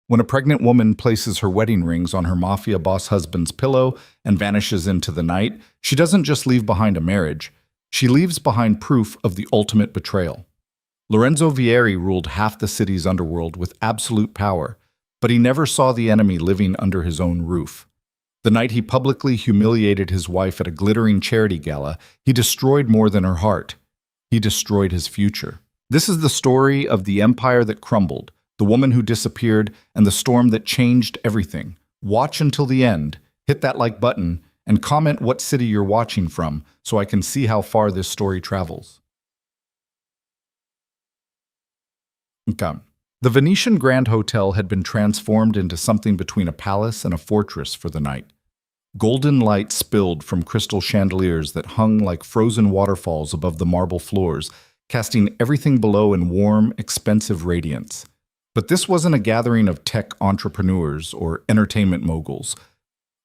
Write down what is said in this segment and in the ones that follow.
When a pregnant woman places her wedding rings on her mafia boss husband's pillow and vanishes into the night, she doesn't just leave behind a marriage, she leaves behind proof of the ultimate betrayal. Lorenzo Vieri ruled half the city's underworld with absolute power, but he never saw the enemy living under his own roof. The night he publicly humiliated his wife at a glittering charity gala, he destroyed more than her heart. He destroyed his future. This is the story of the empire that crumbled, the woman who disappeared, and the storm that changed everything. Watch until the end, hit that like button, and comment what city you're watching from so I can see how far this story travels. Okay. The Venetian Grand Hotel had been transformed into something between a palace and a fortress for the night. Golden light spilled from crystal chandeliers that hung like frozen waterfalls above the marble floors, casting everything below in warm, expensive radiance. But this wasn't a gathering of tech entrepreneurs or entertainment moguls.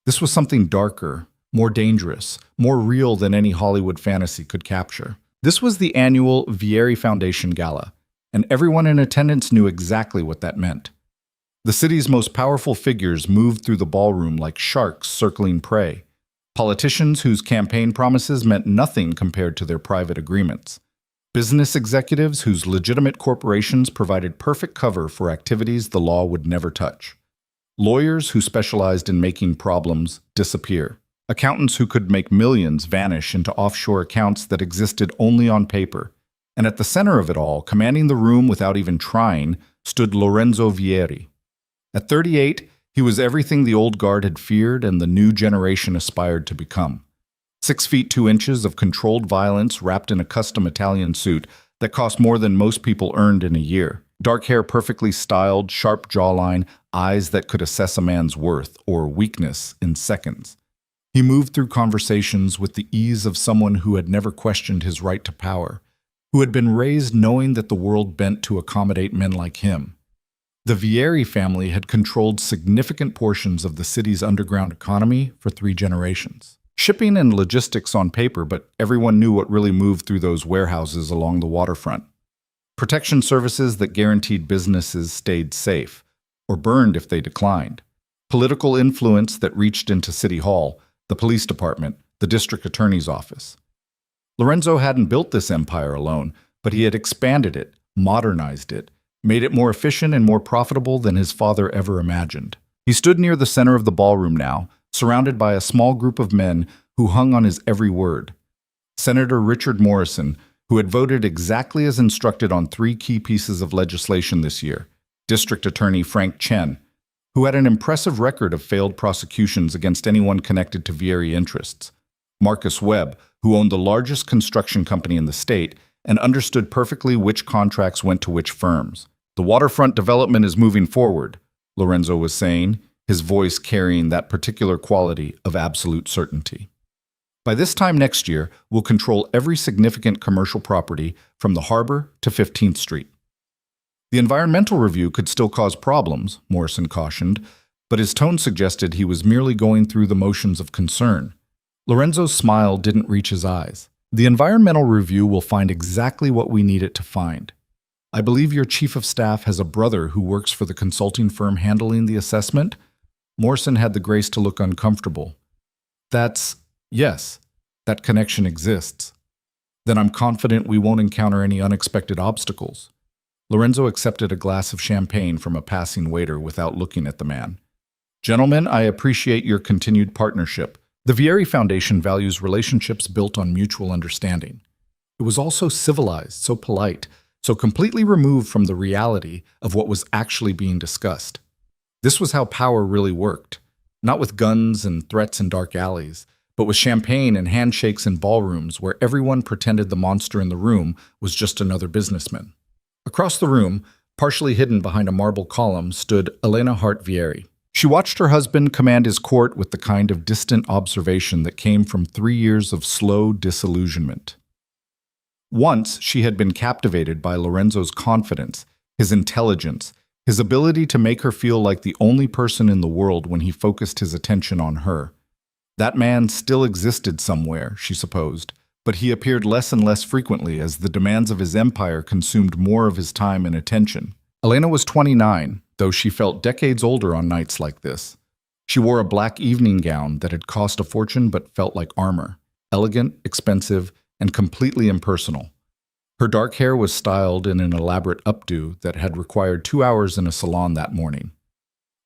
This was something darker, more dangerous, more real than any Hollywood fantasy could capture. This was the annual Vieri Foundation Gala, and everyone in attendance knew exactly what that meant. The city's most powerful figures moved through the ballroom like sharks circling prey, politicians whose campaign promises meant nothing compared to their private agreements, business executives whose legitimate corporations provided perfect cover for activities the law would never touch, lawyers who specialized in making problems disappear, accountants who could make millions vanish into offshore accounts that existed only on paper. And at the center of it all, commanding the room without even trying, stood Lorenzo Vieri. At 38, he was everything the old guard had feared and the new generation aspired to become. 6 feet 2 inches of controlled violence wrapped in a custom Italian suit that cost more than most people earned in a year. Dark hair perfectly styled, sharp jawline, eyes that could assess a man's worth or weakness in seconds. He moved through conversations with the ease of someone who had never questioned his right to power, who had been raised knowing that the world bent to accommodate men like him. The Vieri family had controlled significant portions of the city's underground economy for 3 generations. Shipping and logistics on paper, but everyone knew what really moved through those warehouses along the waterfront. Protection services that guaranteed businesses stayed safe, or burned if they declined. Political influence that reached into City Hall, the police department, the district attorney's office. Lorenzo hadn't built this empire alone, but he had expanded it, modernized it, made it more efficient and more profitable than his father ever imagined. He stood near the center of the ballroom now, surrounded by a small group of men who hung on his every word. Senator Richard Morrison, who had voted exactly as instructed on 3 key pieces of legislation this year. District Attorney Frank Chen, who had an impressive record of failed prosecutions against anyone connected to Vieri interests. Marcus Webb, who owned the largest construction company in the state and understood perfectly which contracts went to which firms. The waterfront development is moving forward, Lorenzo was saying, his voice carrying that particular quality of absolute certainty. By this time next year, we'll control every significant commercial property from the harbor to 15th Street. The environmental review could still cause problems, Morrison cautioned, but his tone suggested he was merely going through the motions of concern. Lorenzo's smile didn't reach his eyes. The environmental review will find exactly what we need it to find. I believe your chief of staff has a brother who works for the consulting firm handling the assessment. Morrison had the grace to look uncomfortable. Yes, that connection exists. Then I'm confident we won't encounter any unexpected obstacles. Lorenzo accepted a glass of champagne from a passing waiter without looking at the man. Gentlemen, I appreciate your continued partnership. The Vieri Foundation values relationships built on mutual understanding. It was all so civilized, so polite, so completely removed from the reality of what was actually being discussed. This was how power really worked, not with guns and threats in dark alleys, but with champagne and handshakes in ballrooms where everyone pretended the monster in the room was just another businessman. Across the room, partially hidden behind a marble column, stood Elena Hart Vieri. She watched her husband command his court with the kind of distant observation that came from 3 years of slow disillusionment. Once, she had been captivated by Lorenzo's confidence, his intelligence, his ability to make her feel like the only person in the world when he focused his attention on her. That man still existed somewhere, she supposed, but he appeared less and less frequently as the demands of his empire consumed more of his time and attention. Elena was 29, though she felt decades older on nights like this. She wore a black evening gown that had cost a fortune but felt like armor, elegant, expensive, and completely impersonal. Her dark hair was styled in an elaborate updo that had required 2 hours in a salon that morning.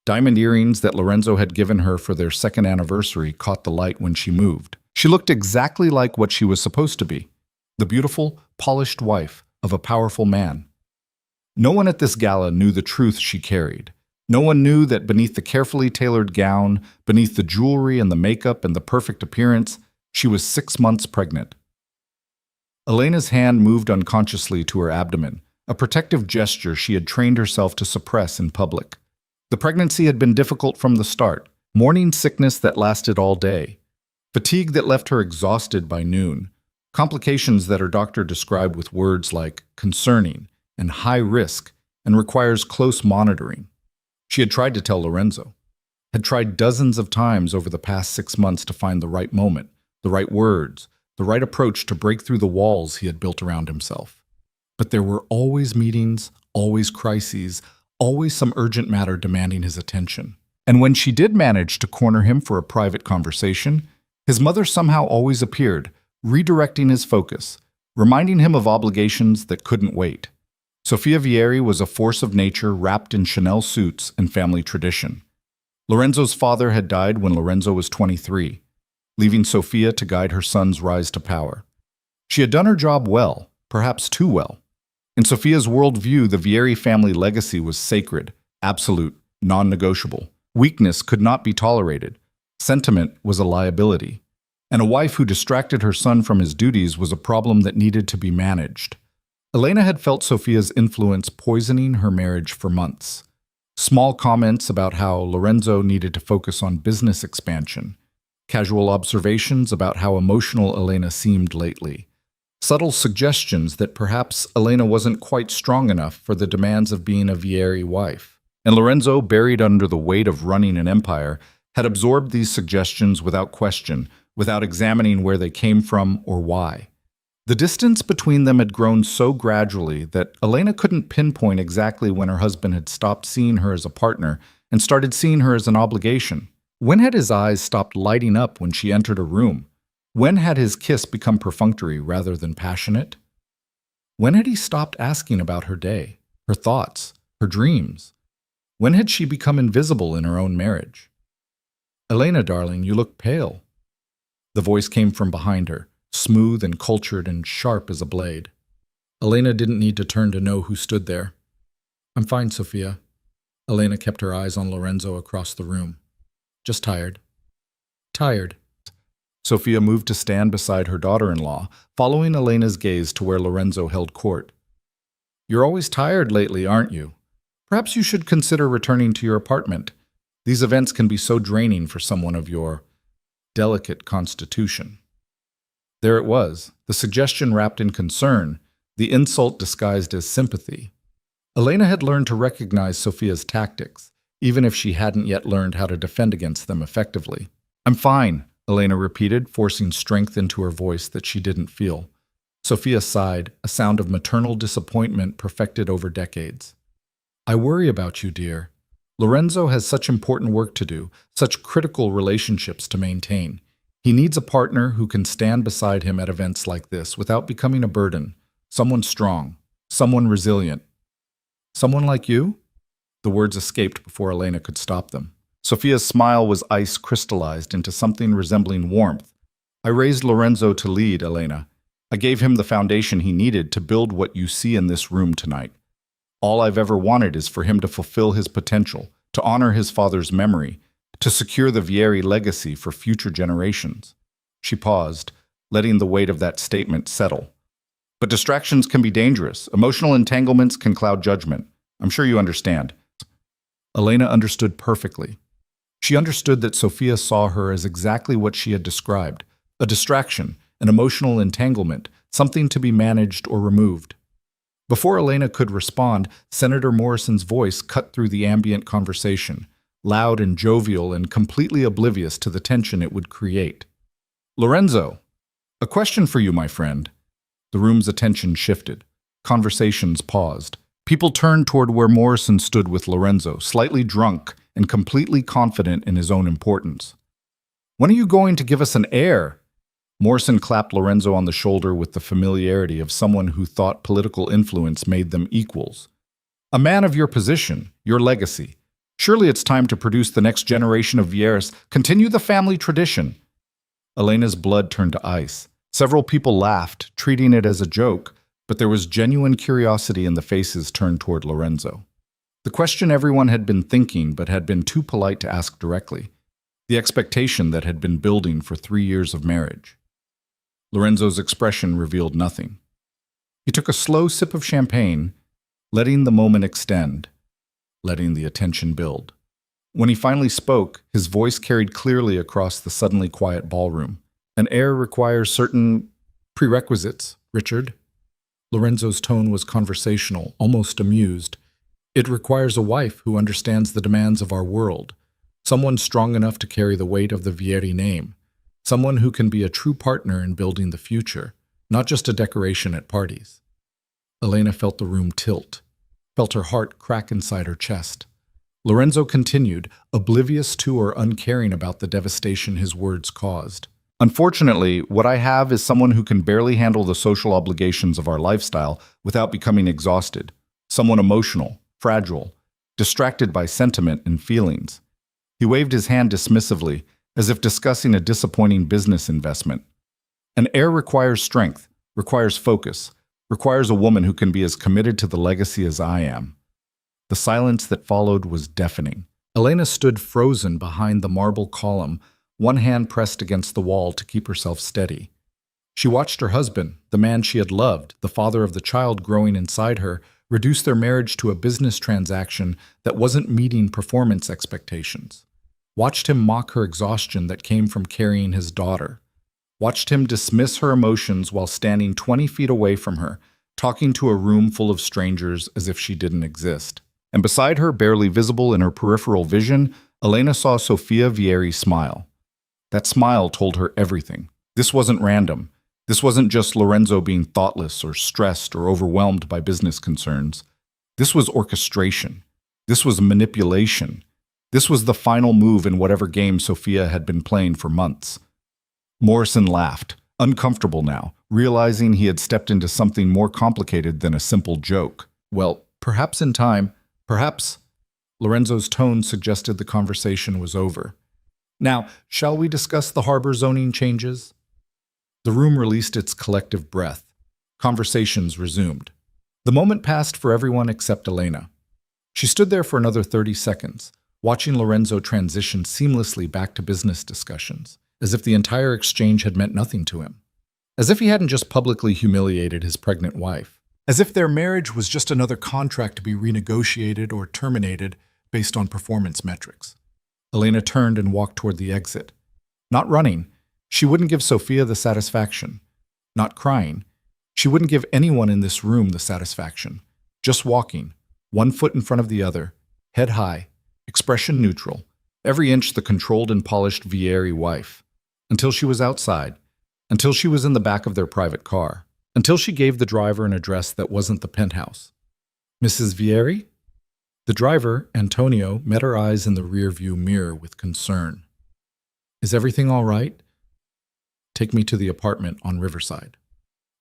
Diamond earrings that Lorenzo had given her for their second anniversary caught the light when she moved. She looked exactly like what she was supposed to be, the beautiful, polished wife of a powerful man. No one at this gala knew the truth she carried. No one knew that beneath the carefully tailored gown, beneath the jewelry and the makeup and the perfect appearance, she was 6 months pregnant. Elena's hand moved unconsciously to her abdomen, a protective gesture she had trained herself to suppress in public. The pregnancy had been difficult from the start, morning sickness that lasted all day, fatigue that left her exhausted by noon, complications that her doctor described with words like concerning and high risk and requires close monitoring. She had tried to tell Lorenzo, had tried dozens of times over the past 6 months to find the right moment, the right words, the right approach to break through the walls he had built around himself. But there were always meetings, always crises, always some urgent matter demanding his attention. And when she did manage to corner him for a private conversation, his mother somehow always appeared, redirecting his focus, reminding him of obligations that couldn't wait. Sofia Vieri was a force of nature wrapped in Chanel suits and family tradition. Lorenzo's father had died when Lorenzo was 23, leaving Sofia to guide her son's rise to power. She had done her job well, perhaps too well. In Sofia's worldview, the Vieri family legacy was sacred, absolute, non-negotiable. Weakness could not be tolerated. Sentiment was a liability. And a wife who distracted her son from his duties was a problem that needed to be managed. Elena had felt Sofia's influence poisoning her marriage for months. Small comments about how Lorenzo needed to focus on business expansion. Casual observations about how emotional Elena seemed lately. Subtle suggestions that perhaps Elena wasn't quite strong enough for the demands of being a Vieri wife. And Lorenzo, buried under the weight of running an empire, had absorbed these suggestions without question, without examining where they came from or why. The distance between them had grown so gradually that Elena couldn't pinpoint exactly when her husband had stopped seeing her as a partner and started seeing her as an obligation. When had his eyes stopped lighting up when she entered a room? When had his kiss become perfunctory rather than passionate? When had he stopped asking about her day, her thoughts, her dreams? When had she become invisible in her own marriage? "Elena, darling, you look pale." The voice came from behind her, smooth and cultured and sharp as a blade. Elena didn't need to turn to know who stood there. "I'm fine, Sofia." Elena kept her eyes on Lorenzo across the room. "Just tired." "Tired." Sofia moved to stand beside her daughter-in-law, following Elena's gaze to where Lorenzo held court. "You're always tired lately, aren't you? Perhaps you should consider returning to your apartment. These events can be so draining for someone of your delicate constitution." There it was, the suggestion wrapped in concern, the insult disguised as sympathy. Elena had learned to recognize Sofia's tactics, even if she hadn't yet learned how to defend against them effectively. "I'm fine," Elena repeated, forcing strength into her voice that she didn't feel. Sofia sighed, a sound of maternal disappointment perfected over decades. "I worry about you, dear. Lorenzo has such important work to do, such critical relationships to maintain. He needs a partner who can stand beside him at events like this without becoming a burden, someone strong, someone resilient." "Someone like you?" The words escaped before Elena could stop them. Sofia's smile was ice crystallized into something resembling warmth. "I raised Lorenzo to lead, Elena. I gave him the foundation he needed to build what you see in this room tonight. All I've ever wanted is for him to fulfill his potential, to honor his father's memory, to secure the Vieri legacy for future generations." She paused, letting the weight of that statement settle. "But distractions can be dangerous. Emotional entanglements can cloud judgment. I'm sure you understand." Elena understood perfectly. She understood that Sofia saw her as exactly what she had described, a distraction, an emotional entanglement, something to be managed or removed. Before Elena could respond, Senator Morrison's voice cut through the ambient conversation, loud and jovial and completely oblivious to the tension it would create. "Lorenzo, a question for you, my friend." The room's attention shifted. Conversations paused. People turned toward where Morrison stood with Lorenzo, slightly drunk and completely confident in his own importance. "When are you going to give us an heir?" Morrison clapped Lorenzo on the shoulder with the familiarity of someone who thought political influence made them equals. "A man of your position, your legacy. Surely it's time to produce the next generation of Vieras, continue the family tradition." Elena's blood turned to ice. Several people laughed, treating it as a joke, but there was genuine curiosity in the faces turned toward Lorenzo. The question everyone had been thinking but had been too polite to ask directly. The expectation that had been building for 3 years of marriage. Lorenzo's expression revealed nothing. He took a slow sip of champagne, letting the moment extend, letting the attention build. When he finally spoke, his voice carried clearly across the suddenly quiet ballroom. "An heir requires certain prerequisites, Richard." Lorenzo's tone was conversational, almost amused. "It requires a wife who understands the demands of our world, someone strong enough to carry the weight of the Vieri name, someone who can be a true partner in building the future, not just a decoration at parties." Elena felt the room tilt, felt her heart crack inside her chest. Lorenzo continued, oblivious to or uncaring about the devastation his words caused. "Unfortunately, what I have is someone who can barely handle the social obligations of our lifestyle without becoming exhausted. Someone emotional, fragile, distracted by sentiment and feelings." He waved his hand dismissively, as if discussing a disappointing business investment. "An heir requires strength, requires focus, requires a woman who can be as committed to the legacy as I am." The silence that followed was deafening. Elena stood frozen behind the marble column, one hand pressed against the wall to keep herself steady. She watched her husband, the man she had loved, the father of the child growing inside her, reduce their marriage to a business transaction that wasn't meeting performance expectations. Watched him mock her exhaustion that came from carrying his daughter. Watched him dismiss her emotions while standing 20 feet away from her, talking to a room full of strangers as if she didn't exist. And beside her, barely visible in her peripheral vision, Elena saw Sofia Vieri smile. That smile told her everything. This wasn't random. This wasn't just Lorenzo being thoughtless or stressed or overwhelmed by business concerns. This was orchestration. This was manipulation. This was the final move in whatever game Sofia had been playing for months. Morrison laughed, uncomfortable now, realizing he had stepped into something more complicated than a simple joke. "Well, perhaps in time, perhaps." Lorenzo's tone suggested the conversation was over. "Now, shall we discuss the harbor zoning changes?" The room released its collective breath. Conversations resumed. The moment passed for everyone except Elena. She stood there for another 30 seconds, watching Lorenzo transition seamlessly back to business discussions, as if the entire exchange had meant nothing to him. As if he hadn't just publicly humiliated his pregnant wife. As if their marriage was just another contract to be renegotiated or terminated based on performance metrics. Elena turned and walked toward the exit. Not running. She wouldn't give Sofia the satisfaction. Not crying. She wouldn't give anyone in this room the satisfaction. Just walking, one foot in front of the other, head high, expression neutral, every inch the controlled and polished Vieri wife. Until she was outside. Until she was in the back of their private car. Until she gave the driver an address that wasn't the penthouse. "Mrs. Vieri?" The driver, Antonio, met her eyes in the rearview mirror with concern. "Is everything all right? Take me to the apartment on Riverside."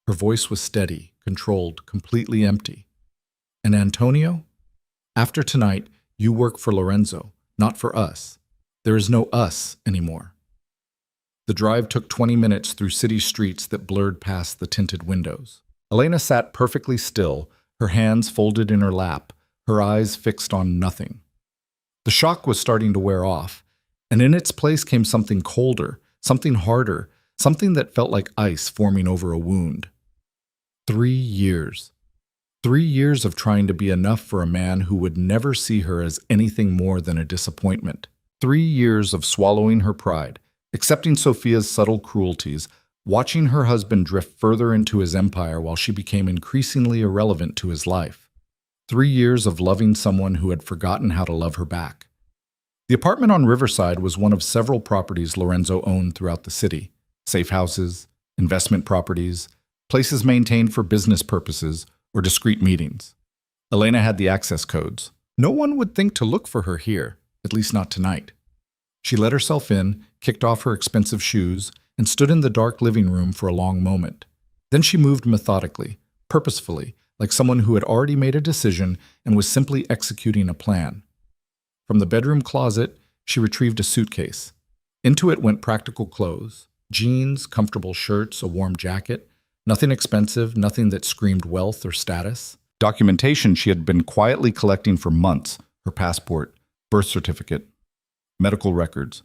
Her voice was steady, controlled, completely empty. "And Antonio? After tonight, you work for Lorenzo, not for us. There is no us anymore." The drive took 20 minutes through city streets that blurred past the tinted windows. Elena sat perfectly still, her hands folded in her lap, her eyes fixed on nothing. The shock was starting to wear off, and in its place came something colder, something harder, something that felt like ice forming over a wound. 3 years. 3 years of trying to be enough for a man who would never see her as anything more than a disappointment. 3 years of swallowing her pride, accepting Sofia's subtle cruelties, watching her husband drift further into his empire while she became increasingly irrelevant to his life. 3 years of loving someone who had forgotten how to love her back. The apartment on Riverside was one of several properties Lorenzo owned throughout the city. Safe houses, investment properties, places maintained for business purposes or discreet meetings. Elena had the access codes. No one would think to look for her here, at least not tonight. She let herself in, kicked off her expensive shoes, and stood in the dark living room for a long moment. Then she moved methodically, purposefully, like someone who had already made a decision and was simply executing a plan. From the bedroom closet, she retrieved a suitcase. Into it went practical clothes, jeans, comfortable shirts, a warm jacket, nothing expensive, nothing that screamed wealth or status. Documentation she had been quietly collecting for months, her passport, birth certificate, medical records,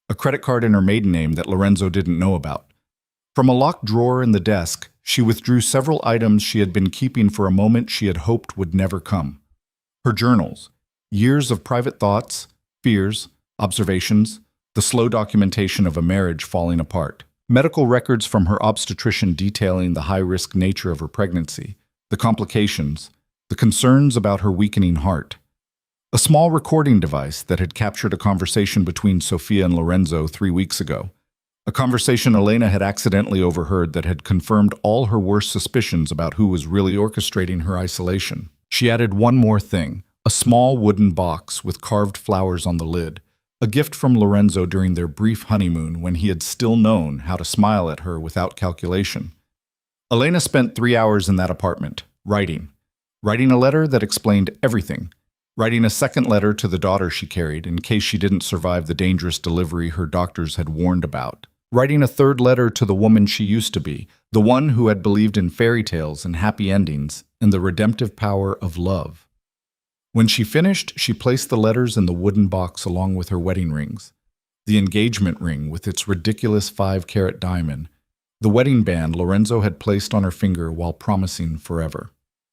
a credit card in her maiden name that Lorenzo didn't know about. From a locked drawer in the desk, she withdrew several items she had been keeping for a moment she had hoped would never come. Her journals, years of private thoughts, fears, observations, the slow documentation of a marriage falling apart. Medical records from her obstetrician detailing the high-risk nature of her pregnancy, the complications, the concerns about her weakening heart. A small recording device that had captured a conversation between Sofia and Lorenzo 3 weeks ago. A conversation Elena had accidentally overheard that had confirmed all her worst suspicions about who was really orchestrating her isolation. She added one more thing, a small wooden box with carved flowers on the lid, a gift from Lorenzo during their brief honeymoon when he had still known how to smile at her without calculation. Elena spent 3 hours in that apartment, writing a letter that explained everything, writing a second letter to the daughter she carried in case she didn't survive the dangerous delivery her doctors had warned about, writing a third letter to the woman she used to be, the one who had believed in fairy tales and happy endings and the redemptive power of love. When she finished, she placed the letters in the wooden box along with her wedding rings, the engagement ring with its ridiculous 5-carat diamond, the wedding band Lorenzo had placed on her finger while promising forever.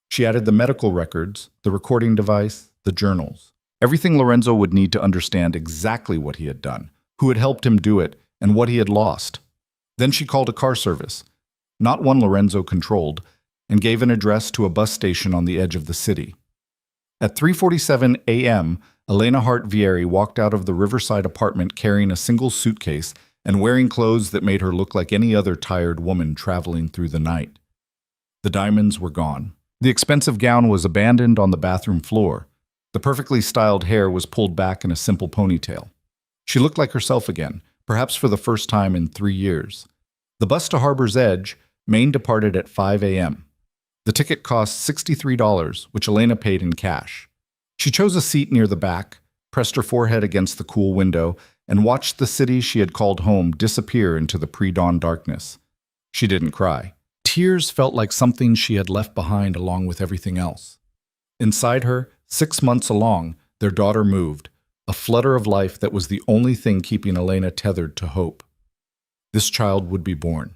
She added the medical records, the recording device, the journals, everything Lorenzo would need to understand exactly what he had done, who had helped him do it, and what he had lost. Then she called a car service, not one Lorenzo controlled, and gave an address to a bus station on the edge of the city. At 3:47 a.m., Elena Hart Vieri walked out of the Riverside apartment carrying a single suitcase and wearing clothes that made her look like any other tired woman traveling through the night. The diamonds were gone. The expensive gown was abandoned on the bathroom floor. The perfectly styled hair was pulled back in a simple ponytail. She looked like herself again, perhaps for the first time in 3 years. The bus to Harbor's Edge, Maine, departed at 5 a.m. The ticket cost $63, which Elena paid in cash. She chose a seat near the back, pressed her forehead against the cool window, and watched the city she had called home disappear into the pre-dawn darkness. She didn't cry. Tears felt like something she had left behind along with everything else. Inside her, 6 months along, their daughter moved, a flutter of life that was the only thing keeping Elena tethered to hope. This child would be born.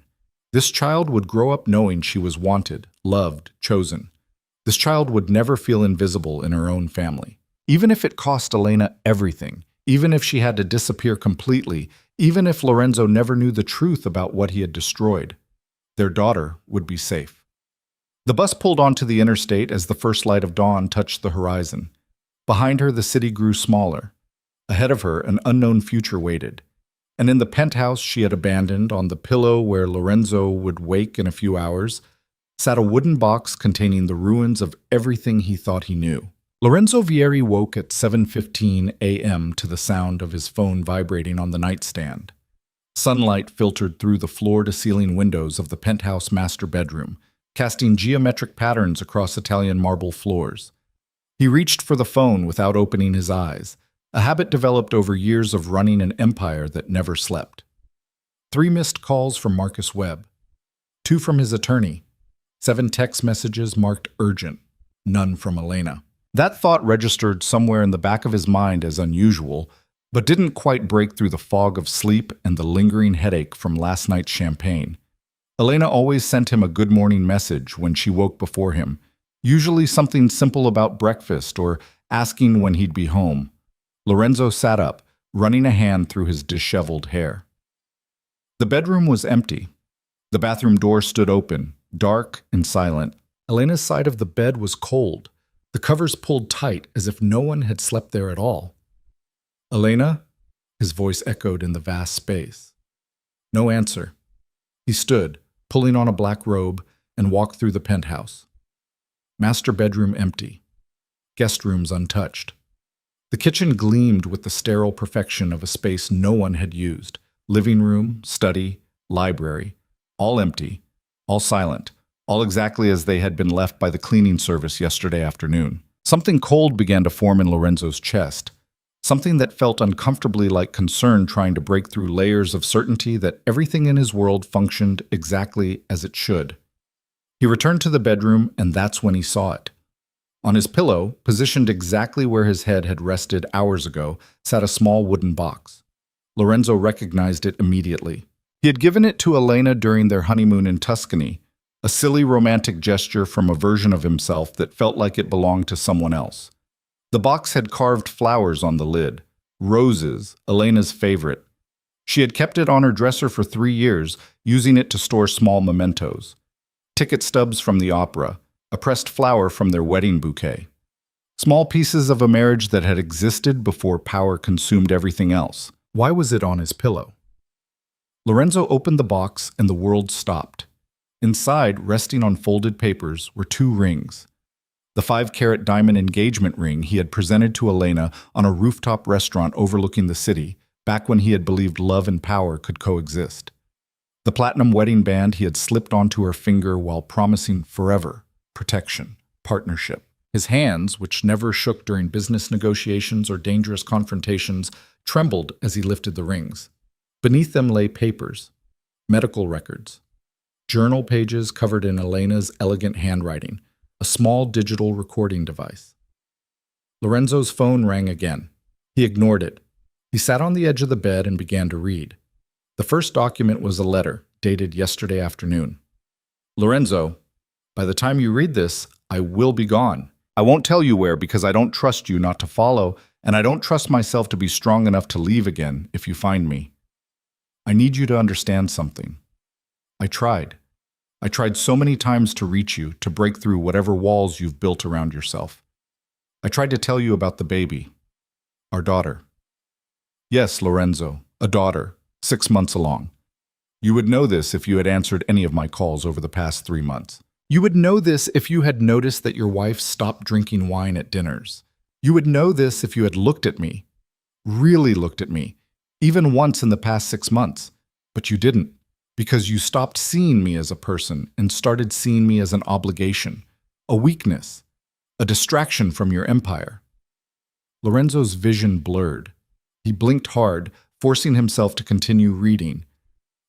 This child would grow up knowing she was wanted, loved, chosen. This child would never feel invisible in her own family. Even if it cost Elena everything, even if she had to disappear completely, even if Lorenzo never knew the truth about what he had destroyed, their daughter would be safe. The bus pulled onto the interstate as the first light of dawn touched the horizon. Behind her, the city grew smaller. Ahead of her, an unknown future waited. And in the penthouse she had abandoned, on the pillow where Lorenzo would wake in a few hours, sat a wooden box containing the ruins of everything he thought he knew. Lorenzo Vieri woke at 7:15 a.m. to the sound of his phone vibrating on the nightstand. Sunlight filtered through the floor-to-ceiling windows of the penthouse master bedroom, casting geometric patterns across Italian marble floors. He reached for the phone without opening his eyes, a habit developed over years of running an empire that never slept. 3 missed calls from Marcus Webb, 2 from his attorney, 7 text messages marked urgent, none from Elena. That thought registered somewhere in the back of his mind as unusual, but didn't quite break through the fog of sleep and the lingering headache from last night's champagne. Elena always sent him a good morning message when she woke before him, usually something simple about breakfast or asking when he'd be home. Lorenzo sat up, running a hand through his disheveled hair. The bedroom was empty. The bathroom door stood open, dark and silent. Elena's side of the bed was cold, the covers pulled tight as if no one had slept there at all. "Elena?" His voice echoed in the vast space. No answer. He stood, pulling on a black robe, and walked through the penthouse. Master bedroom empty. Guest rooms untouched. The kitchen gleamed with the sterile perfection of a space no one had used. Living room, study, library, all empty, all silent, all exactly as they had been left by the cleaning service yesterday afternoon. Something cold began to form in Lorenzo's chest, something that felt uncomfortably like concern trying to break through layers of certainty that everything in his world functioned exactly as it should. He returned to the bedroom, and that's when he saw it. On his pillow, positioned exactly where his head had rested hours ago, sat a small wooden box. Lorenzo recognized it immediately. He had given it to Elena during their honeymoon in Tuscany, a silly romantic gesture from a version of himself that felt like it belonged to someone else. The box had carved flowers on the lid, roses, Elena's favorite. She had kept it on her dresser for 3 years, using it to store small mementos. Ticket stubs from the opera, a pressed flower from their wedding bouquet. Small pieces of a marriage that had existed before power consumed everything else. Why was it on his pillow? Lorenzo opened the box and the world stopped. Inside, resting on folded papers, were 2 rings. The 5-carat diamond engagement ring he had presented to Elena on a rooftop restaurant overlooking the city, back when he had believed love and power could coexist. The platinum wedding band he had slipped onto her finger while promising forever, protection, partnership. His hands, which never shook during business negotiations or dangerous confrontations, trembled as he lifted the rings. Beneath them lay papers, medical records, journal pages covered in Elena's elegant handwriting, a small digital recording device. Lorenzo's phone rang again. He ignored it. He sat on the edge of the bed and began to read. The first document was a letter, dated yesterday afternoon. Lorenzo, by the time you read this, I will be gone. I won't tell you where because I don't trust you not to follow, and I don't trust myself to be strong enough to leave again if you find me. I need you to understand something. I tried. I tried so many times to reach you, to break through whatever walls you've built around yourself. I tried to tell you about the baby, our daughter. Yes, Lorenzo, a daughter, 6 months along. You would know this if you had answered any of my calls over the past 3 months. You would know this if you had noticed that your wife stopped drinking wine at dinners. You would know this if you had looked at me, really looked at me, even once in the past 6 months. But you didn't, because you stopped seeing me as a person and started seeing me as an obligation, a weakness, a distraction from your empire. Lorenzo's vision blurred. He blinked hard, forcing himself to continue reading.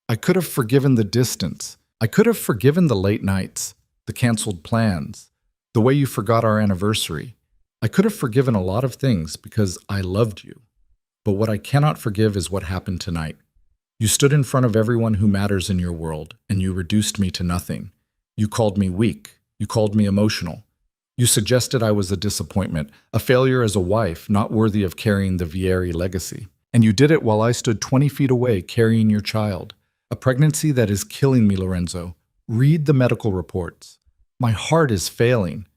I could have forgiven the distance. I could have forgiven the late nights, the canceled plans, the way you forgot our anniversary. I could have forgiven a lot of things because I loved you. But what I cannot forgive is what happened tonight. You stood in front of everyone who matters in your world, and you reduced me to nothing. You called me weak. You called me emotional. You suggested I was a disappointment, a failure as a wife, not worthy of carrying the Vieri legacy. And you did it while I stood 20 feet away carrying your child. A pregnancy that is killing me, Lorenzo. Read the medical reports. My heart is failing.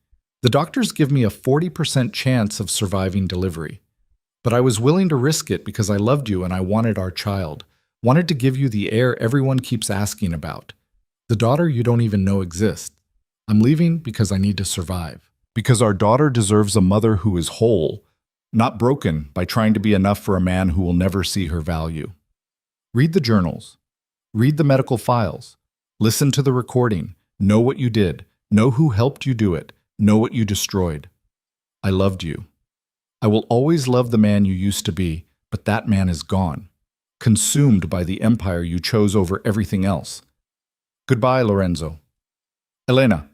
The doctors give me a 40% chance of surviving delivery. But I was willing to risk it because I loved you and I wanted our child. Wanted to give you the heir everyone keeps asking about. The daughter you don't even know exists. I'm leaving because I need to survive. Because our daughter deserves a mother who is whole, not broken by trying to be enough for a man who will never see her value. Read the journals. Read the medical files. Listen to the recording. Know what you did. Know who helped you do it. Know what you destroyed. I loved you. I will always love the man you used to be, but that man is gone. Consumed by the empire you chose over everything else. Goodbye, Lorenzo. Elena.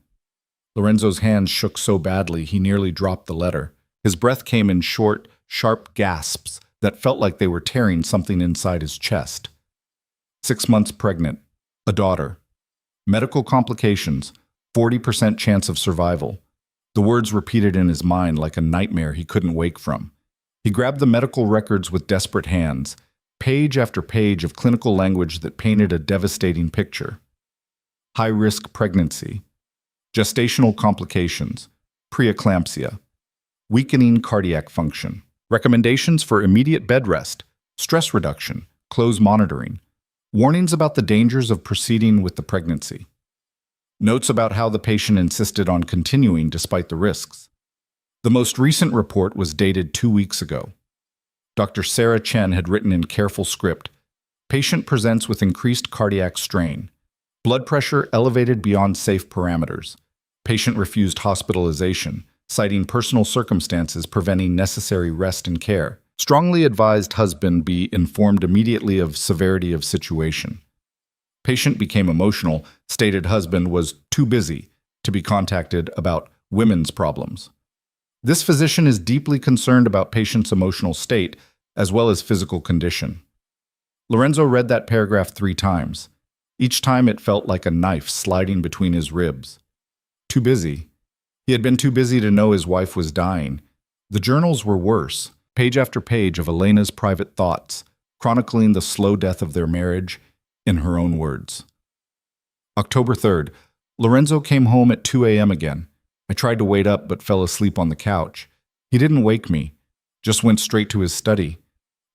Lorenzo's hands shook so badly he nearly dropped the letter. His breath came in short, sharp gasps that felt like they were tearing something inside his chest. 6 months pregnant. A daughter. Medical complications. 40% chance of survival. The words repeated in his mind like a nightmare he couldn't wake from. He grabbed the medical records with desperate hands, page after page of clinical language that painted a devastating picture. High-risk pregnancy, gestational complications, preeclampsia, weakening cardiac function, recommendations for immediate bed rest, stress reduction, close monitoring, warnings about the dangers of proceeding with the pregnancy. Notes about how the patient insisted on continuing despite the risks. The most recent report was dated 2 weeks ago. Dr. Sarah Chen had written in careful script, "Patient presents with increased cardiac strain. Blood pressure elevated beyond safe parameters. Patient refused hospitalization, citing personal circumstances preventing necessary rest and care. Strongly advised husband be informed immediately of severity of situation." Patient became emotional, stated husband was too busy to be contacted about women's problems. This physician is deeply concerned about patient's emotional state as well as physical condition. Lorenzo read that paragraph 3 times. Each time it felt like a knife sliding between his ribs. Too busy. He had been too busy to know his wife was dying. The journals were worse, page after page of Elena's private thoughts, chronicling the slow death of their marriage in her own words. October 3rd, Lorenzo came home at 2 a.m. again. I tried to wait up but fell asleep on the couch. He didn't wake me, just went straight to his study.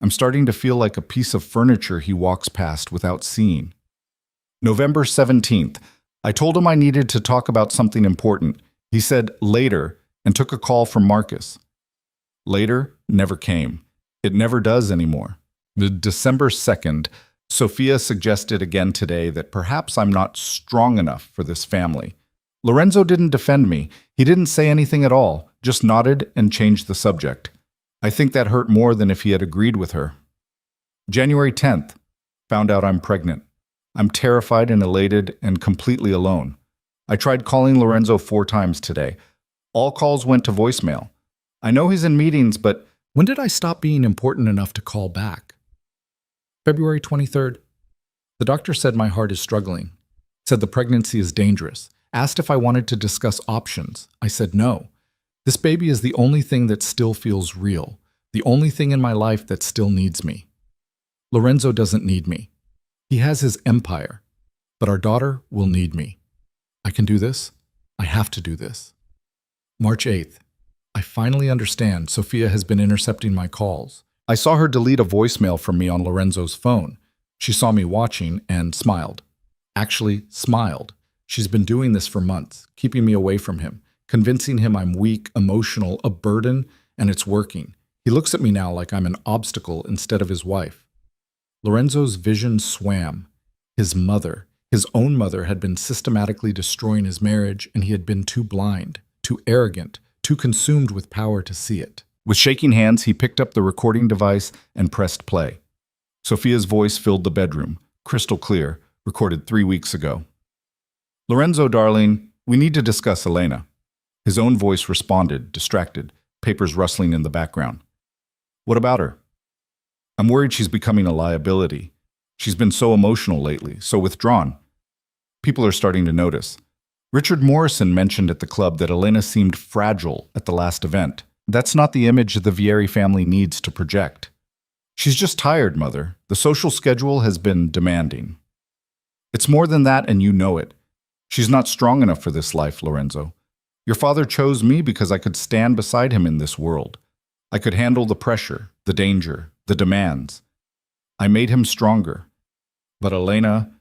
I'm starting to feel like a piece of furniture he walks past without seeing. November 17th, I told him I needed to talk about something important. He said later and took a call from Marcus. Later never came. It never does anymore. December 2nd, Sophia suggested again today that perhaps I'm not strong enough for this family. Lorenzo didn't defend me. He didn't say anything at all, just nodded and changed the subject. I think that hurt more than if he had agreed with her. January 10th, found out I'm pregnant. I'm terrified and elated and completely alone. I tried calling Lorenzo 4 times today. All calls went to voicemail. I know he's in meetings, but when did I stop being important enough to call back? February 23rd. The doctor said my heart is struggling, said the pregnancy is dangerous, asked if I wanted to discuss options. I said no. This baby is the only thing that still feels real, the only thing in my life that still needs me. Lorenzo doesn't need me. He has his empire, but our daughter will need me. I can do this. I have to do this. March 8th. I finally understand Sophia has been intercepting my calls. I saw her delete a voicemail from me on Lorenzo's phone. She saw me watching and smiled. Actually, smiled. She's been doing this for months, keeping me away from him, convincing him I'm weak, emotional, a burden, and it's working. He looks at me now like I'm an obstacle instead of his wife. Lorenzo's vision swam. His mother, his own mother, had been systematically destroying his marriage, and he had been too blind, too arrogant, too consumed with power to see it. With shaking hands, he picked up the recording device and pressed play. Sophia's voice filled the bedroom, crystal clear, recorded 3 weeks ago. "Lorenzo, darling, we need to discuss Elena." His own voice responded, distracted, papers rustling in the background. "What about her?" "I'm worried she's becoming a liability. She's been so emotional lately, so withdrawn. People are starting to notice. Richard Morrison mentioned at the club that Elena seemed fragile at the last event. That's not the image the Vieri family needs to project. She's just tired, Mother. The social schedule has been demanding. It's more than that, and you know it. She's not strong enough for this life, Lorenzo. Your father chose me because I could stand beside him in this world. I could handle the pressure, the danger, the demands. I made him stronger. But Elena,"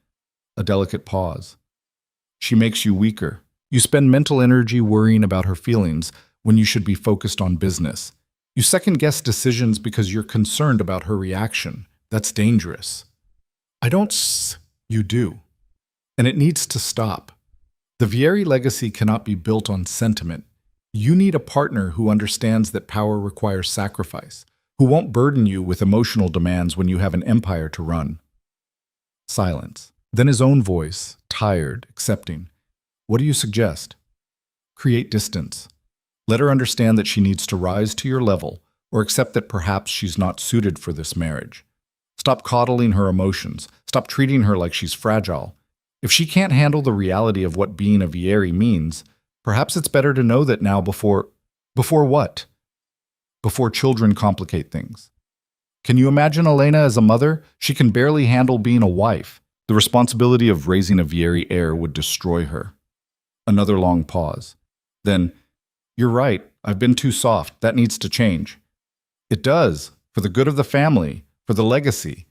a delicate pause, "she makes you weaker. You spend mental energy worrying about her feelings when you should be focused on business. You second-guess decisions because you're concerned about her reaction. That's dangerous." "I don't you do. And it needs to stop. The Vieri legacy cannot be built on sentiment. You need a partner who understands that power requires sacrifice, who won't burden you with emotional demands when you have an empire to run." Silence. Then his own voice, tired, accepting. "What do you suggest?" "Create distance. Let her understand that she needs to rise to your level, or accept that perhaps she's not suited for this marriage. Stop coddling her emotions. Stop treating her like she's fragile. If she can't handle the reality of what being a Vieri means, perhaps it's better to know that now before what? Before children complicate things. Can you imagine Elena as a mother? She can barely handle being a wife. The responsibility of raising a Vieri heir would destroy her." Another long pause. Then, "You're right. I've been too soft. That needs to change." "It does, for the good of the family, for the legacy.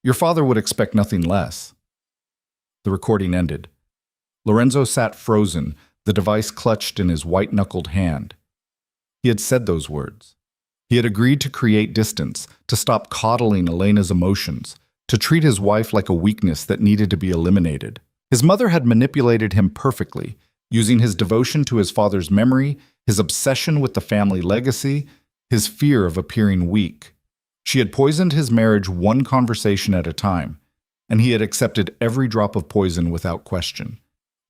Your father would expect nothing less." The recording ended. Lorenzo sat frozen, the device clutched in his white-knuckled hand. He had said those words. He had agreed to create distance, to stop coddling Elena's emotions, to treat his wife like a weakness that needed to be eliminated. His mother had manipulated him perfectly, using his devotion to his father's memory, his obsession with the family legacy, his fear of appearing weak. She had poisoned his marriage one conversation at a time, and he had accepted every drop of poison without question.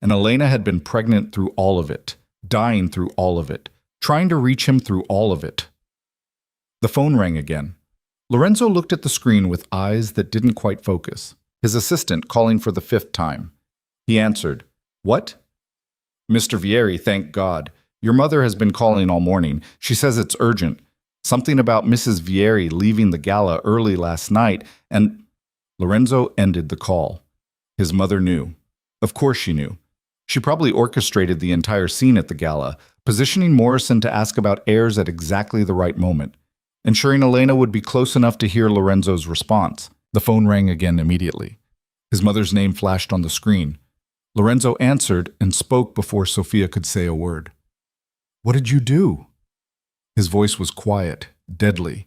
And Elena had been pregnant through all of it, dying through all of it, trying to reach him through all of it. The phone rang again. Lorenzo looked at the screen with eyes that didn't quite focus. His assistant calling for the 5th time. He answered, "What?" "Mr. Vieri, thank God. Your mother has been calling all morning. She says it's urgent. Something about Mrs. Vieri leaving the gala early last night, and—" Lorenzo ended the call. His mother knew. Of course she knew. She probably orchestrated the entire scene at the gala, positioning Morrison to ask about heirs at exactly the right moment, ensuring Elena would be close enough to hear Lorenzo's response. The phone rang again immediately. His mother's name flashed on the screen. Lorenzo answered and spoke before Sophia could say a word. "What did you do?" His voice was quiet, deadly,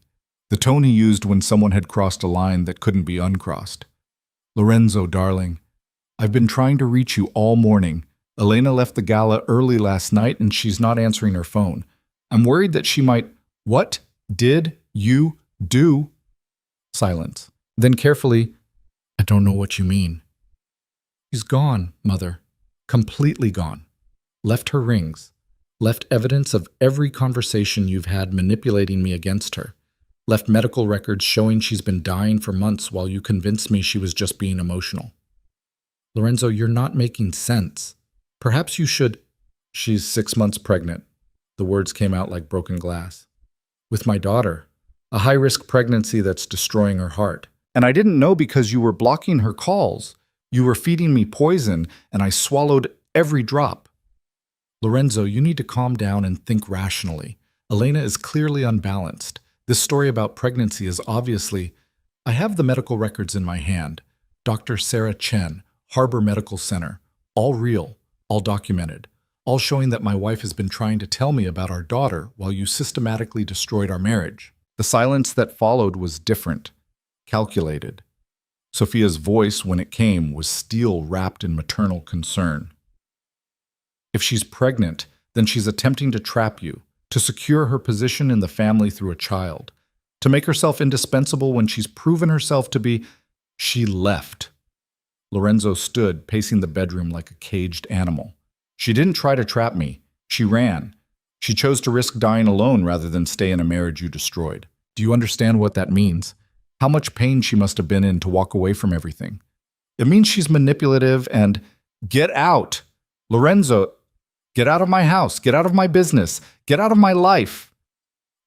the tone he used when someone had crossed a line that couldn't be uncrossed. "Lorenzo, darling, I've been trying to reach you all morning. Elena left the gala early last night and she's not answering her phone. I'm worried that she might—" "What did you do?" Silence. Then carefully, "I don't know what you mean." "She's gone, Mother. Completely gone. Left her rings. Left evidence of every conversation you've had manipulating me against her. Left medical records showing she's been dying for months while you convinced me she was just being emotional." "Lorenzo, you're not making sense. Perhaps you should—" "She's 6 months pregnant." The words came out like broken glass. "With my daughter. A high-risk pregnancy that's destroying her heart. And I didn't know because you were blocking her calls. You were feeding me poison, and I swallowed every drop." "Lorenzo, you need to calm down and think rationally. Elena is clearly unbalanced. This story about pregnancy is obviously—" "I have the medical records in my hand. Dr. Sarah Chen, Harbor Medical Center. All real, all documented. All showing that my wife has been trying to tell me about our daughter while you systematically destroyed our marriage." The silence that followed was different, calculated. Sophia's voice, when it came, was steel wrapped in maternal concern. "If she's pregnant, then she's attempting to trap you, to secure her position in the family through a child, to make herself indispensable when she's proven herself to be—" "She left." Lorenzo stood, pacing the bedroom like a caged animal. "She didn't try to trap me. She ran. She chose to risk dying alone rather than stay in a marriage you destroyed. Do you understand what that means? How much pain she must have been in to walk away from everything. It means she's manipulative and—" "Get out! Lorenzo, get out of my house, get out of my business, get out of my life!"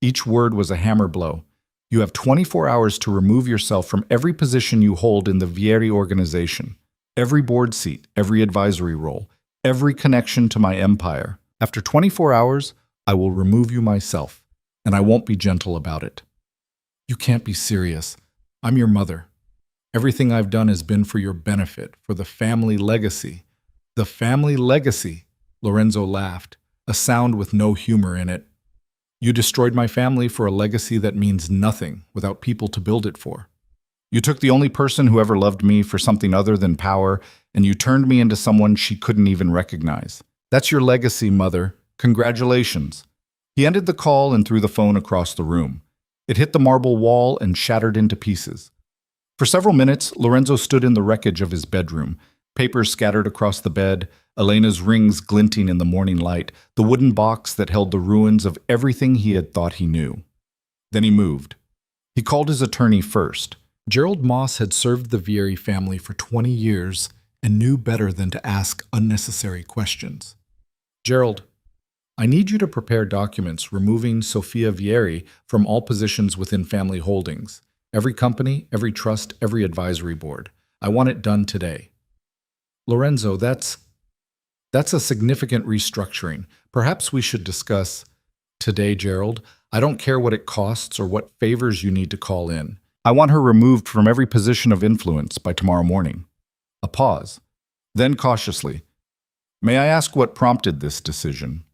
Each word was a hammer blow. "You have 24 hours to remove yourself from every position you hold in the Vieri organization, every board seat, every advisory role, every connection to my empire. After 24 hours, I will remove you myself, and I won't be gentle about it." "You can't be serious. I'm your mother. Everything I've done has been for your benefit, for the family legacy." "The family legacy?" Lorenzo laughed, a sound with no humor in it. "You destroyed my family for a legacy that means nothing without people to build it for. You took the only person who ever loved me for something other than power, and you turned me into someone she couldn't even recognize. That's your legacy, Mother. Congratulations." He ended the call and threw the phone across the room. It hit the marble wall and shattered into pieces. For several minutes, Lorenzo stood in the wreckage of his bedroom, papers scattered across the bed, Elena's rings glinting in the morning light, the wooden box that held the ruins of everything he had thought he knew. Then he moved. He called his attorney first. Gerald Moss had served the Vieri family for 20 years and knew better than to ask unnecessary questions. "Gerald, I need you to prepare documents removing Sophia Vieri from all positions within family holdings, every company, every trust, every advisory board. I want it done today." "Lorenzo, that's a significant restructuring. Perhaps we should discuss—" "Today, Gerald. I don't care what it costs or what favors you need to call in. I want her removed from every position of influence by tomorrow morning." A pause. Then cautiously, May I ask what prompted this decision?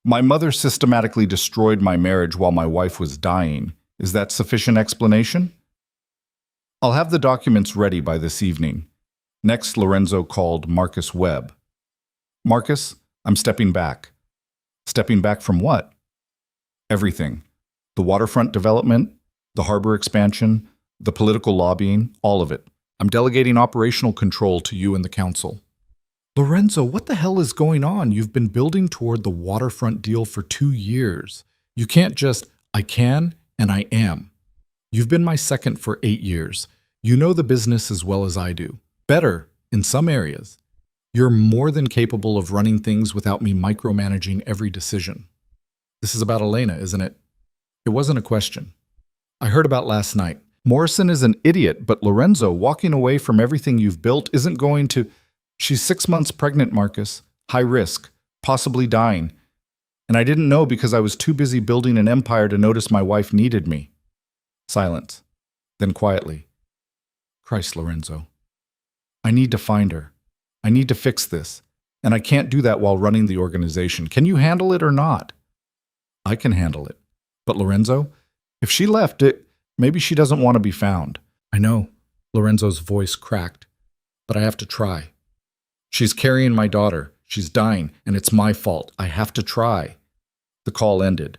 My mother systematically destroyed my marriage while my wife was dying. Is that sufficient explanation? I'll have the documents ready by this evening. Next, Lorenzo called Marcus Webb. Marcus, I'm stepping back. Stepping back from what? Everything. The waterfront development, the harbor expansion, the political lobbying, all of it. I'm delegating operational control to you and the council. Lorenzo, what the hell is going on? You've been building toward the waterfront deal for 2 years. You can't just, I can and I am. You've been my second for 8 years. You know the business as well as I do. Better, in some areas. You're more than capable of running things without me micromanaging every decision. This is about Elena, isn't it? It wasn't a question. I heard about last night. Morrison is an idiot, but Lorenzo, walking away from everything you've built isn't going to... She's 6 months pregnant, Marcus. High risk. Possibly dying. And I didn't know because I was too busy building an empire to notice my wife needed me. Silence. Then quietly. Christ, Lorenzo. I need to find her. I need to fix this. And I can't do that while running the organization. Can you handle it or not? I can handle it. But Lorenzo, if she left it, maybe she doesn't want to be found. I know. Lorenzo's voice cracked. But I have to try. She's carrying my daughter. She's dying, and it's my fault. I have to try. The call ended.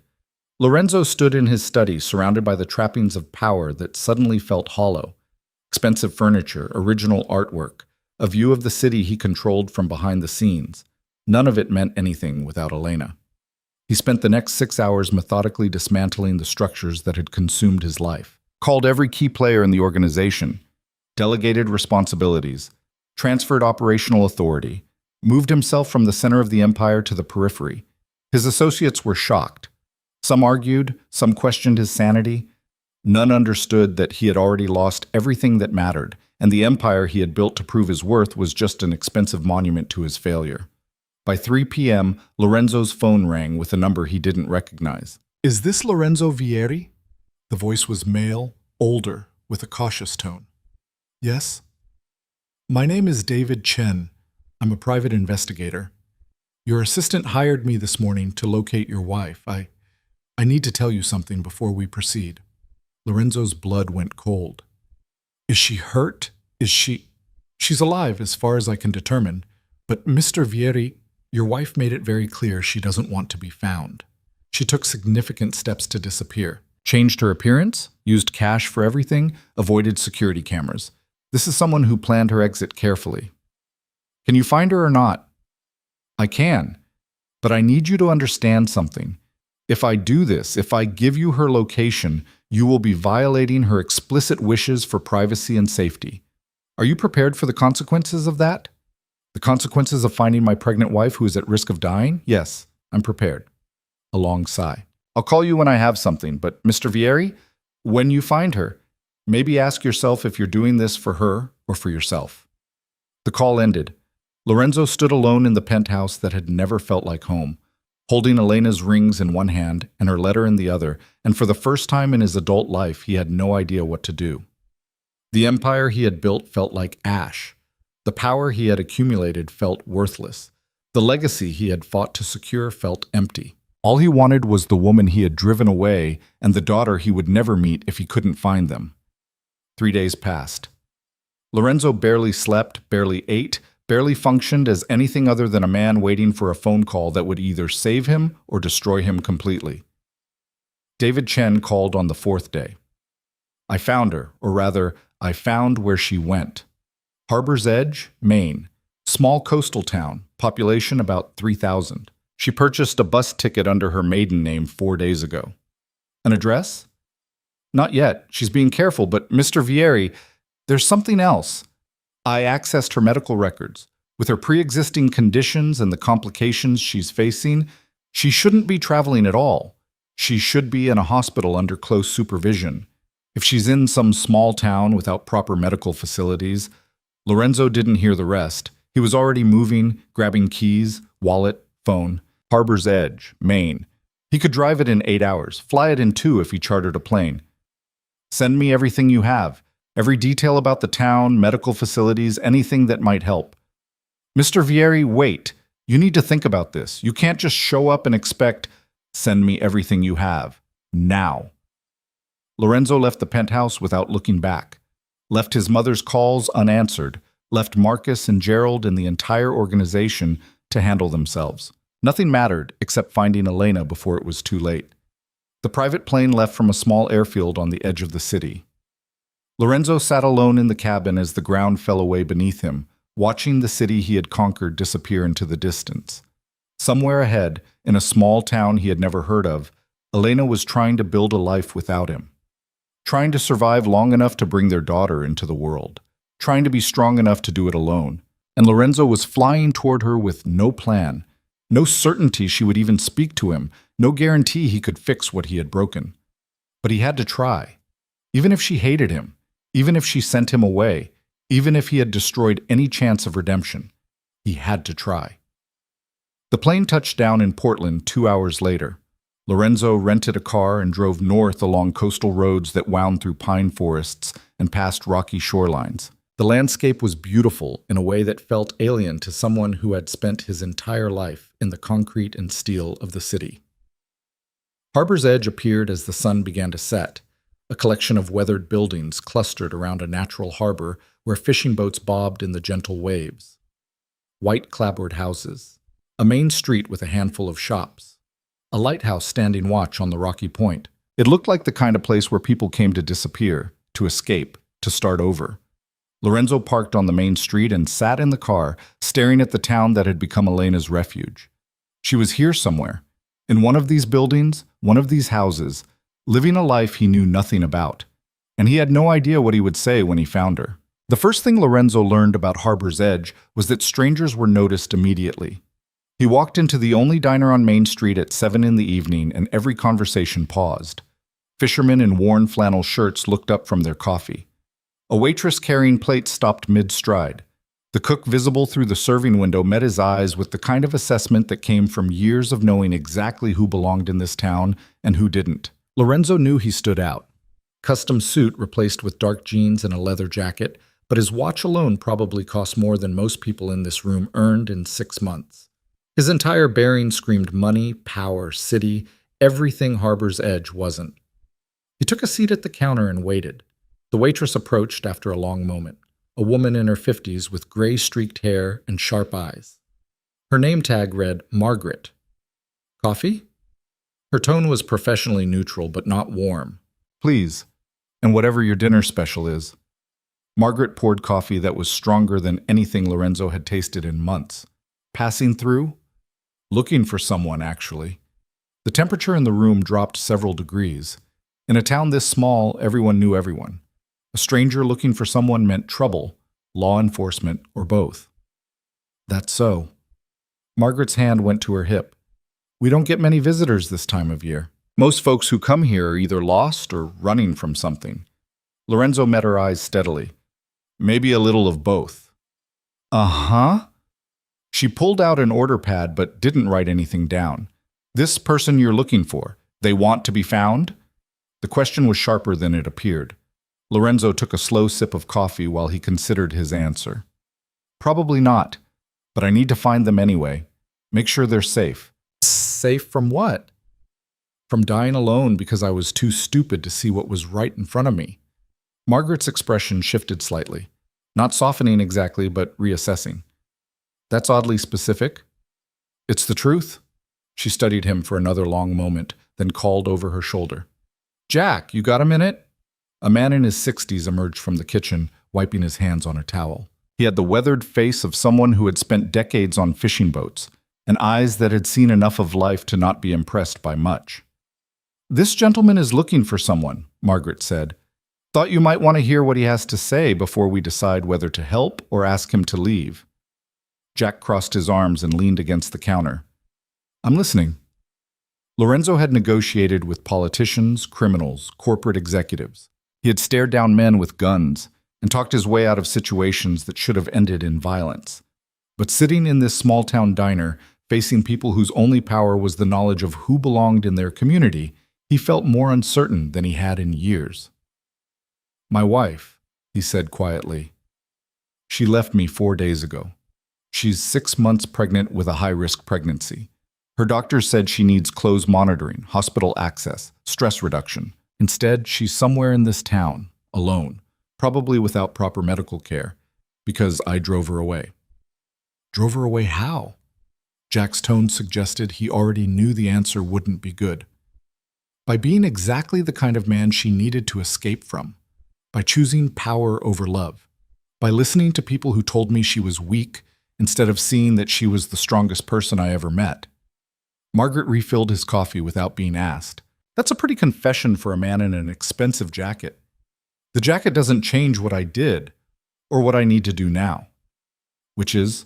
Lorenzo stood in his study, surrounded by the trappings of power that suddenly felt hollow. Expensive furniture, original artwork, a view of the city he controlled from behind the scenes. None of it meant anything without Elena. He spent the next 6 hours methodically dismantling the structures that had consumed his life. Called every key player in the organization, delegated responsibilities, transferred operational authority, moved himself from the center of the empire to the periphery. His associates were shocked. Some argued, some questioned his sanity. None understood that he had already lost everything that mattered, and the empire he had built to prove his worth was just an expensive monument to his failure. By 3 p.m., Lorenzo's phone rang with a number he didn't recognize. Is this Lorenzo Vieri? The voice was male, older, with a cautious tone. Yes? My name is David Chen. I'm a private investigator. Your assistant hired me this morning to locate your wife. I need to tell you something before we proceed. Lorenzo's blood went cold. Is she hurt? She's alive as far as I can determine. But Mr. Vieri, your wife made it very clear she doesn't want to be found. She took significant steps to disappear. Changed her appearance, used cash for everything, avoided security cameras. This is someone who planned her exit carefully. Can you find her or not? I can, but I need you to understand something. If I do this, if I give you her location, you will be violating her explicit wishes for privacy and safety. Are you prepared for the consequences of that? The consequences of finding my pregnant wife who is at risk of dying? Yes, I'm prepared. A long sigh. I'll call you when I have something, but Mr. Vieri, when you find her, maybe ask yourself if you're doing this for her or for yourself. The call ended. Lorenzo stood alone in the penthouse that had never felt like home, holding Elena's rings in one hand and her letter in the other, and for the first time in his adult life, he had no idea what to do. The empire he had built felt like ash. The power he had accumulated felt worthless. The legacy he had fought to secure felt empty. All he wanted was the woman he had driven away and the daughter he would never meet if he couldn't find them. 3 days passed. Lorenzo barely slept, barely ate, barely functioned as anything other than a man waiting for a phone call that would either save him or destroy him completely. David Chen called on the 4th day. I found her, or rather, I found where she went. Harbor's Edge, Maine. Small coastal town, population about 3,000. She purchased a bus ticket under her maiden name 4 days ago. An address? Not yet. She's being careful, but Mr. Vieri, there's something else. I accessed her medical records. With her pre-existing conditions and the complications she's facing, she shouldn't be traveling at all. She should be in a hospital under close supervision. If she's in some small town without proper medical facilities, Lorenzo didn't hear the rest. He was already moving, grabbing keys, wallet, phone. Harbor's Edge, Maine. He could drive it in 8 hours, fly it in 2 if he chartered a plane. Send me everything you have. Every detail about the town, medical facilities, anything that might help. Mr. Vieri, wait. You need to think about this. You can't just show up and expect, send me everything you have. Now. Lorenzo left the penthouse without looking back, left his mother's calls unanswered, left Marcus and Gerald and the entire organization to handle themselves. Nothing mattered except finding Elena before it was too late. The private plane left from a small airfield on the edge of the city. Lorenzo sat alone in the cabin as the ground fell away beneath him, watching the city he had conquered disappear into the distance. Somewhere ahead, in a small town he had never heard of, Elena was trying to build a life without him. Trying to survive long enough to bring their daughter into the world. Trying to be strong enough to do it alone. And Lorenzo was flying toward her with no plan, no certainty she would even speak to him, no guarantee he could fix what he had broken. But he had to try. Even if she hated him, even if she sent him away, even if he had destroyed any chance of redemption, he had to try. The plane touched down in Portland 2 hours later. Lorenzo rented a car and drove north along coastal roads that wound through pine forests and past rocky shorelines. The landscape was beautiful in a way that felt alien to someone who had spent his entire life in the concrete and steel of the city. Harbor's Edge appeared as the sun began to set, a collection of weathered buildings clustered around a natural harbor where fishing boats bobbed in the gentle waves. White clapboard houses, a main street with a handful of shops, a lighthouse standing watch on the rocky point. It looked like the kind of place where people came to disappear, to escape, to start over. Lorenzo parked on the main street and sat in the car, staring at the town that had become Elena's refuge. She was here somewhere, in one of these buildings, one of these houses, living a life he knew nothing about, and he had no idea what he would say when he found her. The first thing Lorenzo learned about Harbor's Edge was that strangers were noticed immediately. He walked into the only diner on Main Street at 7 in the evening, and every conversation paused. Fishermen in worn flannel shirts looked up from their coffee. A waitress carrying plates stopped mid-stride. The cook visible through the serving window met his eyes with the kind of assessment that came from years of knowing exactly who belonged in this town and who didn't. Lorenzo knew he stood out. Custom suit replaced with dark jeans and a leather jacket, but his watch alone probably cost more than most people in this room earned in 6 months. His entire bearing screamed money, power, city, everything Harbor's Edge wasn't. He took a seat at the counter and waited. The waitress approached after a long moment, a woman in her 50s with gray-streaked hair and sharp eyes. Her name tag read Margaret. Coffee? Her tone was professionally neutral but not warm. Please, and whatever your dinner special is. Margaret poured coffee that was stronger than anything Lorenzo had tasted in months. Passing through? Looking for someone, actually. The temperature in the room dropped several degrees. In a town this small, everyone knew everyone. A stranger looking for someone meant trouble, law enforcement, or both. That's so. Margaret's hand went to her hip. We don't get many visitors this time of year. Most folks who come here are either lost or running from something. Lorenzo met her eyes steadily. Maybe a little of both. Uh-huh. She pulled out an order pad but didn't write anything down. This person you're looking for, they want to be found? The question was sharper than it appeared. Lorenzo took a slow sip of coffee while he considered his answer. Probably not, but I need to find them anyway. Make sure they're safe. Safe from what? From dying alone because I was too stupid to see what was right in front of me. Margaret's expression shifted slightly, not softening exactly, but reassessing. That's oddly specific. It's the truth. She studied him for another long moment, then called over her shoulder. Jack, you got a minute? A man in his 60s emerged from the kitchen, wiping his hands on a towel. He had the weathered face of someone who had spent decades on fishing boats, and eyes that had seen enough of life to not be impressed by much. This gentleman is looking for someone, Margaret said. Thought you might want to hear what he has to say before we decide whether to help or ask him to leave. Jack crossed his arms and leaned against the counter. I'm listening. Lorenzo had negotiated with politicians, criminals, corporate executives. He had stared down men with guns and talked his way out of situations that should have ended in violence. But sitting in this small-town diner, facing people whose only power was the knowledge of who belonged in their community, he felt more uncertain than he had in years. My wife, he said quietly. She left me 4 days ago. She's 6 months pregnant with a high-risk pregnancy. Her doctor said she needs close monitoring, hospital access, stress reduction. Instead, she's somewhere in this town, alone, probably without proper medical care, because I drove her away. Drove her away how? Jack's tone suggested he already knew the answer wouldn't be good. By being exactly the kind of man she needed to escape from. By choosing power over love. By listening to people who told me she was weak instead of seeing that she was the strongest person I ever met. Margaret refilled his coffee without being asked. That's a pretty confession for a man in an expensive jacket. The jacket doesn't change what I did or what I need to do now, which is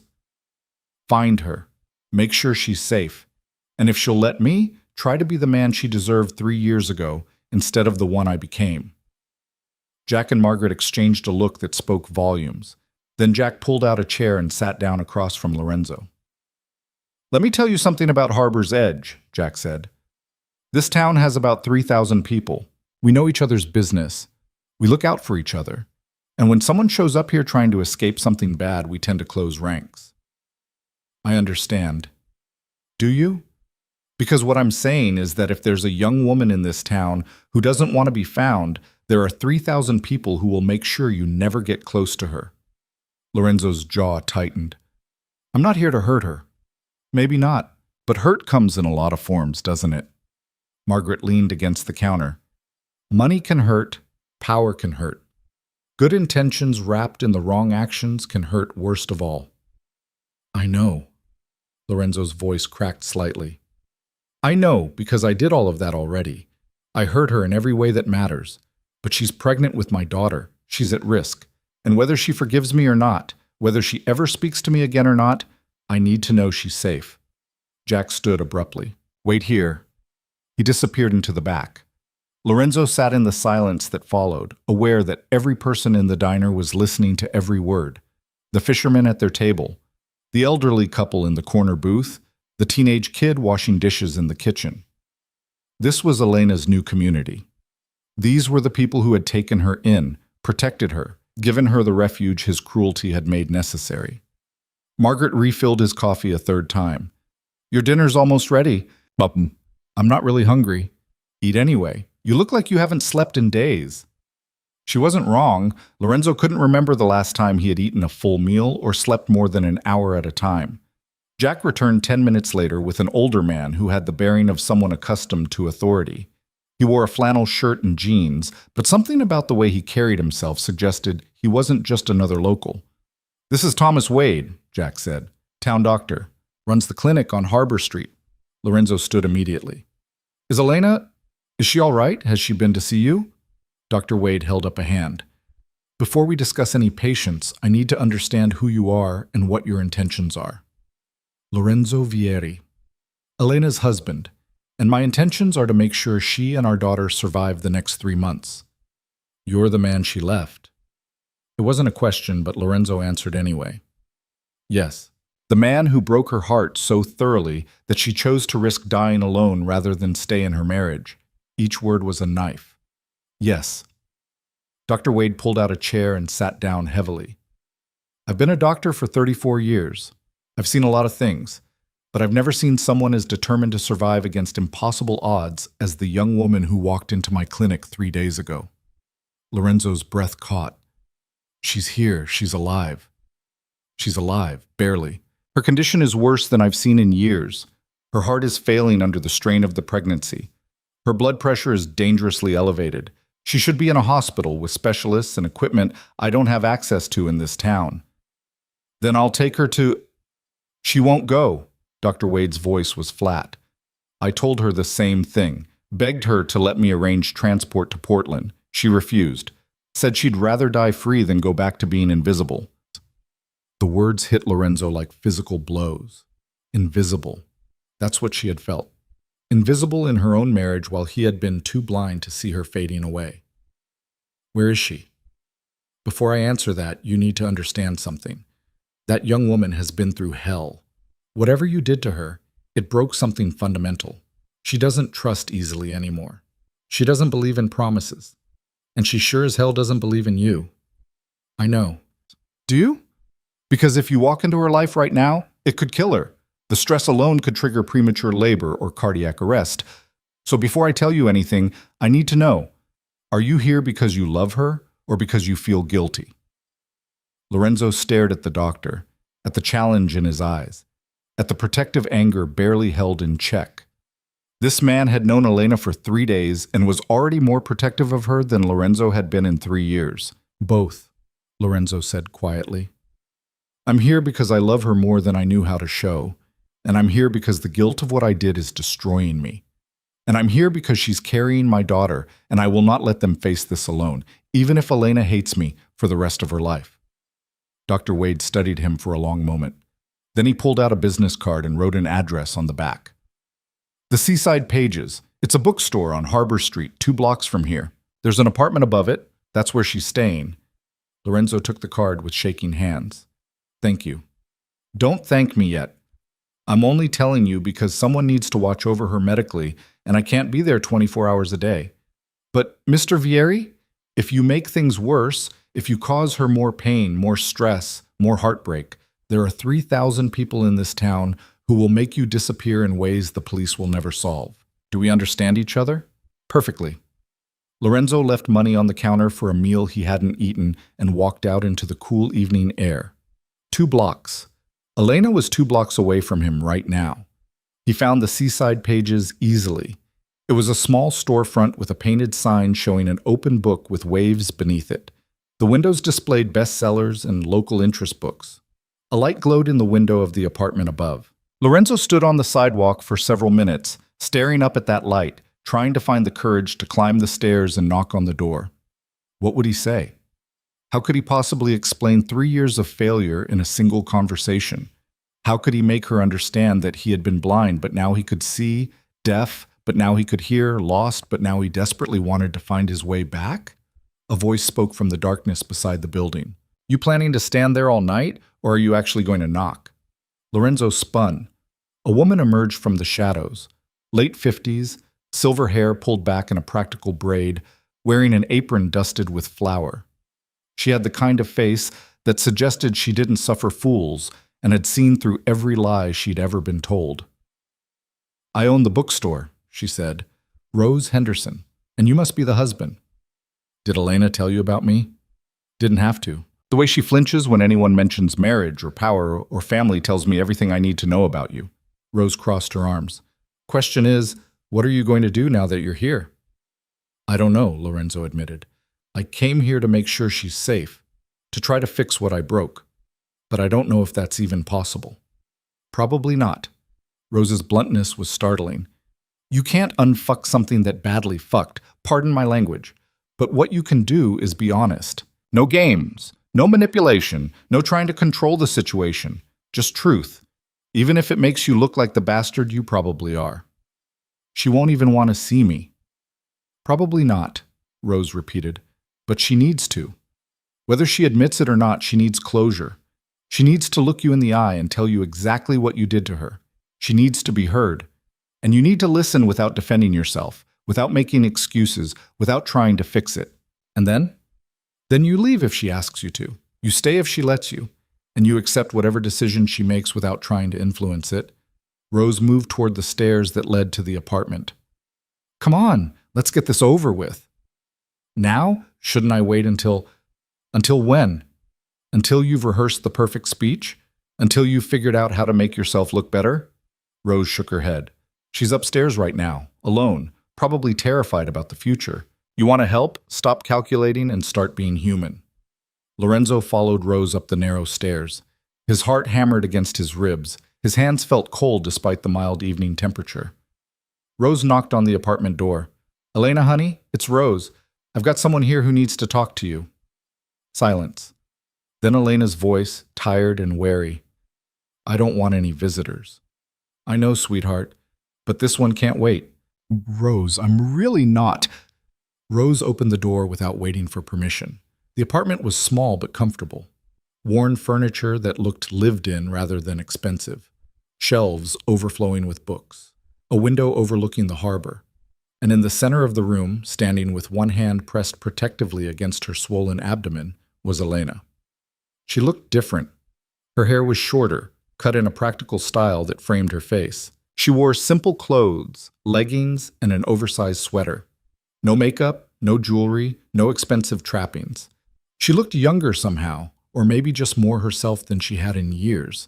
find her, make sure she's safe, and if she'll let me, try to be the man she deserved 3 years ago instead of the one I became. Jack and Margaret exchanged a look that spoke volumes. Then Jack pulled out a chair and sat down across from Lorenzo. Let me tell you something about Harbor's Edge, Jack said. This town has about 3,000 people. We know each other's business. We look out for each other. And when someone shows up here trying to escape something bad, we tend to close ranks. I understand. Do you? Because what I'm saying is that if there's a young woman in this town who doesn't want to be found, there are 3,000 people who will make sure you never get close to her. Lorenzo's jaw tightened. I'm not here to hurt her. Maybe not, but hurt comes in a lot of forms, doesn't it? Margaret leaned against the counter. Money can hurt, power can hurt. Good intentions wrapped in the wrong actions can hurt worst of all. I know. Lorenzo's voice cracked slightly. I know, because I did all of that already. I hurt her in every way that matters. But she's pregnant with my daughter. She's at risk. And whether she forgives me or not, whether she ever speaks to me again or not, I need to know she's safe. Jack stood abruptly. Wait here. He disappeared into the back. Lorenzo sat in the silence that followed, aware that every person in the diner was listening to every word. The fishermen at their table, the elderly couple in the corner booth, the teenage kid washing dishes in the kitchen. This was Elena's new community. These were the people who had taken her in, protected her, given her the refuge his cruelty had made necessary. Margaret refilled his coffee a third time. Your dinner's almost ready. I'm not really hungry. Eat anyway. You look like you haven't slept in days. She wasn't wrong. Lorenzo couldn't remember the last time he had eaten a full meal or slept more than an hour at a time. Jack returned 10 minutes later with an older man who had the bearing of someone accustomed to authority. He wore a flannel shirt and jeans, but something about the way he carried himself suggested he wasn't just another local. This is Thomas Wade, Jack said. Town doctor. Runs the clinic on Harbor Street. Lorenzo stood immediately. Is she all right? Has she been to see you? Dr. Wade held up a hand. Before we discuss any patients, I need to understand who you are and what your intentions are. Lorenzo Vieri. Elena's husband. And my intentions are to make sure she and our daughter survive the next 3 months. You're the man she left. It wasn't a question, but Lorenzo answered anyway. Yes, the man who broke her heart so thoroughly that she chose to risk dying alone rather than stay in her marriage. Each word was a knife. Yes. Dr. Wade pulled out a chair and sat down heavily. I've been a doctor for 34 years. I've seen a lot of things. But I've never seen someone as determined to survive against impossible odds as the young woman who walked into my clinic 3 days ago. Lorenzo's breath caught. She's here. She's alive. She's alive, barely. Her condition is worse than I've seen in years. Her heart is failing under the strain of the pregnancy. Her blood pressure is dangerously elevated. She should be in a hospital with specialists and equipment I don't have access to in this town. Then I'll take her to... She won't go. Dr. Wade's voice was flat. I told her the same thing, begged her to let me arrange transport to Portland. She refused, said she'd rather die free than go back to being invisible. The words hit Lorenzo like physical blows. Invisible. That's what she had felt. Invisible in her own marriage while he had been too blind to see her fading away. Where is she? Before I answer that, you need to understand something. That young woman has been through hell. Whatever you did to her, it broke something fundamental. She doesn't trust easily anymore. She doesn't believe in promises. And she sure as hell doesn't believe in you. I know. Do you? Because if you walk into her life right now, it could kill her. The stress alone could trigger premature labor or cardiac arrest. So before I tell you anything, I need to know, are you here because you love her or because you feel guilty? Lorenzo stared at the doctor, at the challenge in his eyes, at the protective anger barely held in check. This man had known Elena for 3 days and was already more protective of her than Lorenzo had been in 3 years. Both, Lorenzo said quietly. I'm here because I love her more than I knew how to show, and I'm here because the guilt of what I did is destroying me. And I'm here because she's carrying my daughter, and I will not let them face this alone, even if Elena hates me for the rest of her life. Dr. Wade studied him for a long moment. Then he pulled out a business card and wrote an address on the back. The Seaside Pages. It's a bookstore on Harbor Street, 2 blocks from here. There's an apartment above it. That's where she's staying. Lorenzo took the card with shaking hands. Thank you. Don't thank me yet. I'm only telling you because someone needs to watch over her medically, and I can't be there 24 hours a day. But, Mr. Vieri, if you make things worse, if you cause her more pain, more stress, more heartbreak, there are 3,000 people in this town who will make you disappear in ways the police will never solve. Do we understand each other? Perfectly. Lorenzo left money on the counter for a meal he hadn't eaten and walked out into the cool evening air. 2 blocks. Elena was 2 blocks away from him right now. He found the Seaside Pages easily. It was a small storefront with a painted sign showing an open book with waves beneath it. The windows displayed bestsellers and local interest books. A light glowed in the window of the apartment above. Lorenzo stood on the sidewalk for several minutes, staring up at that light, trying to find the courage to climb the stairs and knock on the door. What would he say? How could he possibly explain 3 years of failure in a single conversation? How could he make her understand that he had been blind, but now he could see, deaf, but now he could hear, lost, but now he desperately wanted to find his way back? A voice spoke from the darkness beside the building. You planning to stand there all night, or are you actually going to knock? Lorenzo spun. A woman emerged from the shadows, late 50s, silver hair pulled back in a practical braid, wearing an apron dusted with flour. She had the kind of face that suggested she didn't suffer fools and had seen through every lie she'd ever been told. I own the bookstore, she said. Rose Henderson, and you must be the husband. Did Elena tell you about me? Didn't have to. The way she flinches when anyone mentions marriage or power or family tells me everything I need to know about you. Rose crossed her arms. Question is, what are you going to do now that you're here? I don't know, Lorenzo admitted. I came here to make sure she's safe, to try to fix what I broke. But I don't know if that's even possible. Probably not. Rose's bluntness was startling. You can't unfuck something that badly fucked, pardon my language. But what you can do is be honest. No games, no manipulation, no trying to control the situation. Just truth, even if it makes you look like the bastard you probably are. She won't even want to see me. Probably not, Rose repeated. But she needs to. Whether she admits it or not, she needs closure. She needs to look you in the eye and tell you exactly what you did to her. She needs to be heard. And you need to listen without defending yourself, without making excuses, without trying to fix it. And then? Then you leave if she asks you to. You stay if she lets you. And you accept whatever decision she makes without trying to influence it. Rose moved toward the stairs that led to the apartment. Come on, let's get this over with. Now? Shouldn't I wait until when? Until you've rehearsed the perfect speech? Until you've figured out how to make yourself look better? Rose shook her head. She's upstairs right now, alone, probably terrified about the future. You want to help? Stop calculating and start being human. Lorenzo followed Rose up the narrow stairs. His heart hammered against his ribs. His hands felt cold despite the mild evening temperature. Rose knocked on the apartment door. Elena, honey, it's Rose. I've got someone here who needs to talk to you. Silence. Then Elena's voice, tired and wary. I don't want any visitors. I know, sweetheart, but this one can't wait. Rose, I'm really not. Rose opened the door without waiting for permission. The apartment was small but comfortable. Worn furniture that looked lived in rather than expensive. Shelves overflowing with books. A window overlooking the harbor. And in the center of the room, standing with one hand pressed protectively against her swollen abdomen, was Elena. She looked different. Her hair was shorter, cut in a practical style that framed her face. She wore simple clothes, leggings, and an oversized sweater. No makeup, no jewelry, no expensive trappings. She looked younger somehow, or maybe just more herself than she had in years.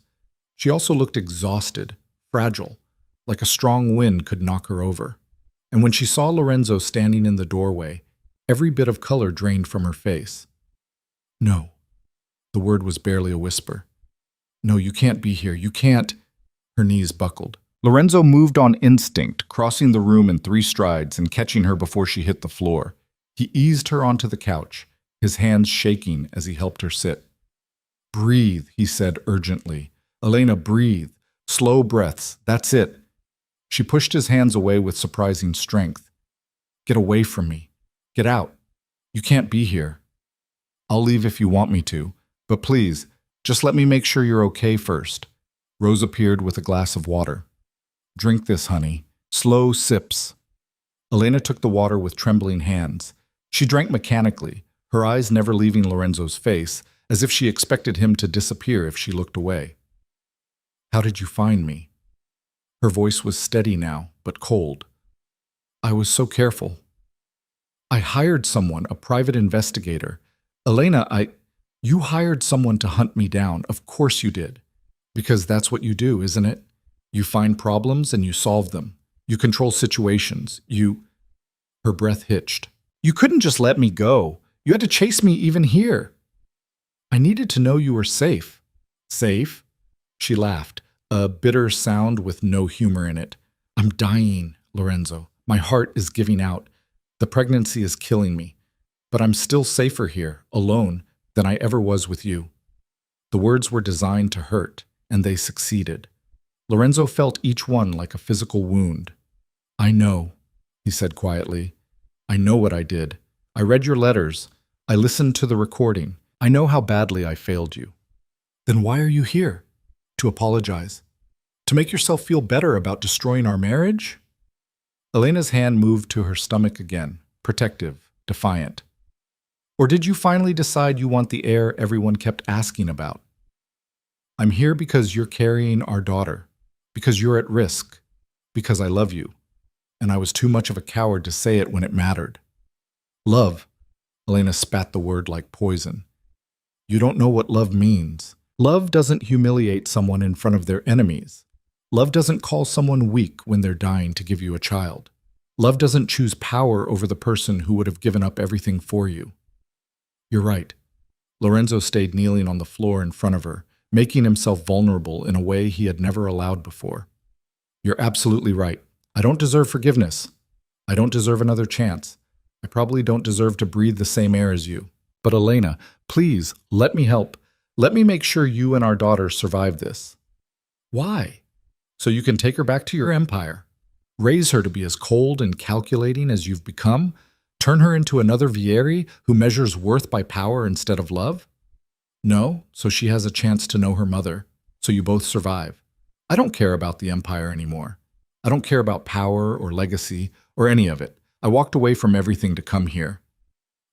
She also looked exhausted, fragile, like a strong wind could knock her over. And when she saw Lorenzo standing in the doorway, every bit of color drained from her face. "No." The word was barely a whisper. "No, you can't be here. You can't." Her knees buckled. Lorenzo moved on instinct, crossing the room in 3 strides and catching her before she hit the floor. He eased her onto the couch, his hands shaking as he helped her sit. "Breathe," he said urgently. "Elena, breathe. Slow breaths. That's it." She pushed his hands away with surprising strength. "Get away from me. Get out. You can't be here. I'll leave if you want me to, but please, just let me make sure you're okay first." Rose appeared with a glass of water. "Drink this, honey. Slow sips." Elena took the water with trembling hands. She drank mechanically, her eyes never leaving Lorenzo's face, as if she expected him to disappear if she looked away. "How did you find me?" Her voice was steady now, but cold. "I was so careful. I hired someone, a private investigator. Elena, You hired someone to hunt me down. Of course you did. Because that's what you do, isn't it? You find problems and you solve them. You control situations. Her breath hitched. "You couldn't just let me go. You had to chase me even here." "I needed to know you were safe." "Safe?" She laughed, a bitter sound with no humor in it. "I'm dying, Lorenzo. My heart is giving out. The pregnancy is killing me. But I'm still safer here, alone, than I ever was with you." The words were designed to hurt, and they succeeded. Lorenzo felt each one like a physical wound. "I know," he said quietly. "I know what I did. I read your letters. I listened to the recording. I know how badly I failed you." "Then why are you here? To apologize? To make yourself feel better about destroying our marriage?" Elena's hand moved to her stomach again, protective, defiant. "Or did you finally decide you want the heir everyone kept asking about?" "I'm here because you're carrying our daughter, because you're at risk, because I love you, and I was too much of a coward to say it when it mattered." "Love," Elena spat the word like poison. "You don't know what love means. Love doesn't humiliate someone in front of their enemies. Love doesn't call someone weak when they're dying to give you a child. Love doesn't choose power over the person who would have given up everything for you." "You're right." Lorenzo stayed kneeling on the floor in front of her, making himself vulnerable in a way he had never allowed before. "You're absolutely right. I don't deserve forgiveness. I don't deserve another chance. I probably don't deserve to breathe the same air as you. But Elena, please, let me help. Let me make sure you and our daughter survive this." "Why?" "So you can take her back to your empire. Raise her to be as cold and calculating as you've become. Turn her into another Vieri who measures worth by power instead of love? No, so she has a chance to know her mother, so you both survive. I don't care about the empire anymore. I don't care about power or legacy or any of it. I walked away from everything to come here."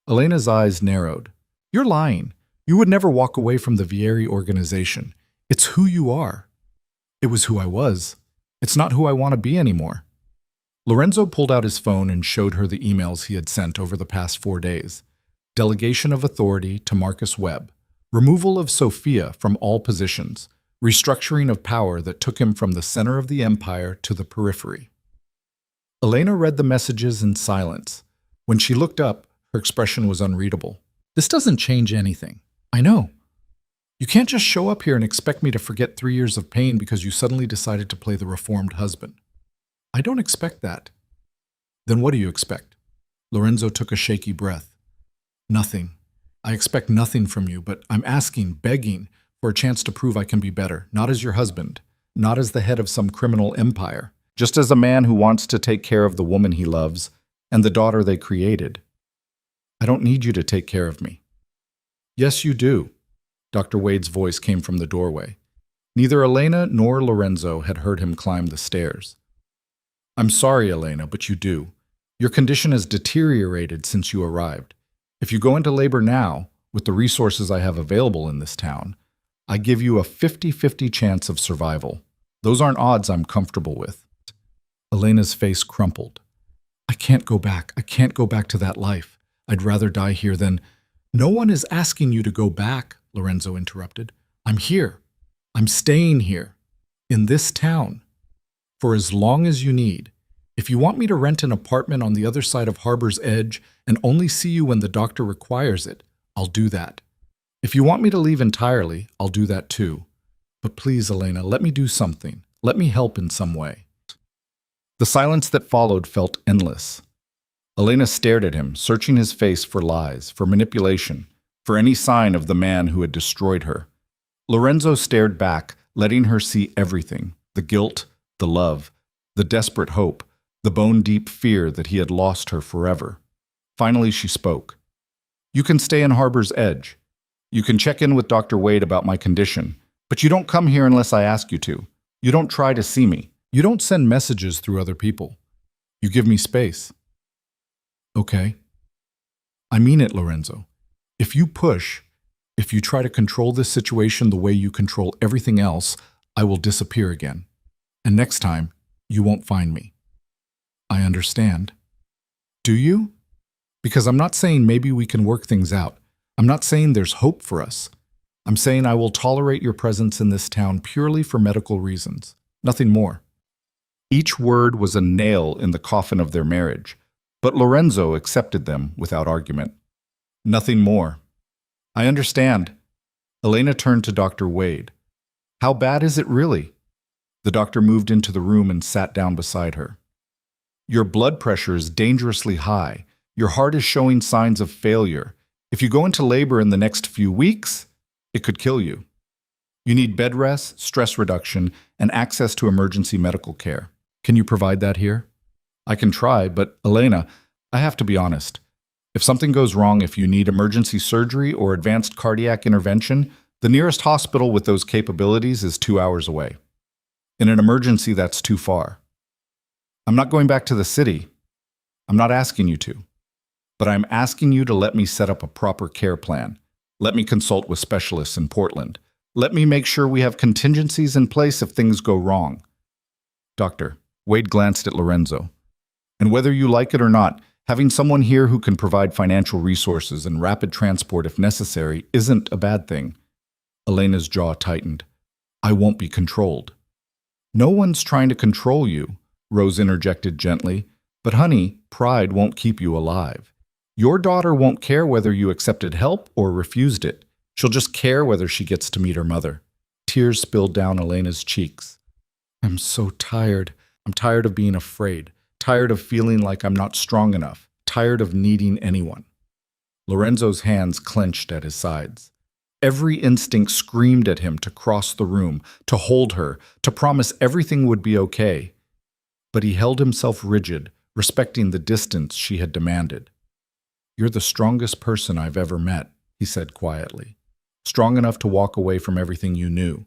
Elena's eyes narrowed. "You're lying. You would never walk away from the Vieri organization. It's who you are." "It was who I was. It's not who I want to be anymore." Lorenzo pulled out his phone and showed her the emails he had sent over the past 4 days. Delegation of authority to Marcus Webb. Removal of Sophia from all positions. Restructuring of power that took him from the center of the empire to the periphery. Elena read the messages in silence. When she looked up, her expression was unreadable. "This doesn't change anything. I know. You can't just show up here and expect me to forget 3 years of pain because you suddenly decided to play the reformed husband. I don't expect that." "Then what do you expect?" Lorenzo took a shaky breath. "Nothing. I expect nothing from you, but I'm asking, begging, for a chance to prove I can be better, not as your husband, not as the head of some criminal empire, just as a man who wants to take care of the woman he loves and the daughter they created. I don't need you to take care of me." "Yes, you do." Dr. Wade's voice came from the doorway. Neither Elena nor Lorenzo had heard him climb the stairs. "I'm sorry, Elena, but you do. Your condition has deteriorated since you arrived. If you go into labor now, with the resources I have available in this town, I give you a 50-50 chance of survival. Those aren't odds I'm comfortable with. Elena's face crumpled. I can't go back. I can't go back to that life. I'd rather die here than... No one is asking you to go back, Lorenzo interrupted. I'm here. I'm staying here. In this town. For as long as you need. If you want me to rent an apartment on the other side of Harbor's Edge and only see you when the doctor requires it, I'll do that. If you want me to leave entirely, I'll do that too. But please, Elena, let me do something. Let me help in some way. The silence that followed felt endless. Elena stared at him, searching his face for lies, for manipulation, for any sign of the man who had destroyed her. Lorenzo stared back, letting her see everything, the guilt, the love, the desperate hope, the bone-deep fear that he had lost her forever. Finally, she spoke. You can stay in Harbor's Edge. You can check in with Dr. Wade about my condition, but you don't come here unless I ask you to. You don't try to see me. You don't send messages through other people. You give me space. Okay. I mean it, Lorenzo. If you push, if you try to control this situation the way you control everything else, I will disappear again. And next time, you won't find me. I understand. Do you? Because I'm not saying maybe we can work things out. I'm not saying there's hope for us. I'm saying I will tolerate your presence in this town purely for medical reasons. Nothing more. Each word was a nail in the coffin of their marriage, but Lorenzo accepted them without argument. Nothing more. I understand. Elena turned to Dr. Wade. How bad is it really? The doctor moved into the room and sat down beside her. Your blood pressure is dangerously high. Your heart is showing signs of failure. If you go into labor in the next few weeks, it could kill you. You need bed rest, stress reduction, and access to emergency medical care. Can you provide that here? I can try, but Elena, I have to be honest. If something goes wrong, if you need emergency surgery or advanced cardiac intervention, the nearest hospital with those capabilities is 2 hours away. In an emergency, that's too far. I'm not going back to the city. I'm not asking you to. But I'm asking you to let me set up a proper care plan. Let me consult with specialists in Portland. Let me make sure we have contingencies in place if things go wrong. Doctor, Wade glanced at Lorenzo. And whether you like it or not, having someone here who can provide financial resources and rapid transport if necessary isn't a bad thing. Elena's jaw tightened. I won't be controlled. No one's trying to control you, Rose interjected gently. But honey, pride won't keep you alive. Your daughter won't care whether you accepted help or refused it. She'll just care whether she gets to meet her mother. Tears spilled down Elena's cheeks. I'm so tired. I'm tired of being afraid. Tired of feeling like I'm not strong enough. Tired of needing anyone. Lorenzo's hands clenched at his sides. Every instinct screamed at him to cross the room, to hold her, to promise everything would be okay. But he held himself rigid, respecting the distance she had demanded. You're the strongest person I've ever met, he said quietly. Strong enough to walk away from everything you knew.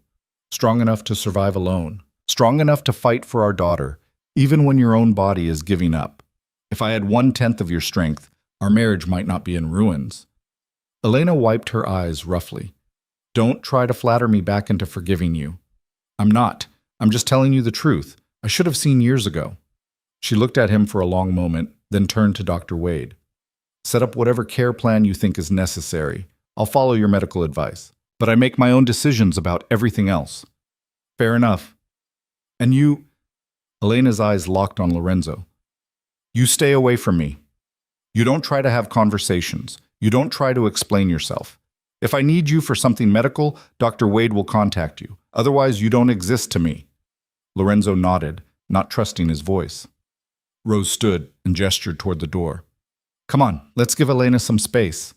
Strong enough to survive alone. Strong enough to fight for our daughter, even when your own body is giving up. If I had 1/10 of your strength, our marriage might not be in ruins. Elena wiped her eyes roughly. Don't try to flatter me back into forgiving you. I'm not. I'm just telling you the truth. I should have seen years ago. She looked at him for a long moment, then turned to Dr. Wade. Set up whatever care plan you think is necessary. I'll follow your medical advice, but I make my own decisions about everything else. Fair enough. And you... Elena's eyes locked on Lorenzo. You stay away from me. You don't try to have conversations. You don't try to explain yourself. If I need you for something medical, Dr. Wade will contact you. Otherwise, you don't exist to me. Lorenzo nodded, not trusting his voice. Rose stood and gestured toward the door. Come on, let's give Elena some space.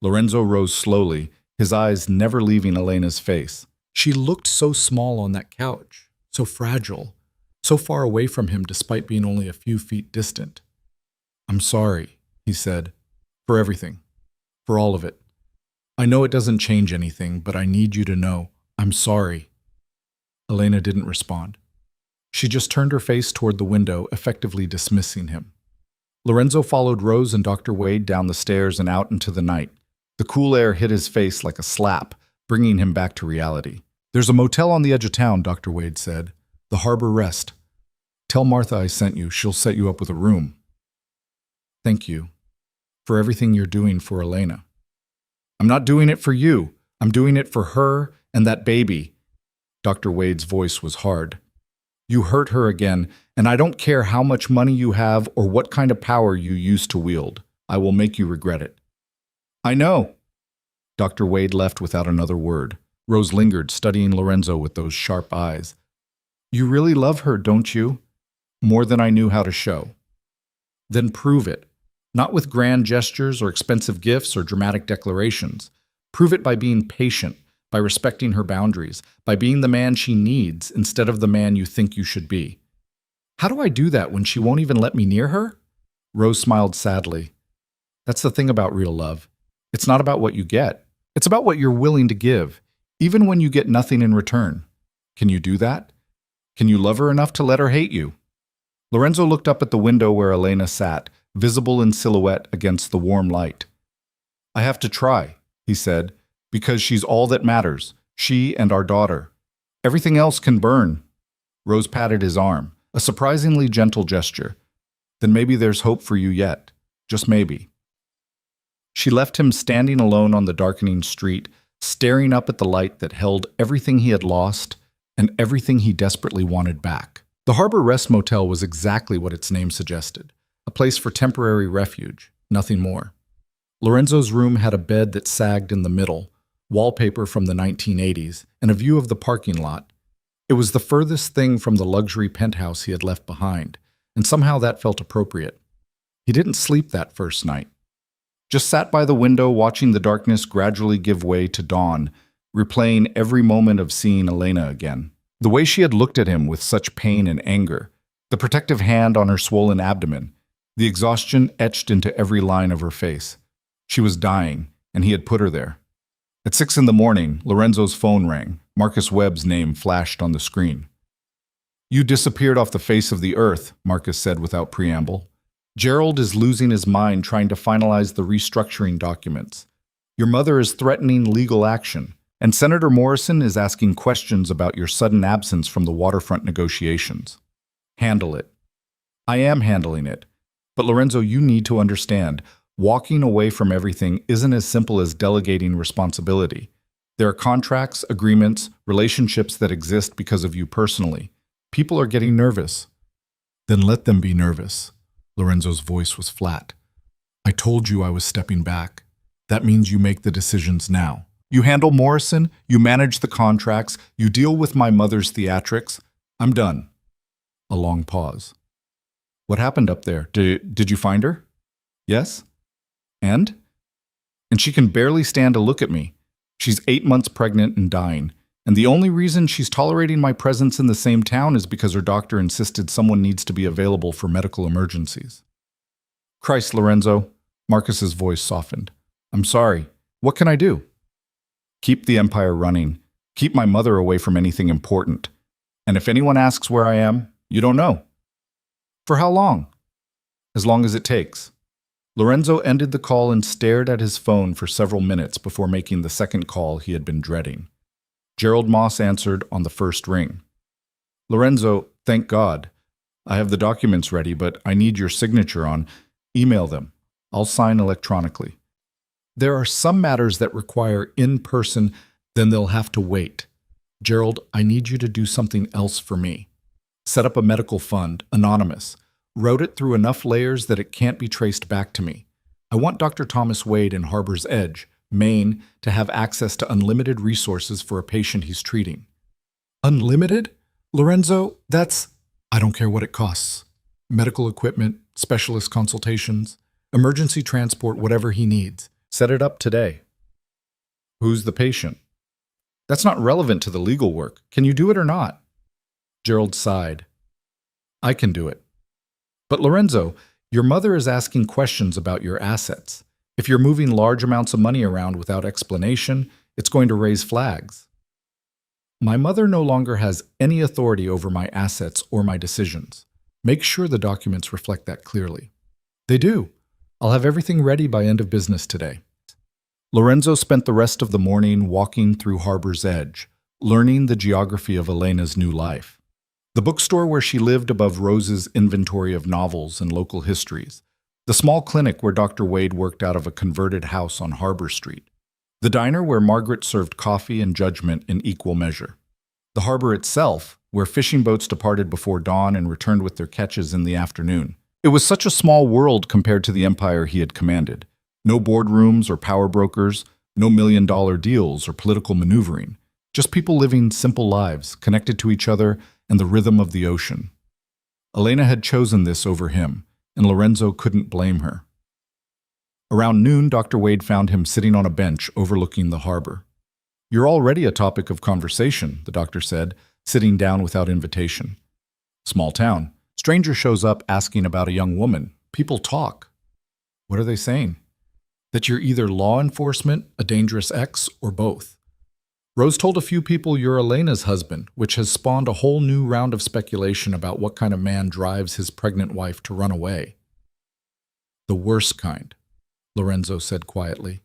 Lorenzo rose slowly, his eyes never leaving Elena's face. She looked so small on that couch, so fragile, so far away from him despite being only a few feet distant. I'm sorry, he said, for everything, for all of it. I know it doesn't change anything, but I need you to know I'm sorry. Elena didn't respond. She just turned her face toward the window, effectively dismissing him. Lorenzo followed Rose and Dr. Wade down the stairs and out into the night. The cool air hit his face like a slap, bringing him back to reality. "There's a motel on the edge of town," Dr. Wade said. "The Harbor Rest. Tell Martha I sent you. She'll set you up with a room." "Thank you for everything you're doing for Elena." "I'm not doing it for you. I'm doing it for her and that baby." Dr. Wade's voice was hard. "You hurt her again, and I don't care how much money you have or what kind of power you used to wield. I will make you regret it." "I know." Dr. Wade left without another word. Rose lingered, studying Lorenzo with those sharp eyes. "You really love her, don't you? More than I knew how to show." "Then prove it. Not with grand gestures or expensive gifts or dramatic declarations. Prove it by being patient, by respecting her boundaries, by being the man she needs instead of the man you think you should be." "How do I do that when she won't even let me near her?" Rose smiled sadly. "That's the thing about real love. It's not about what you get. It's about what you're willing to give, even when you get nothing in return. Can you do that? Can you love her enough to let her hate you?" Lorenzo looked up at the window where Elena sat, visible in silhouette against the warm light. "I have to try," he said, "because she's all that matters, she and our daughter. Everything else can burn." Rose patted his arm, a surprisingly gentle gesture. "Then maybe there's hope for you yet. Just maybe." She left him standing alone on the darkening street, staring up at the light that held everything he had lost and everything he desperately wanted back. The Harbor Rest Motel was exactly what its name suggested, a place for temporary refuge, nothing more. Lorenzo's room had a bed that sagged in the middle, wallpaper from the 1980s, and a view of the parking lot. It was the furthest thing from the luxury penthouse he had left behind, and somehow that felt appropriate. He didn't sleep that first night. Just sat by the window watching the darkness gradually give way to dawn, replaying every moment of seeing Elena again. The way she had looked at him with such pain and anger, the protective hand on her swollen abdomen, the exhaustion etched into every line of her face. She was dying, and he had put her there. At 6 a.m, Lorenzo's phone rang. Marcus Webb's name flashed on the screen. "You disappeared off the face of the earth," Marcus said without preamble. "Gerald is losing his mind trying to finalize the restructuring documents. Your mother is threatening legal action, and Senator Morrison is asking questions about your sudden absence from the waterfront negotiations. Handle it." "I am handling it. But Lorenzo, you need to understand, walking away from everything isn't as simple as delegating responsibility. There are contracts, agreements, relationships that exist because of you personally. People are getting nervous." "Then let them be nervous." Lorenzo's voice was flat. "I told you I was stepping back. That means you make the decisions now. You handle Morrison, you manage the contracts, you deal with my mother's theatrics. I'm done." A long pause. "What happened up there? Did you find her?" "Yes." "And?" "And she can barely stand to look at me. She's 8 months pregnant and dying. And the only reason she's tolerating my presence in the same town is because her doctor insisted someone needs to be available for medical emergencies." "Christ, Lorenzo." Marcus's voice softened. "I'm sorry. What can I do?" "Keep the empire running. Keep my mother away from anything important. And if anyone asks where I am, you don't know." "For how long?" "As long as it takes." Lorenzo ended the call and stared at his phone for several minutes before making the second call he had been dreading. Gerald Moss answered on the first ring. "Lorenzo, thank God. I have the documents ready, but I need your signature on. Email them. I'll sign electronically. There are some matters that require in-person, then they'll have to wait. Gerald, I need you to do something else for me. Set up a medical fund, anonymous. Route it through enough layers that it can't be traced back to me. I want Dr. Thomas Wade in Harbor's Edge, Maine, to have access to unlimited resources for a patient he's treating." "Unlimited? Lorenzo, that's—" "I don't care what it costs. Medical equipment, specialist consultations, emergency transport, whatever he needs. Set it up today." "Who's the patient?" "That's not relevant to the legal work. Can you do it or not?" Gerald sighed. "I can do it. But Lorenzo, your mother is asking questions about your assets. If you're moving large amounts of money around without explanation, it's going to raise flags." "My mother no longer has any authority over my assets or my decisions. Make sure the documents reflect that clearly." "They do. I'll have everything ready by end of business today." Lorenzo spent the rest of the morning walking through Harbor's Edge, learning the geography of Elena's new life. The bookstore where she lived above Rose's inventory of novels and local histories. The small clinic where Dr. Wade worked out of a converted house on Harbor Street. The diner where Margaret served coffee and judgment in equal measure. The harbor itself, where fishing boats departed before dawn and returned with their catches in the afternoon. It was such a small world compared to the empire he had commanded. No boardrooms or power brokers, no million-dollar deals or political maneuvering. Just people living simple lives, connected to each other and the rhythm of the ocean. Elena had chosen this over him, and Lorenzo couldn't blame her. Around noon, Dr. Wade found him sitting on a bench overlooking the harbor. "You're already a topic of conversation," the doctor said, sitting down without invitation. "Small town. Stranger shows up asking about a young woman. People talk." "What are they saying?" "That you're either law enforcement, a dangerous ex, or both. Rose told a few people you're Elena's husband, which has spawned a whole new round of speculation about what kind of man drives his pregnant wife to run away." "The worst kind," Lorenzo said quietly.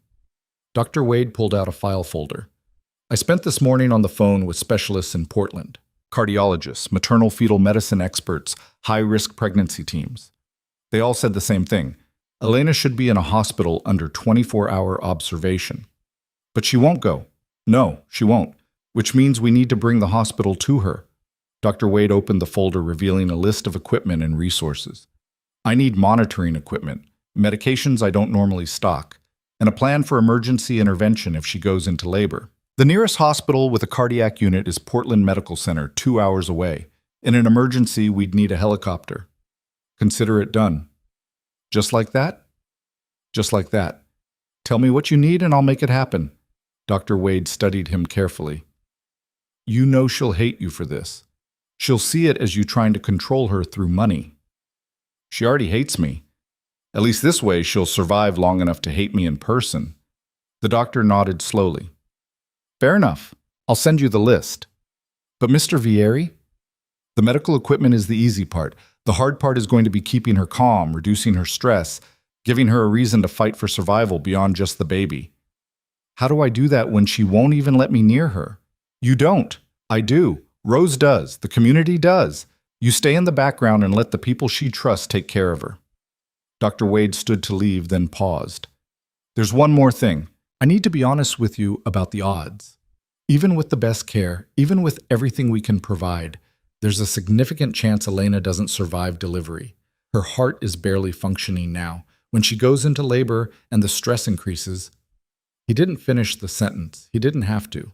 Dr. Wade pulled out a file folder. "I spent this morning on the phone with specialists in Portland. Cardiologists, maternal fetal medicine experts, high-risk pregnancy teams. They all said the same thing. Elena should be in a hospital under 24-hour observation. But she won't go. No, she won't, which means we need to bring the hospital to her." Dr. Wade opened the folder, revealing a list of equipment and resources. "I need monitoring equipment, medications I don't normally stock, and a plan for emergency intervention if she goes into labor. The nearest hospital with a cardiac unit is Portland Medical Center, 2 hours away. In an emergency, we'd need a helicopter. Consider it done." "Just like that?" "Just like that. Tell me what you need and I'll make it happen." Dr. Wade studied him carefully. "You know she'll hate you for this. She'll see it as you trying to control her through money." "She already hates me. At least this way she'll survive long enough to hate me in person." The doctor nodded slowly. "Fair enough. I'll send you the list. But Mr. Vieri? The medical equipment is the easy part. The hard part is going to be keeping her calm, reducing her stress, giving her a reason to fight for survival beyond just the baby. How do I do that when she won't even let me near her?" "You don't. I do. Rose does. The community does. You stay in the background and let the people she trusts take care of her." Dr. Wade stood to leave, then paused. "There's one more thing. I need to be honest with you about the odds. Even with the best care, even with everything we can provide, there's a significant chance Elena doesn't survive delivery. Her heart is barely functioning now. When she goes into labor and the stress increases..." He didn't finish the sentence. He didn't have to.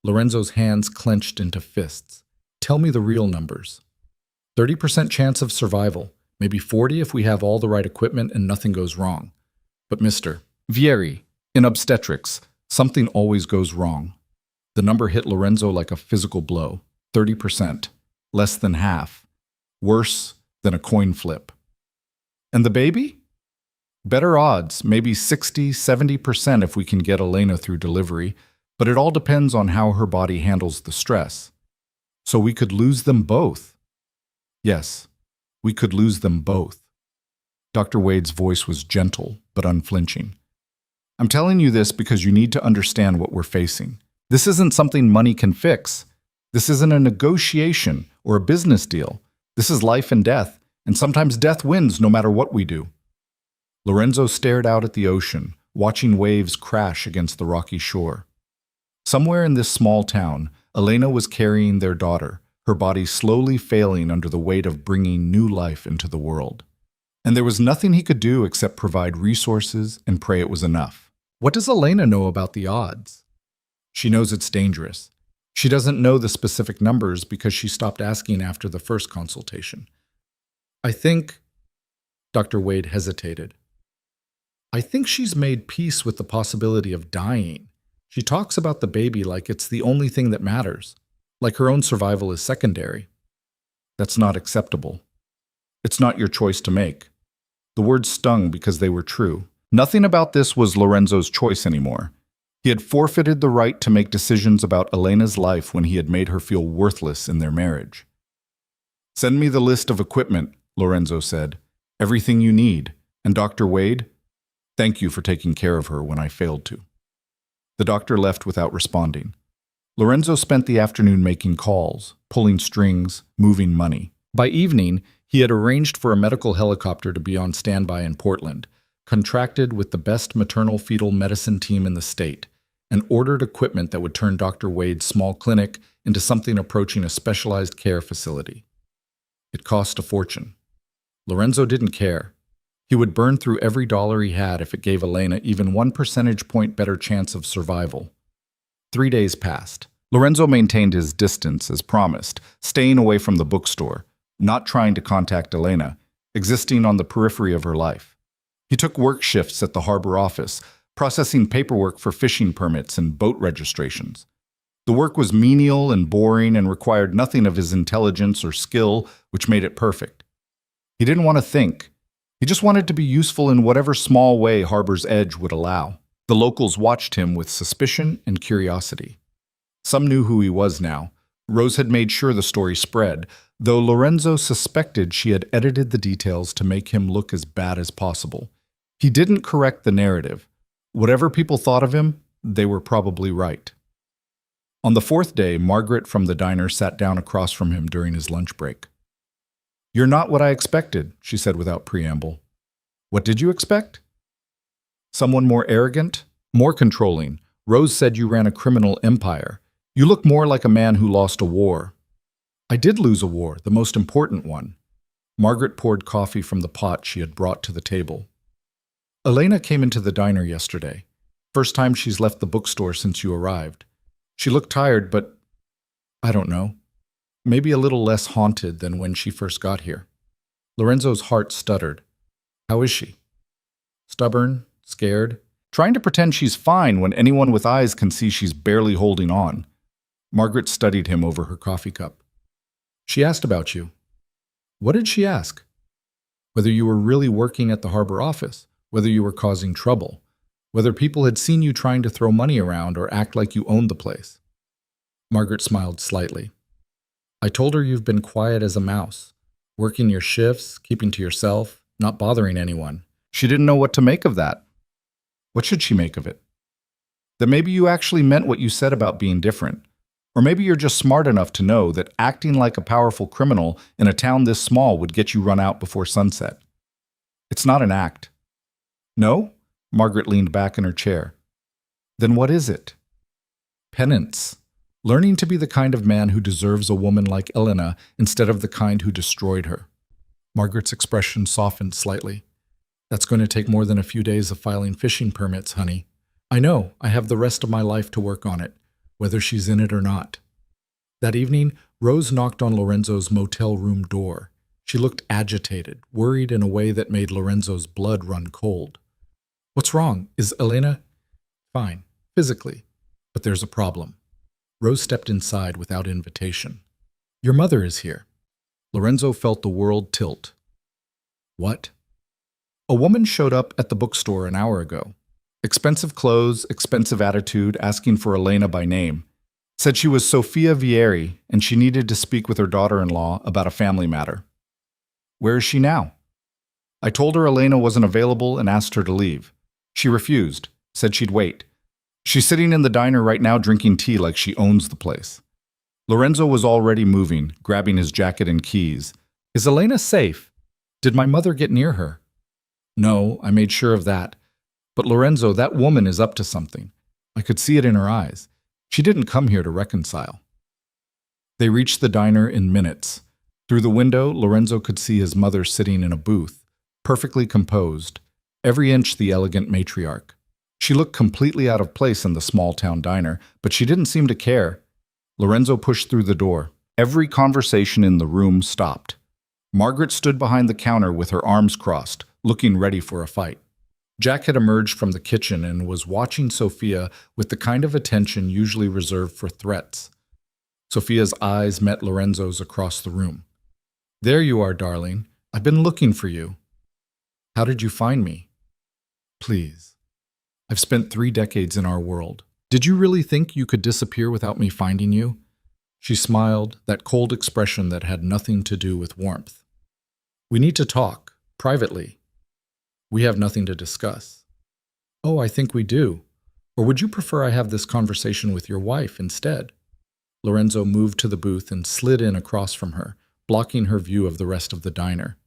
Lorenzo's hands clenched into fists. "Tell me the real numbers." 30% chance of survival. Maybe 40 if we have all the right equipment and nothing goes wrong. "But Mr. Vieri, in obstetrics, something always goes wrong." The number hit Lorenzo like a physical blow. 30%. Less than half. Worse than a coin flip. "And the baby?" "Better odds, maybe 60, 70% if we can get Elena through delivery, but it all depends on how her body handles the stress. So we could lose them both." "Yes, we could lose them both." Dr. Wade's voice was gentle but unflinching. "I'm telling you this because you need to understand what we're facing. This isn't something money can fix. This isn't a negotiation or a business deal. This is life and death, and sometimes death wins no matter what we do." Lorenzo stared out at the ocean, watching waves crash against the rocky shore. Somewhere in this small town, Elena was carrying their daughter, her body slowly failing under the weight of bringing new life into the world. And there was nothing he could do except provide resources and pray it was enough. What does Elena know about the odds? She knows it's dangerous. She doesn't know the specific numbers because she stopped asking after the first consultation. I think, Dr. Wade hesitated. I think she's made peace with the possibility of dying. She talks about the baby like it's the only thing that matters, like her own survival is secondary. That's not acceptable. It's not your choice to make. The words stung because they were true. Nothing about this was Lorenzo's choice anymore. He had forfeited the right to make decisions about Elena's life when he had made her feel worthless in their marriage. Send me the list of equipment, Lorenzo said. Everything you need. And Dr. Wade, thank you for taking care of her when I failed to. The doctor left without responding. Lorenzo spent the afternoon making calls, pulling strings, moving money. By evening, he had arranged for a medical helicopter to be on standby in Portland, contracted with the best maternal fetal medicine team in the state, and ordered equipment that would turn Dr. Wade's small clinic into something approaching a specialized care facility. It cost a fortune. Lorenzo didn't care. He would burn through every dollar he had if it gave Elena even 1 percentage point better chance of survival. 3 days passed. Lorenzo maintained his distance as promised, staying away from the bookstore, not trying to contact Elena, existing on the periphery of her life. He took work shifts at the harbor office, processing paperwork for fishing permits and boat registrations. The work was menial and boring and required nothing of his intelligence or skill, which made it perfect. He didn't want to think. He just wanted to be useful in whatever small way Harbor's Edge would allow. The locals watched him with suspicion and curiosity. Some knew who he was now. Rose had made sure the story spread, though Lorenzo suspected she had edited the details to make him look as bad as possible. He didn't correct the narrative. Whatever people thought of him, they were probably right. On the 4th day, Margaret from the diner sat down across from him during his lunch break. "You're not what I expected," she said without preamble. "What did you expect?" "Someone more arrogant, more controlling. Rose said you ran a criminal empire. You look more like a man who lost a war." "I did lose a war, the most important one." Margaret poured coffee from the pot she had brought to the table. "Elena came into the diner yesterday. First time she's left the bookstore since you arrived. She looked tired, but I don't know. Maybe a little less haunted than when she first got here." Lorenzo's heart stuttered. "How is she?" "Stubborn, scared, trying to pretend she's fine when anyone with eyes can see she's barely holding on." Margaret studied him over her coffee cup. "She asked about you." "What did she ask?" "Whether you were really working at the harbor office, whether you were causing trouble, whether people had seen you trying to throw money around or act like you owned the place." Margaret smiled slightly. "I told her you've been quiet as a mouse, working your shifts, keeping to yourself, not bothering anyone." She didn't know what to make of that. What should she make of it? That maybe you actually meant what you said about being different. Or maybe you're just smart enough to know that acting like a powerful criminal in a town this small would get you run out before sunset. It's not an act. No? Margaret leaned back in her chair. Then what is it? Penance. Learning to be the kind of man who deserves a woman like Elena instead of the kind who destroyed her. Margaret's expression softened slightly. "That's going to take more than a few days of filing fishing permits, honey. I know, I have the rest of my life to work on it, whether she's in it or not." That evening, Rose knocked on Lorenzo's motel room door. She looked agitated, worried in a way that made Lorenzo's blood run cold. "What's wrong? Is Elena—" "Fine, physically, but there's a problem." Rose stepped inside without invitation. "Your mother is here." Lorenzo felt the world tilt. "What?" "A woman showed up at the bookstore an hour ago. Expensive clothes, expensive attitude, asking for Elena by name. Said she was Sophia Vieri and she needed to speak with her daughter-in-law about a family matter." "Where is she now?" "I told her Elena wasn't available and asked her to leave. She refused, said she'd wait. She's sitting in the diner right now drinking tea like she owns the place." Lorenzo was already moving, grabbing his jacket and keys. "Is Elena safe? Did my mother get near her?" "No, I made sure of that. But Lorenzo, that woman is up to something. I could see it in her eyes. She didn't come here to reconcile." They reached the diner in minutes. Through the window, Lorenzo could see his mother sitting in a booth, perfectly composed, every inch the elegant matriarch. She looked completely out of place in the small-town diner, but she didn't seem to care. Lorenzo pushed through the door. Every conversation in the room stopped. Margaret stood behind the counter with her arms crossed, looking ready for a fight. Jack had emerged from the kitchen and was watching Sophia with the kind of attention usually reserved for threats. Sophia's eyes met Lorenzo's across the room. "There you are, darling. I've been looking for you." "How did you find me?" "Please. I've spent 3 decades in our world. Did you really think you could disappear without me finding you?" She smiled, that cold expression that had nothing to do with warmth. "We need to talk, privately." "We have nothing to discuss." "Oh, I think we do. Or would you prefer I have this conversation with your wife instead? Lorenzo moved to the booth and slid in across from her, blocking her view of the rest of the diner.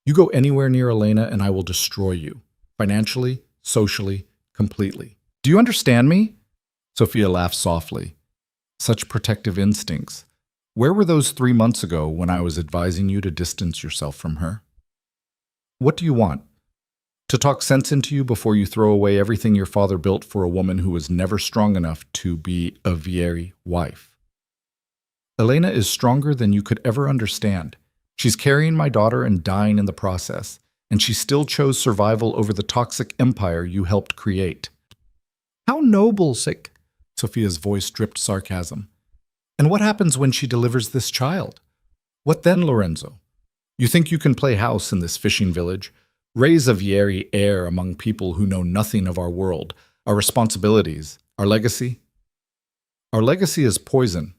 You go anywhere near Elena and I will destroy you. Financially, socially, completely. Do you understand me? Sophia laughed softly. Such protective instincts. Where were those 3 months ago when I was advising you to distance yourself from her? What do you want? To talk sense into you before you throw away everything your father built for a woman who was never strong enough to be a Vieri wife. Elena is stronger than you could ever understand. She's carrying my daughter and dying in the process, and she still chose survival over the toxic empire you helped create. How noble, sick! Sophia's voice dripped sarcasm. And what happens when she delivers this child? What then, Lorenzo? You think you can play house in this fishing village, raise a Vieri heir among people who know nothing of our world, our responsibilities, our legacy? Our legacy is poison.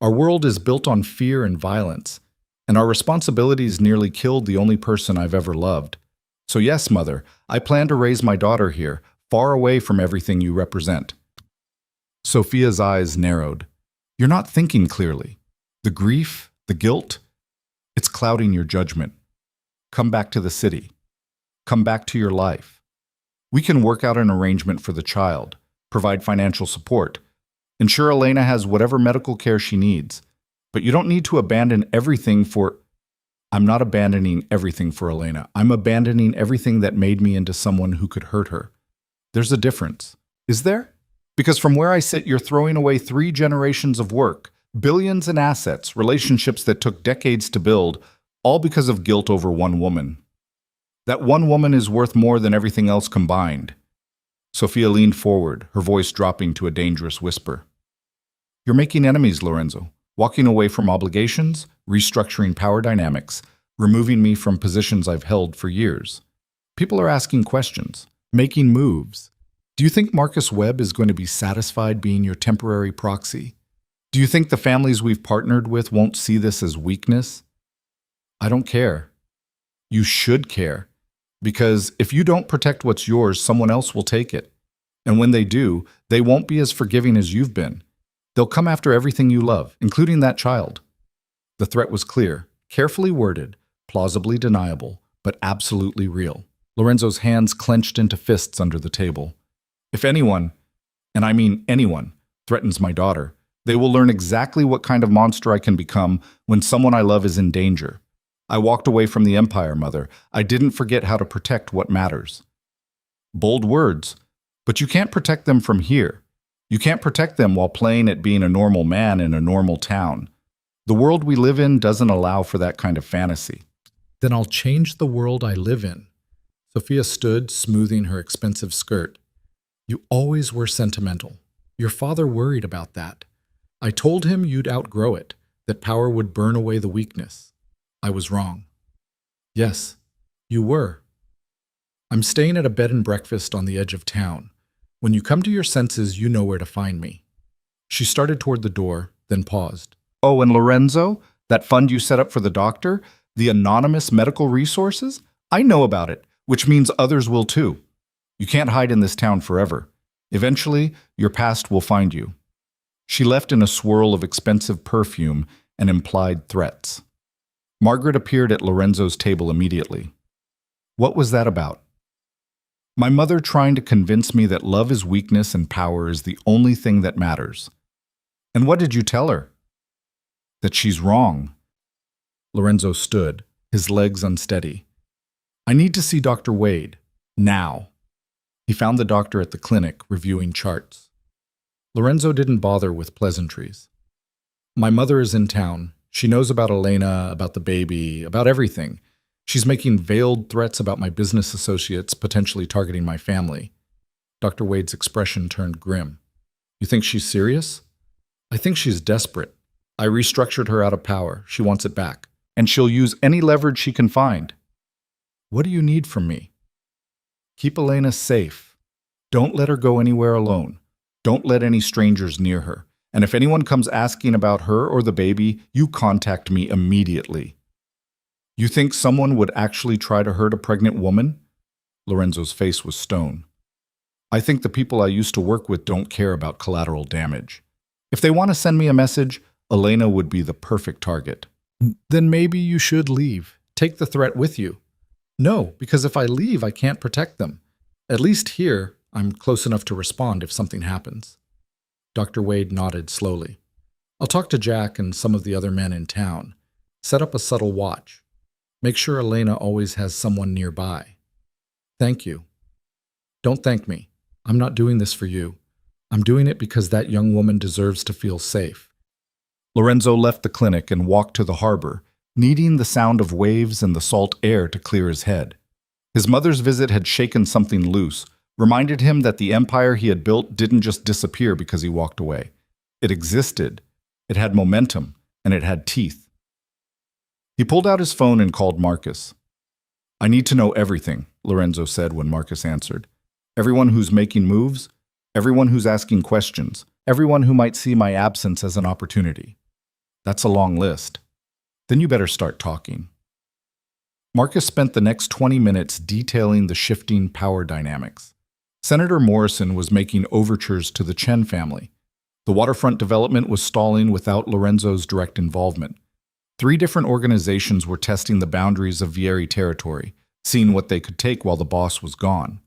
Our world is built on fear and violence, and our responsibilities nearly killed the only person I've ever loved. So yes, Mother, I plan to raise my daughter here, far away from everything you represent. Sophia's eyes narrowed. You're not thinking clearly. The grief, the guilt, it's clouding your judgment. Come back to the city. Come back to your life. We can work out an arrangement for the child, provide financial support, ensure Elena has whatever medical care she needs. But you don't need to abandon everything for... I'm not abandoning everything for Elena. I'm abandoning everything that made me into someone who could hurt her. There's a difference. Is there? Because from where I sit, you're throwing away 3 generations of work, billions in assets, relationships that took decades to build, all because of guilt over one woman. That one woman is worth more than everything else combined. Sophia leaned forward, her voice dropping to a dangerous whisper. You're making enemies, Lorenzo. Walking away from obligations, restructuring power dynamics, removing me from positions I've held for years. People are asking questions, making moves. Do you think Marcus Webb is going to be satisfied being your temporary proxy? Do you think the families we've partnered with won't see this as weakness? I don't care. You should care. Because if you don't protect what's yours, someone else will take it. And when they do, they won't be as forgiving as you've been. They'll come after everything you love, including that child. The threat was clear, carefully worded, plausibly deniable, but absolutely real. Lorenzo's hands clenched into fists under the table. If anyone, and I mean anyone, threatens my daughter, they will learn exactly what kind of monster I can become when someone I love is in danger. I walked away from the Empire, Mother. I didn't forget how to protect what matters. Bold words, but you can't protect them from here. You can't protect them while playing at being a normal man in a normal town. The world we live in doesn't allow for that kind of fantasy. Then I'll change the world I live in. Sophia stood, smoothing her expensive skirt. You always were sentimental. Your father worried about that. I told him you'd outgrow it, that power would burn away the weakness. I was wrong. Yes, you were. I'm staying at a bed and breakfast on the edge of town. When you come to your senses, you know where to find me. She started toward the door, then paused. Oh, and Lorenzo, that fund you set up for the doctor, the anonymous medical resources? I know about it, which means others will too. You can't hide in this town forever. Eventually, your past will find you. She left in a swirl of expensive perfume and implied threats. Margaret appeared at Lorenzo's table immediately. What was that about? My mother trying to convince me that love is weakness and power is the only thing that matters. And what did you tell her? That she's wrong. Lorenzo stood, his legs unsteady. I need to see Dr. Wade. Now. He found the doctor at the clinic, reviewing charts. Lorenzo didn't bother with pleasantries. My mother is in town. She knows about Elena, about the baby, about everything. She's making veiled threats about my business associates, potentially targeting my family. Dr. Wade's expression turned grim. You think she's serious? I think she's desperate. I restructured her out of power. She wants it back. And she'll use any leverage she can find. What do you need from me? Keep Elena safe. Don't let her go anywhere alone. Don't let any strangers near her. And if anyone comes asking about her or the baby, you contact me immediately. You think someone would actually try to hurt a pregnant woman? Lorenzo's face was stone. I think the people I used to work with don't care about collateral damage. If they want to send me a message, Elena would be the perfect target. Then maybe you should leave. Take the threat with you. No, because if I leave, I can't protect them. At least here, I'm close enough to respond if something happens. Dr. Wade nodded slowly. I'll talk to Jack and some of the other men in town. Set up a subtle watch. Make sure Elena always has someone nearby. Thank you. Don't thank me. I'm not doing this for you. I'm doing it because that young woman deserves to feel safe. Lorenzo left the clinic and walked to the harbor, needing the sound of waves and the salt air to clear his head. His mother's visit had shaken something loose, reminded him that the empire he had built didn't just disappear because he walked away. It existed, it had momentum, and it had teeth. He pulled out his phone and called Marcus. I need to know everything, Lorenzo said when Marcus answered. Everyone who's making moves, everyone who's asking questions, everyone who might see my absence as an opportunity. That's a long list. Then you better start talking. Marcus spent the next 20 minutes detailing the shifting power dynamics. Senator Morrison was making overtures to the Chen family. The waterfront development was stalling without Lorenzo's direct involvement. 3 different organizations were testing the boundaries of Vieri territory, seeing what they could take while the boss was gone.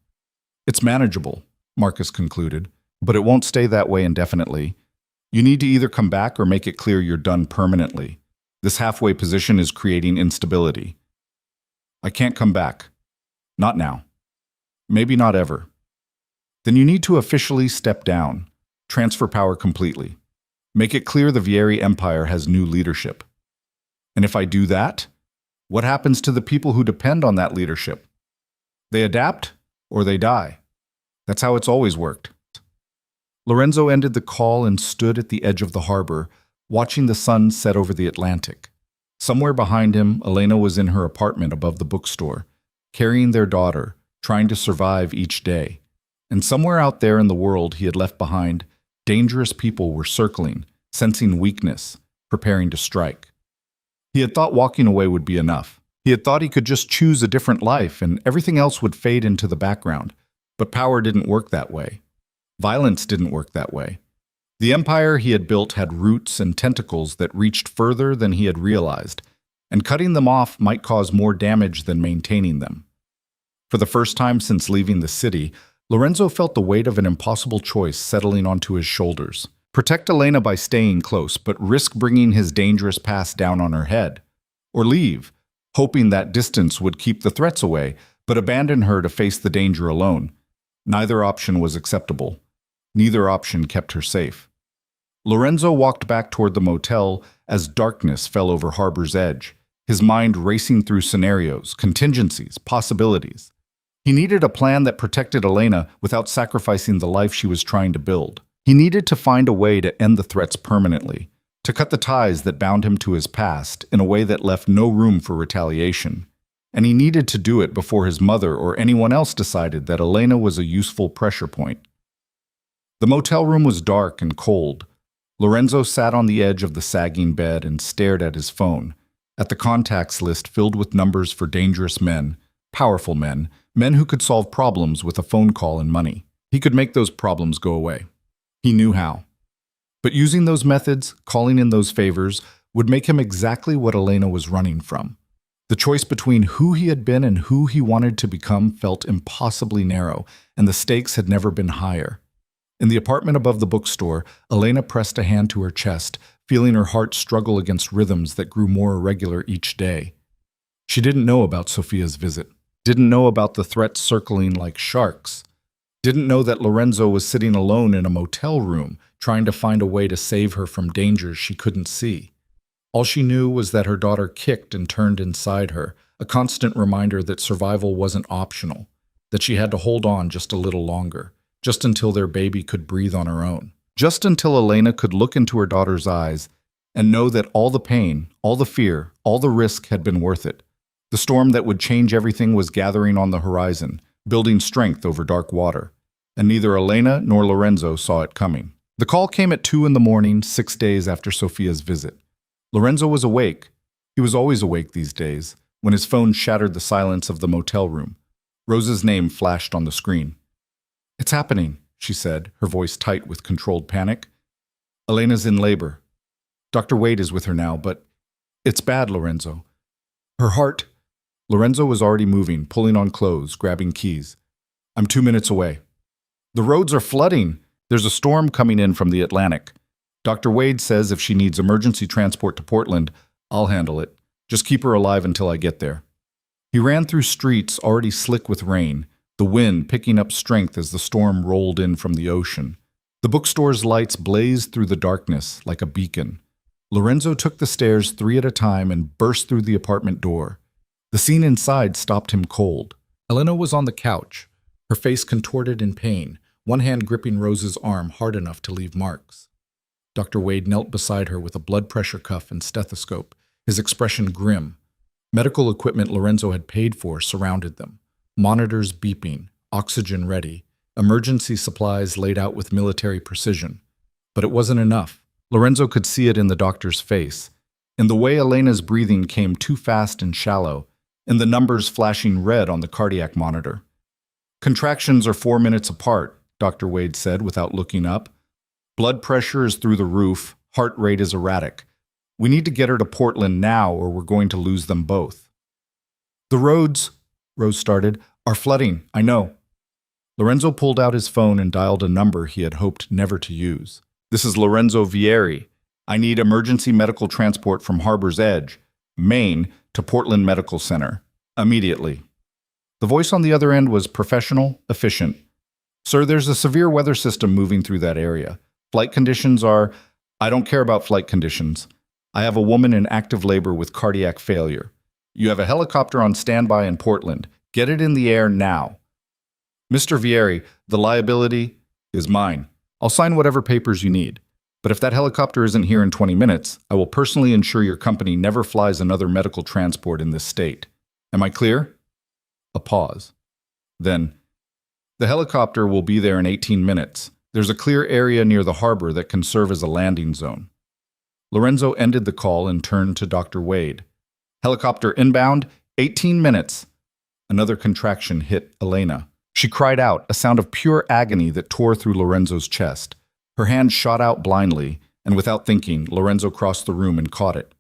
It's manageable, Marcus concluded, but it won't stay that way indefinitely. You need to either come back or make it clear you're done permanently. This halfway position is creating instability. I can't come back. Not now. Maybe not ever. Then you need to officially step down, transfer power completely. Make it clear the Vieri Empire has new leadership. And if I do that, what happens to the people who depend on that leadership? They adapt or they die. That's how it's always worked. Lorenzo ended the call and stood at the edge of the harbor, watching the sun set over the Atlantic. Somewhere behind him, Elena was in her apartment above the bookstore, carrying their daughter, trying to survive each day. And somewhere out there in the world he had left behind, dangerous people were circling, sensing weakness, preparing to strike. He had thought walking away would be enough. He had thought he could just choose a different life and everything else would fade into the background. But power didn't work that way. Violence didn't work that way. The empire he had built had roots and tentacles that reached further than he had realized, and cutting them off might cause more damage than maintaining them. For the first time since leaving the city, Lorenzo felt the weight of an impossible choice settling onto his shoulders. Protect Elena by staying close, but risk bringing his dangerous past down on her head. Or leave, hoping that distance would keep the threats away, but abandon her to face the danger alone. Neither option was acceptable. Neither option kept her safe. Lorenzo walked back toward the motel as darkness fell over Harbor's edge, his mind racing through scenarios, contingencies, possibilities. He needed a plan that protected Elena without sacrificing the life she was trying to build. He needed to find a way to end the threats permanently, to cut the ties that bound him to his past in a way that left no room for retaliation. And he needed to do it before his mother or anyone else decided that Elena was a useful pressure point. The motel room was dark and cold. Lorenzo sat on the edge of the sagging bed and stared at his phone, at the contacts list filled with numbers for dangerous men, powerful men, men who could solve problems with a phone call and money. He could make those problems go away. He knew how. But using those methods, calling in those favors, would make him exactly what Elena was running from. The choice between who he had been and who he wanted to become felt impossibly narrow, and the stakes had never been higher. In the apartment above the bookstore, Elena pressed a hand to her chest, feeling her heart struggle against rhythms that grew more irregular each day. She didn't know about Sophia's visit, didn't know about the threats circling like sharks, didn't know that Lorenzo was sitting alone in a motel room, trying to find a way to save her from dangers she couldn't see. All she knew was that her daughter kicked and turned inside her, a constant reminder that survival wasn't optional, that she had to hold on just a little longer, just until their baby could breathe on her own, just until Elena could look into her daughter's eyes and know that all the pain, all the fear, all the risk had been worth it. The storm that would change everything was gathering on the horizon, building strength over dark water, and neither Elena nor Lorenzo saw it coming. The call came at 2 a.m, 6 days after Sophia's visit. Lorenzo was awake. He was always awake these days, when his phone shattered the silence of the motel room. Rose's name flashed on the screen. It's happening, she said, her voice tight with controlled panic. Elena's in labor. Dr. Wade is with her now, but it's bad, Lorenzo. Her heart. Lorenzo was already moving, pulling on clothes, grabbing keys. I'm 2 minutes away. The roads are flooding. There's a storm coming in from the Atlantic. Dr. Wade says if she needs emergency transport to Portland, I'll handle it. Just keep her alive until I get there. He ran through streets already slick with rain, the wind picking up strength as the storm rolled in from the ocean. The bookstore's lights blazed through the darkness like a beacon. Lorenzo took the stairs 3 at a time and burst through the apartment door. The scene inside stopped him cold. Elena was on the couch, her face contorted in pain, one hand gripping Rose's arm hard enough to leave marks. Dr. Wade knelt beside her with a blood pressure cuff and stethoscope, his expression grim. Medical equipment Lorenzo had paid for surrounded them. Monitors beeping, oxygen ready, emergency supplies laid out with military precision. But it wasn't enough. Lorenzo could see it in the doctor's face, in the way Elena's breathing came too fast and shallow, in the numbers flashing red on the cardiac monitor. Contractions are 4 minutes apart, Dr. Wade said without looking up. Blood pressure is through the roof, heart rate is erratic. We need to get her to Portland now or we're going to lose them both. The roads, Rose started, are flooding, I know. Lorenzo pulled out his phone and dialed a number he had hoped never to use. This is Lorenzo Vieri. I need emergency medical transport from Harbor's Edge, Maine, to Portland Medical Center. Immediately. The voice on the other end was professional, efficient. Sir, there's a severe weather system moving through that area. Flight conditions are... I don't care about flight conditions. I have a woman in active labor with cardiac failure. You have a helicopter on standby in Portland. Get it in the air now. Mr. Vieri, the liability is mine. I'll sign whatever papers you need. But if that helicopter isn't here in 20 minutes, I will personally ensure your company never flies another medical transport in this state. Am I clear? A pause. Then, the helicopter will be there in 18 minutes. There's a clear area near the harbor that can serve as a landing zone. Lorenzo ended the call and turned to Dr. Wade. Helicopter inbound, 18 minutes. Another contraction hit Elena. She cried out, a sound of pure agony that tore through Lorenzo's chest. Her hand shot out blindly, and without thinking, Lorenzo crossed the room and caught it.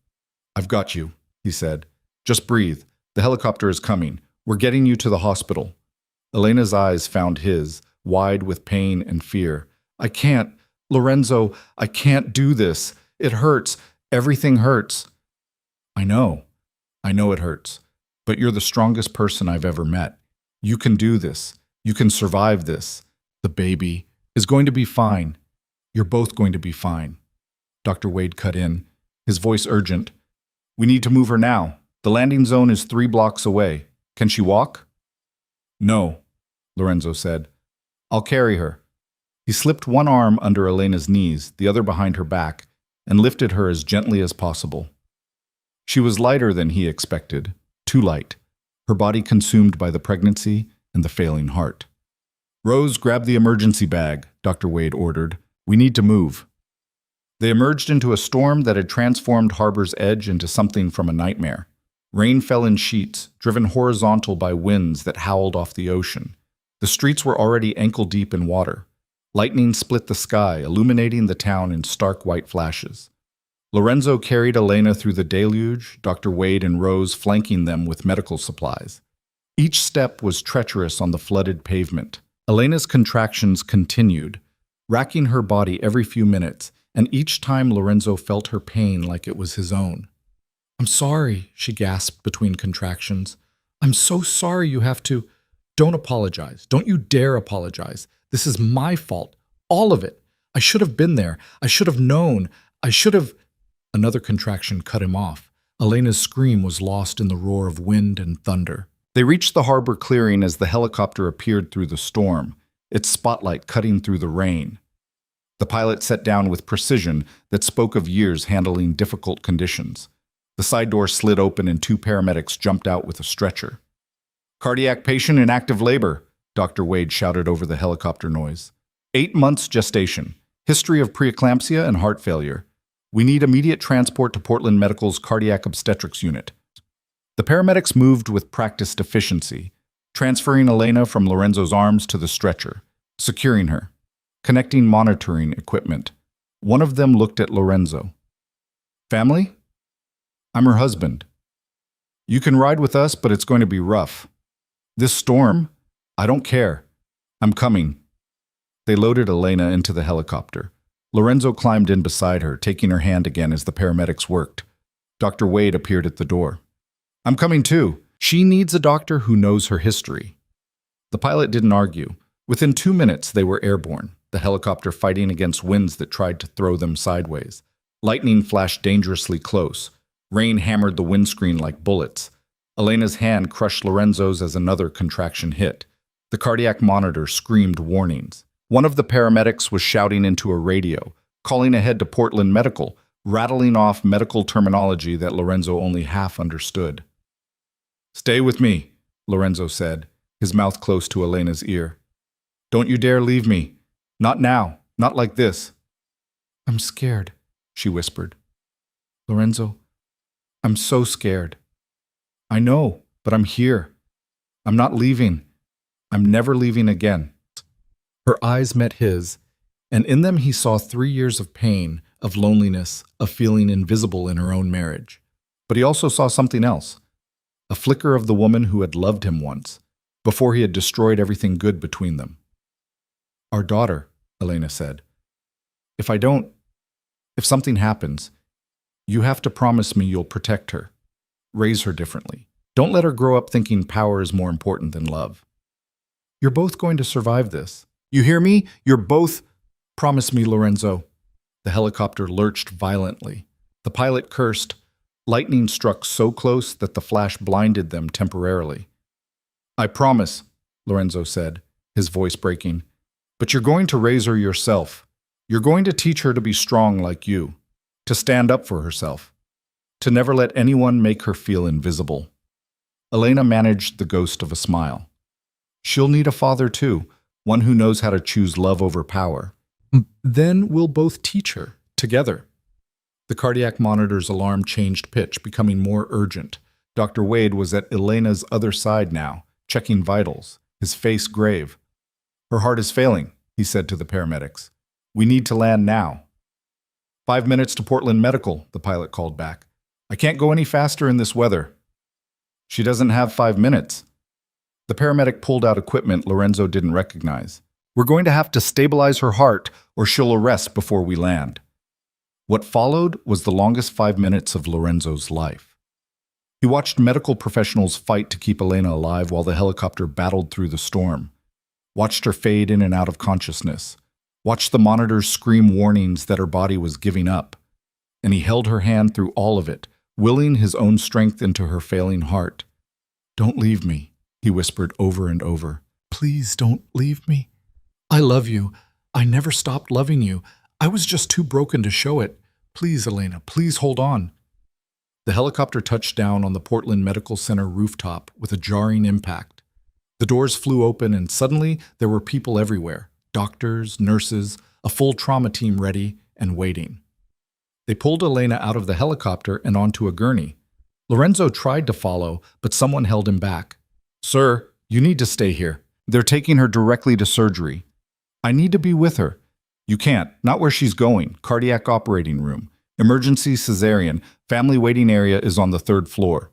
I've got you, he said. Just breathe. The helicopter is coming. We're getting you to the hospital. Elena's eyes found his, wide with pain and fear. I can't. Lorenzo, I can't do this. It hurts. Everything hurts. I know it hurts. But you're the strongest person I've ever met. You can do this. You can survive this. The baby is going to be fine. You're both going to be fine. Dr. Wade cut in, his voice urgent. We need to move her now. The landing zone is 3 blocks away. Can she walk? No, Lorenzo said. I'll carry her. He slipped one arm under Elena's knees, the other behind her back, and lifted her as gently as possible. She was lighter than he expected, too light, her body consumed by the pregnancy and the failing heart. Rose, grab the emergency bag, Dr. Wade ordered. We need to move. They emerged into a storm that had transformed Harbor's Edge into something from a nightmare. Rain fell in sheets, driven horizontal by winds that howled off the ocean. The streets were already ankle-deep in water. Lightning split the sky, illuminating the town in stark white flashes. Lorenzo carried Elena through the deluge, Dr. Wade and Rose flanking them with medical supplies. Each step was treacherous on the flooded pavement. Elena's contractions continued, racking her body every few minutes, and each time Lorenzo felt her pain like it was his own. I'm sorry, she gasped between contractions. I'm so sorry you have to... Don't apologize. Don't you dare apologize. This is my fault. All of it. I should have been there. I should have known. I should have... Another contraction cut him off. Elena's scream was lost in the roar of wind and thunder. They reached the harbor clearing as the helicopter appeared through the storm, its spotlight cutting through the rain. The pilot set down with precision that spoke of years handling difficult conditions. The side door slid open and 2 paramedics jumped out with a stretcher. Cardiac patient in active labor, Dr. Wade shouted over the helicopter noise. 8 months gestation, history of preeclampsia and heart failure. We need immediate transport to Portland Medical's cardiac obstetrics unit. The paramedics moved with practiced efficiency, transferring Elena from Lorenzo's arms to the stretcher. securing her, connecting monitoring equipment. One of them looked at Lorenzo. Family? I'm her husband. You can ride with us, but it's going to be rough. This storm? I don't care. I'm coming. They loaded Elena into the helicopter. Lorenzo climbed in beside her, taking her hand again as the paramedics worked. Dr. Wade appeared at the door. I'm coming too. She needs a doctor who knows her history. The pilot didn't argue. Within 2 minutes, they were airborne, the helicopter fighting against winds that tried to throw them sideways. Lightning flashed dangerously close. Rain hammered the windscreen like bullets. Elena's hand crushed Lorenzo's as another contraction hit. The cardiac monitor screamed warnings. One of the paramedics was shouting into a radio, calling ahead to Portland Medical, rattling off medical terminology that Lorenzo only half understood. Stay with me, Lorenzo said, his mouth close to Elena's ear. Don't you dare leave me. Not now. Not like this. I'm scared, she whispered. Lorenzo, I'm so scared. I know, but I'm here. I'm not leaving. I'm never leaving again. Her eyes met his, and in them he saw 3 years of pain, of loneliness, of feeling invisible in her own marriage. But he also saw something else, a flicker of the woman who had loved him once, before he had destroyed everything good between them. Our daughter, Elena said. If something happens, you have to promise me you'll protect her, raise her differently. Don't let her grow up thinking power is more important than love. You're both going to survive this. You hear me? You're both... Promise me, Lorenzo. The helicopter lurched violently. The pilot cursed. Lightning struck so close that the flash blinded them temporarily. I promise, Lorenzo said, his voice breaking. But you're going to raise her yourself. You're going to teach her to be strong like you, to stand up for herself, to never let anyone make her feel invisible. Elena managed the ghost of a smile. She'll need a father too, one who knows how to choose love over power. Then we'll both teach her, together. The cardiac monitor's alarm changed pitch, becoming more urgent. Dr. Wade was at Elena's other side now, checking vitals, his face grave. Her heart is failing, he said to the paramedics. We need to land now. 5 minutes to Portland Medical, the pilot called back. I can't go any faster in this weather. She doesn't have 5 minutes. The paramedic pulled out equipment Lorenzo didn't recognize. We're going to have to stabilize her heart or she'll arrest before we land. What followed was the longest 5 minutes of Lorenzo's life. He watched medical professionals fight to keep Elena alive while the helicopter battled through the storm. Watched her fade in and out of consciousness. Watched the monitors scream warnings that her body was giving up. And he held her hand through all of it, willing his own strength into her failing heart. Don't leave me, he whispered over and over. Please don't leave me. I love you. I never stopped loving you. I was just too broken to show it. Please, Elena, please hold on. The helicopter touched down on the Portland Medical Center rooftop with a jarring impact. The doors flew open and suddenly there were people everywhere. Doctors, nurses, a full trauma team ready and waiting. They pulled Elena out of the helicopter and onto a gurney. Lorenzo tried to follow, but someone held him back. Sir, you need to stay here. They're taking her directly to surgery. I need to be with her. You can't, not where she's going. Cardiac operating room. Emergency cesarean. Family waiting area is on the 3rd floor.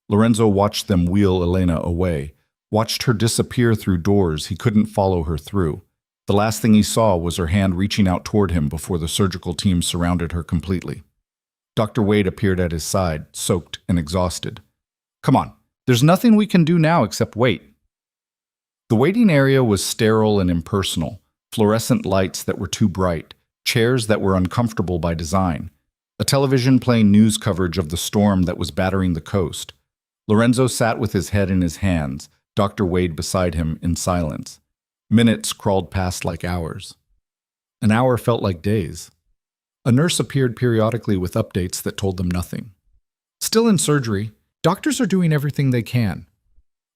Lorenzo watched them wheel Elena away. Watched her disappear through doors he couldn't follow her through. The last thing he saw was her hand reaching out toward him before the surgical team surrounded her completely. Dr. Wade appeared at his side, soaked and exhausted. Come on, there's nothing we can do now except wait. The waiting area was sterile and impersonal, fluorescent lights that were too bright, chairs that were uncomfortable by design, a television playing news coverage of the storm that was battering the coast. Lorenzo sat with his head in his hands, Dr. Wade beside him in silence. Minutes crawled past like hours. An hour felt like days. A nurse appeared periodically with updates that told them nothing. Still in surgery, doctors are doing everything they can.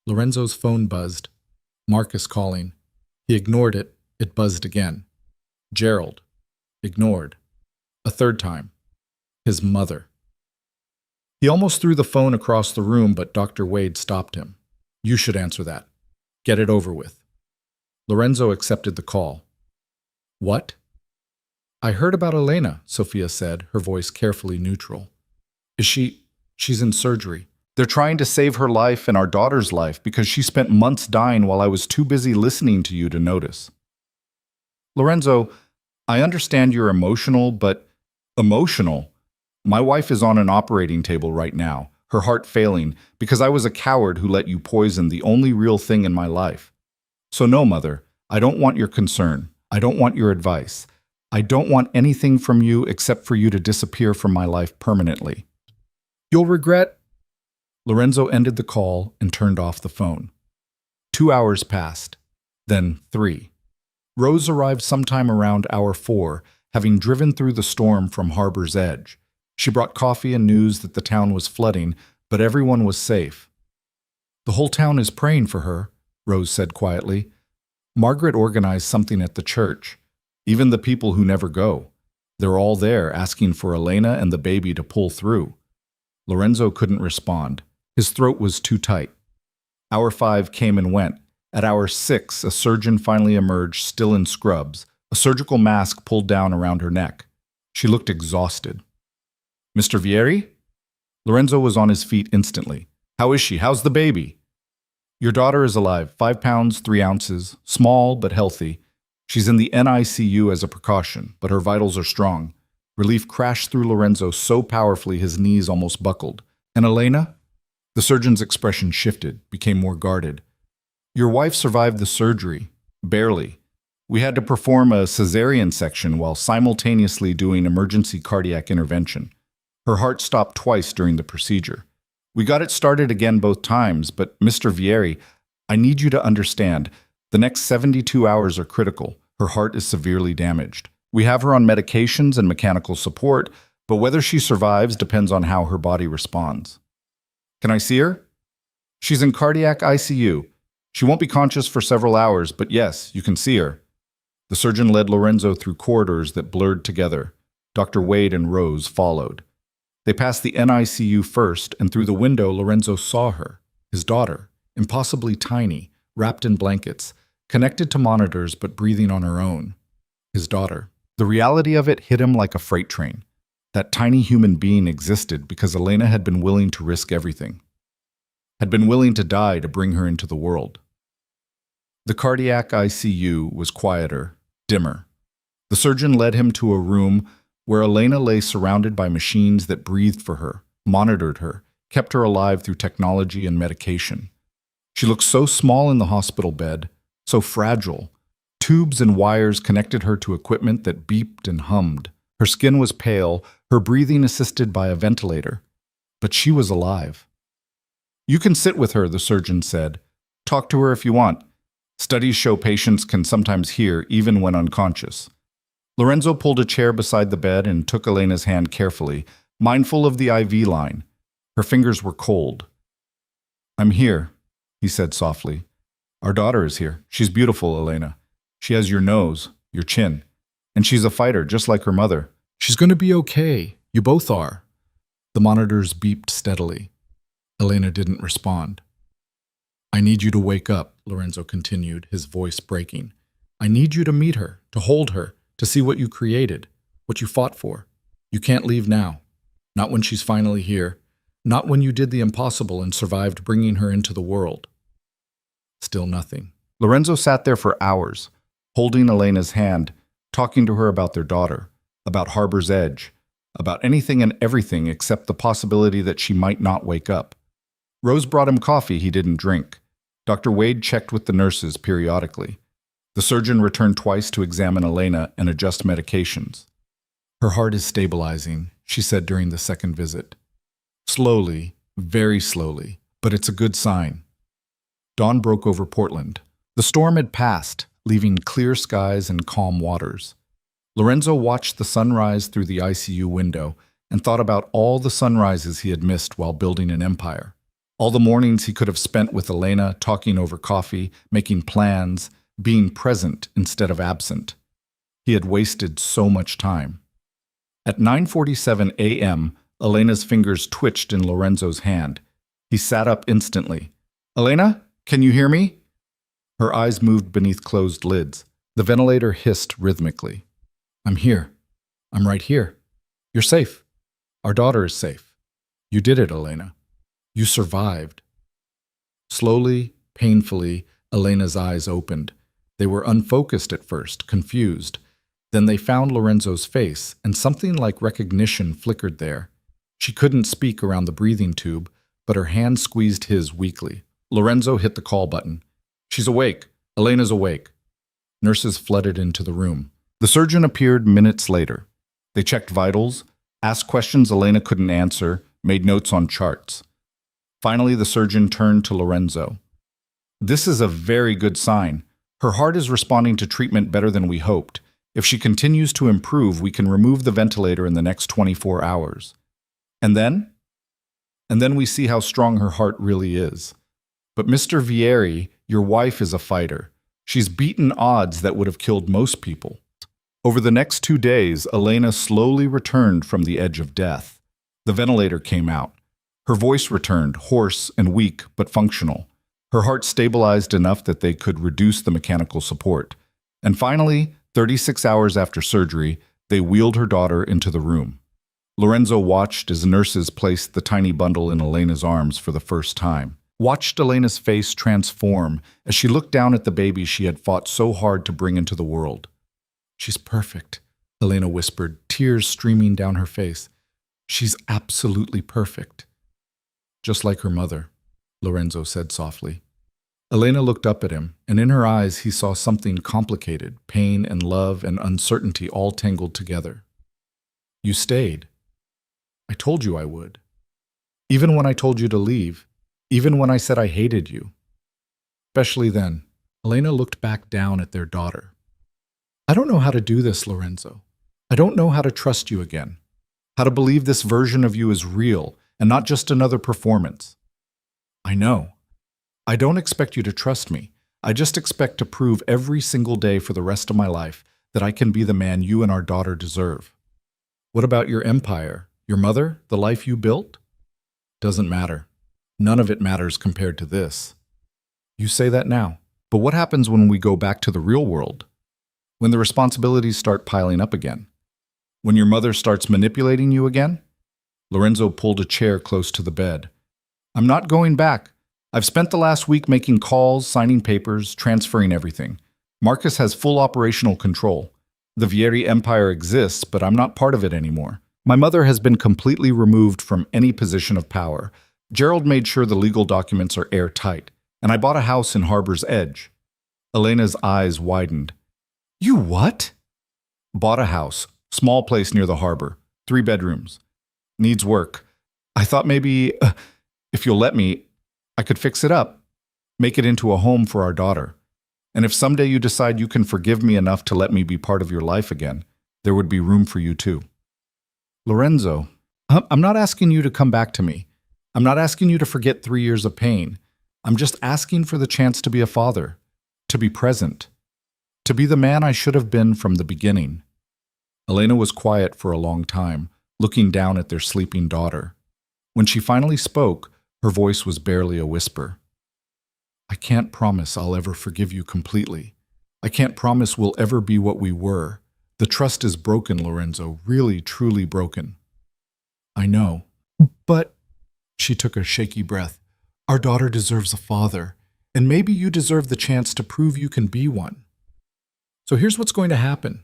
Lorenzo's phone buzzed. Marcus calling. He ignored it. It buzzed again. Gerald. Ignored. A 3rd time. His mother. He almost threw the phone across the room, but Dr. Wade stopped him. You should answer that. Get it over with. Lorenzo accepted the call. What? I heard about Elena, Sophia said, her voice carefully neutral. Is she's in surgery. They're trying to save her life and our daughter's life because she spent months dying while I was too busy listening to you to notice. Lorenzo, I understand you're emotional, but emotional? My wife is on an operating table right now, her heart failing, because I was a coward who let you poison the only real thing in my life. So no, Mother, I don't want your concern. I don't want your advice. I don't want anything from you except for you to disappear from my life permanently. You'll regret. Lorenzo ended the call and turned off the phone. 2 hours passed, then 3. Rose arrived sometime around hour 4, having driven through the storm from Harbor's Edge. She brought coffee and news that the town was flooding, but everyone was safe. The whole town is praying for her, Rose said quietly. Margaret organized something at the church. Even the people who never go. They're all there asking for Elena and the baby to pull through. Lorenzo couldn't respond. His throat was too tight. Hour 5 came and went. At hour 6, a surgeon finally emerged, still in scrubs, a surgical mask pulled down around her neck. She looked exhausted. Mr. Vieri? Lorenzo was on his feet instantly. How is she? How's the baby? Your daughter is alive, 5 pounds, 3 ounces, small but healthy. She's in the NICU as a precaution, but her vitals are strong. Relief crashed through Lorenzo so powerfully his knees almost buckled. And Elena? The surgeon's expression shifted, became more guarded. Your wife survived the surgery. Barely. We had to perform a cesarean section while simultaneously doing emergency cardiac intervention. Her heart stopped twice during the procedure. We got it started again both times, but Mr. Vieri, I need you to understand, the next 72 hours are critical. Her heart is severely damaged. We have her on medications and mechanical support, but whether she survives depends on how her body responds. Can I see her? She's in cardiac ICU. She won't be conscious for several hours, but yes, you can see her. The surgeon led Lorenzo through corridors that blurred together. Dr. Wade and Rose followed. They passed the NICU first, and through the window Lorenzo saw her, his daughter, impossibly tiny, wrapped in blankets, connected to monitors but breathing on her own. His daughter. The reality of it hit him like a freight train. That tiny human being existed because Elena had been willing to risk everything. Had been willing to die to bring her into the world. The cardiac ICU was quieter, dimmer. The surgeon led him to a room where Elena lay surrounded by machines that breathed for her, monitored her, kept her alive through technology and medication. She looked so small in the hospital bed, so fragile. Tubes and wires connected her to equipment that beeped and hummed. Her skin was pale, her breathing assisted by a ventilator. But she was alive. You can sit with her, the surgeon said. Talk to her if you want. Studies show patients can sometimes hear even when unconscious. Lorenzo pulled a chair beside the bed and took Elena's hand carefully, mindful of the IV line. Her fingers were cold. I'm here, he said softly. Our daughter is here. She's beautiful, Elena. She has your nose, your chin. And she's a fighter, just like her mother. She's going to be okay. You both are. The monitors beeped steadily. Elena didn't respond. I need you to wake up, Lorenzo continued, his voice breaking. I need you to meet her, to hold her, to see what you created, what you fought for. You can't leave now. Not when she's finally here. Not when you did the impossible and survived bringing her into the world. Still nothing. Lorenzo sat there for hours, holding Elena's hand, talking to her about their daughter, about Harbor's Edge, about anything and everything except the possibility that she might not wake up. Rose brought him coffee he didn't drink. Dr. Wade checked with the nurses periodically. The surgeon returned twice to examine Elena and adjust medications. Her heart is stabilizing, she said during the second visit. Slowly, very slowly, but it's a good sign. Dawn broke over Portland. The storm had passed, leaving clear skies and calm waters. Lorenzo watched the sunrise through the ICU window and thought about all the sunrises he had missed while building an empire. All the mornings he could have spent with Elena, talking over coffee, making plans, being present instead of absent. He had wasted so much time. At 9:47 a.m., Elena's fingers twitched in Lorenzo's hand. He sat up instantly. Elena, can you hear me? Her eyes moved beneath closed lids. The ventilator hissed rhythmically. I'm here. I'm right here. You're safe. Our daughter is safe. You did it, Elena. You survived. Slowly, painfully, Elena's eyes opened. They were unfocused at first, confused. Then they found Lorenzo's face, and something like recognition flickered there. She couldn't speak around the breathing tube, but her hand squeezed his weakly. Lorenzo hit the call button. She's awake. Elena's awake. Nurses flooded into the room. The surgeon appeared minutes later. They checked vitals, asked questions Elena couldn't answer, made notes on charts. Finally, the surgeon turned to Lorenzo. This is a very good sign. Her heart is responding to treatment better than we hoped. If she continues to improve, we can remove the ventilator in the next 24 hours. And then? And then we see how strong her heart really is. But Mr. Vieri, your wife is a fighter. She's beaten odds that would have killed most people. Over the next 2 days, Elena slowly returned from the edge of death. The ventilator came out. Her voice returned, hoarse and weak, but functional. Her heart stabilized enough that they could reduce the mechanical support. And finally, 36 hours after surgery, they wheeled her daughter into the room. Lorenzo watched as nurses placed the tiny bundle in Elena's arms for the first time. Watched Elena's face transform as she looked down at the baby she had fought so hard to bring into the world. She's perfect, Elena whispered, tears streaming down her face. She's absolutely perfect. Just like her mother, Lorenzo said softly. Elena looked up at him, and in her eyes he saw something complicated, pain and love and uncertainty all tangled together. You stayed. I told you I would. Even when I told you to leave, even when I said I hated you. Especially then, Elena looked back down at their daughter. I don't know how to do this, Lorenzo. I don't know how to trust you again. How to believe this version of you is real and not just another performance. I know. I don't expect you to trust me. I just expect to prove every single day for the rest of my life that I can be the man you and our daughter deserve. What about your empire, your mother, the life you built? Doesn't matter. None of it matters compared to this. You say that now, but what happens when we go back to the real world? When the responsibilities start piling up again? When your mother starts manipulating you again? Lorenzo pulled a chair close to the bed. I'm not going back. I've spent the last week making calls, signing papers, transferring everything. Marcus has full operational control. The Vieri Empire exists, but I'm not part of it anymore. My mother has been completely removed from any position of power. Gerald made sure the legal documents are airtight, and I bought a house in Harbor's Edge. Elena's eyes widened. You what? Bought a house, small place near the harbor, 3 bedrooms. Needs work. I thought maybe, if you'll let me, I could fix it up, make it into a home for our daughter. And if someday you decide you can forgive me enough to let me be part of your life again, there would be room for you too. Lorenzo, I'm not asking you to come back to me. I'm not asking you to forget 3 years of pain. I'm just asking for the chance to be a father, to be present, to be the man I should have been from the beginning. Elena was quiet for a long time, looking down at their sleeping daughter. When she finally spoke, her voice was barely a whisper. I can't promise I'll ever forgive you completely. I can't promise we'll ever be what we were. The trust is broken, Lorenzo, really, truly broken. I know. But, she took a shaky breath, our daughter deserves a father, and maybe you deserve the chance to prove you can be one. So here's what's going to happen.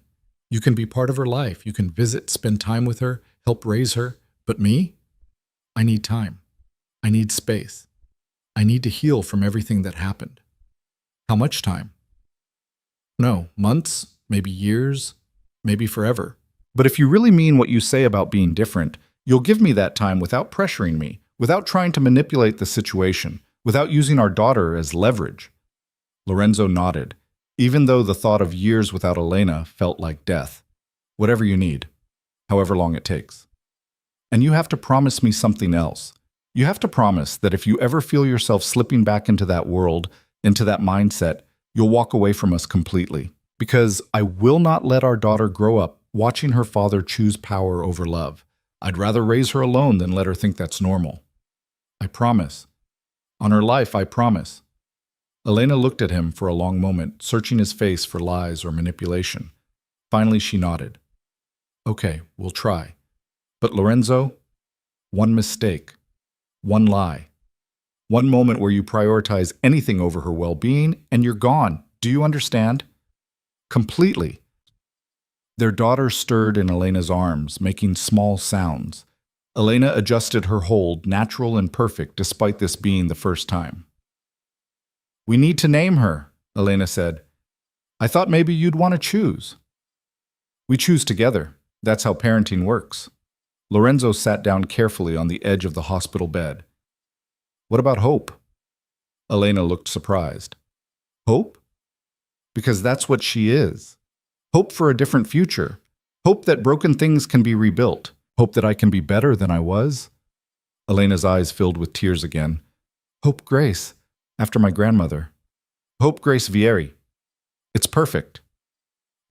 You can be part of her life. You can visit, spend time with her, help raise her. But me? I need time. I need space. I need to heal from everything that happened. How much time? No, months, maybe years, maybe forever. But if you really mean what you say about being different, you'll give me that time without pressuring me, without trying to manipulate the situation, without using our daughter as leverage. Lorenzo nodded, even though the thought of years without Elena felt like death. Whatever you need, however long it takes. And you have to promise me something else. You have to promise that if you ever feel yourself slipping back into that world, into that mindset, you'll walk away from us completely. Because I will not let our daughter grow up watching her father choose power over love. I'd rather raise her alone than let her think that's normal. I promise. On her life, I promise. Elena looked at him for a long moment, searching his face for lies or manipulation. Finally, she nodded. Okay, we'll try. But Lorenzo, one mistake, one lie, one moment where you prioritize anything over her well-being, and you're gone. Do you understand? Completely. Their daughter stirred in Elena's arms, making small sounds. Elena adjusted her hold, natural and perfect, despite this being the first time. We need to name her, Elena said. I thought maybe you'd want to choose. We choose together. That's how parenting works. Lorenzo sat down carefully on the edge of the hospital bed. What about Hope? Elena looked surprised. Hope? Because that's what she is. Hope for a different future. Hope that broken things can be rebuilt. Hope that I can be better than I was. Elena's eyes filled with tears again. Hope Grace, after my grandmother. Hope Grace Vieri. It's perfect.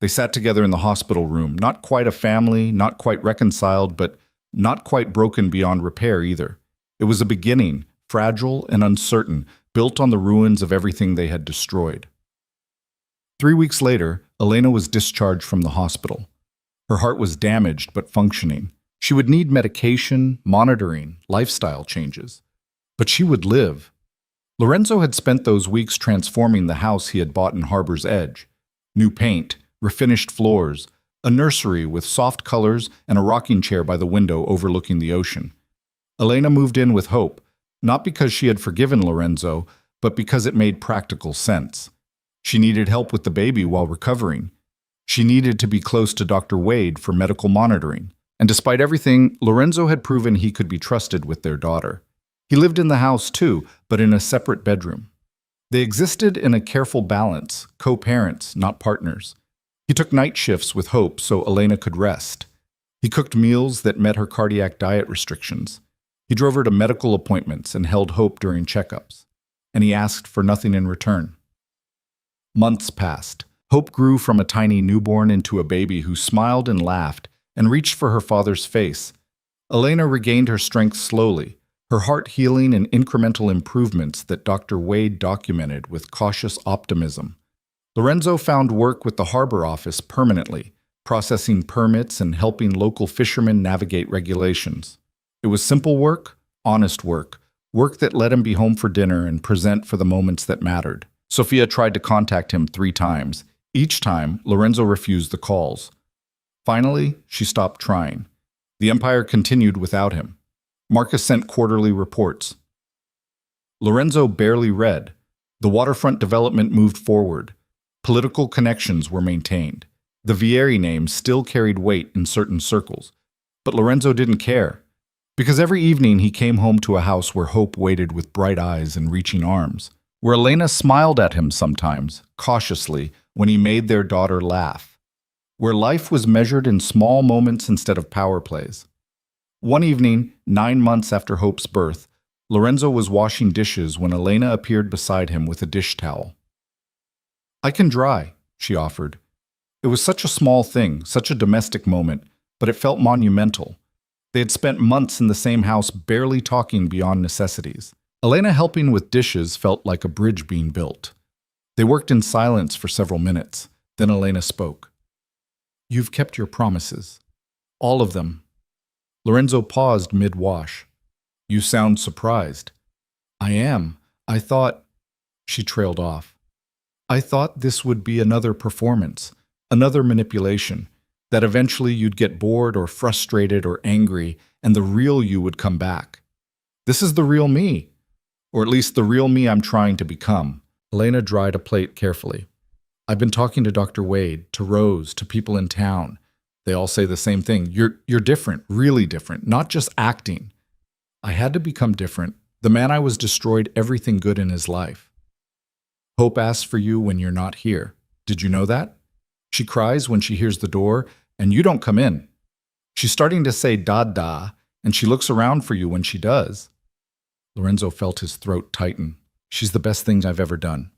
They sat together in the hospital room, not quite a family, not quite reconciled, but not quite broken beyond repair either. It was a beginning, fragile and uncertain, built on the ruins of everything they had destroyed. 3 weeks later, Elena was discharged from the hospital. Her heart was damaged but functioning. She would need medication, monitoring, lifestyle changes. But she would live. Lorenzo had spent those weeks transforming the house he had bought in Harbor's Edge. New paint, refinished floors, a nursery with soft colors, and a rocking chair by the window overlooking the ocean. Elena moved in with Hope, not because she had forgiven Lorenzo, but because it made practical sense. She needed help with the baby while recovering. She needed to be close to Dr. Wade for medical monitoring. And despite everything, Lorenzo had proven he could be trusted with their daughter. He lived in the house too, but in a separate bedroom. They existed in a careful balance, co-parents, not partners. He took night shifts with Hope so Elena could rest. He cooked meals that met her cardiac diet restrictions. He drove her to medical appointments and held Hope during checkups. And he asked for nothing in return. Months passed. Hope grew from a tiny newborn into a baby who smiled and laughed and reached for her father's face. Elena regained her strength slowly, her heart healing in incremental improvements that Dr. Wade documented with cautious optimism. Lorenzo found work with the harbor office permanently, processing permits and helping local fishermen navigate regulations. It was simple work, honest work, work that let him be home for dinner and present for the moments that mattered. Sophia tried to contact him 3 times. Each time, Lorenzo refused the calls. Finally, she stopped trying. The empire continued without him. Marcus sent quarterly reports. Lorenzo barely read. The waterfront development moved forward. Political connections were maintained. The Vieri name still carried weight in certain circles. But Lorenzo didn't care. Because every evening he came home to a house where Hope waited with bright eyes and reaching arms, where Elena smiled at him sometimes, cautiously, when he made their daughter laugh, where life was measured in small moments instead of power plays. One evening, 9 months after Hope's birth, Lorenzo was washing dishes when Elena appeared beside him with a dish towel. I can dry, she offered. It was such a small thing, such a domestic moment, but it felt monumental. They had spent months in the same house barely talking beyond necessities. Elena helping with dishes felt like a bridge being built. They worked in silence for several minutes. Then Elena spoke. You've kept your promises. All of them. Lorenzo paused mid-wash. You sound surprised. I am. I thought... She trailed off. I thought this would be another performance, another manipulation, that eventually you'd get bored or frustrated or angry, and the real you would come back. This is the real me, or at least the real me I'm trying to become. Elena dried a plate carefully. I've been talking to Dr. Wade, to Rose, to people in town. They all say the same thing. You're different, really different, not just acting. I had to become different. The man I was destroyed everything good in his life. Hope asks for you when you're not here. Did you know that? She cries when she hears the door, and you don't come in. She's starting to say da-da, and she looks around for you when she does. Lorenzo felt his throat tighten. She's the best thing I've ever done.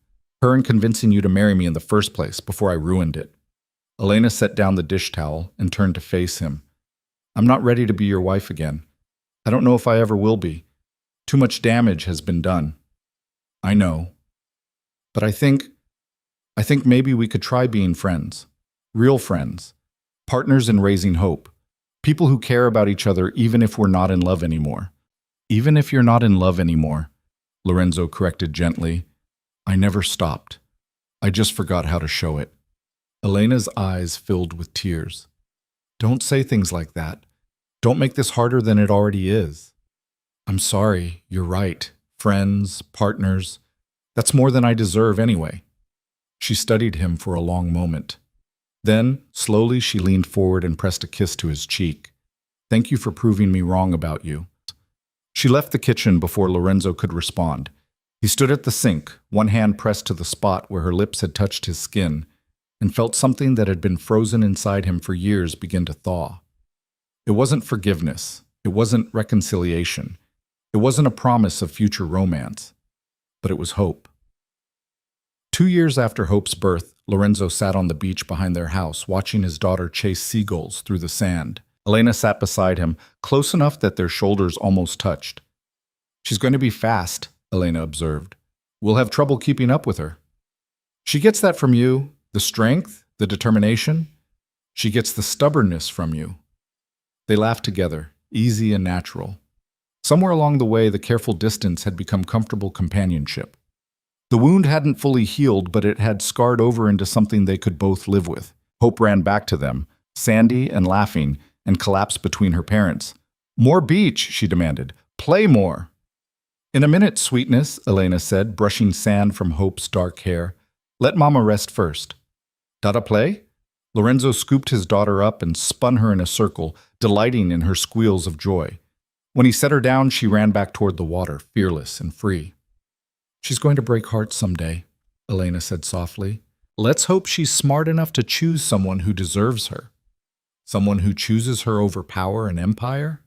Her in convincing you to marry me in the first place before I ruined it. Elena set down the dish towel and turned to face him. I'm not ready to be your wife again. I don't know if I ever will be. Too much damage has been done. I know. But I think maybe we could try being friends. Real friends. Partners in raising hope. People who care about each other even if we're not in love anymore. Even if you're not in love anymore, Lorenzo corrected gently. I never stopped. I just forgot how to show it. Elena's eyes filled with tears. Don't say things like that. Don't make this harder than it already is. I'm sorry, you're right. Friends, partners. That's more than I deserve anyway. She studied him for a long moment. Then, slowly, she leaned forward and pressed a kiss to his cheek. Thank you for proving me wrong about you. She left the kitchen before Lorenzo could respond. He stood at the sink, one hand pressed to the spot where her lips had touched his skin, and felt something that had been frozen inside him for years begin to thaw. It wasn't forgiveness. It wasn't reconciliation. It wasn't a promise of future romance. But it was hope. 2 years after Hope's birth, Lorenzo sat on the beach behind their house, watching his daughter chase seagulls through the sand. Elena sat beside him, close enough that their shoulders almost touched. She's going to be fast, Elena observed. We'll have trouble keeping up with her. She gets that from you, the strength, the determination. She gets the stubbornness from you. They laughed together, easy and natural. Somewhere along the way, the careful distance had become comfortable companionship. The wound hadn't fully healed, but it had scarred over into something they could both live with. Hope ran back to them, sandy and laughing, and collapsed between her parents. More beach, she demanded. Play more. In a minute, sweetness, Elena said, brushing sand from Hope's dark hair. Let Mama rest first. Dada play? Lorenzo scooped his daughter up and spun her in a circle, delighting in her squeals of joy. When he set her down, she ran back toward the water, fearless and free. She's going to break hearts someday, Elena said softly. Let's hope she's smart enough to choose someone who deserves her. Someone who chooses her over power and empire.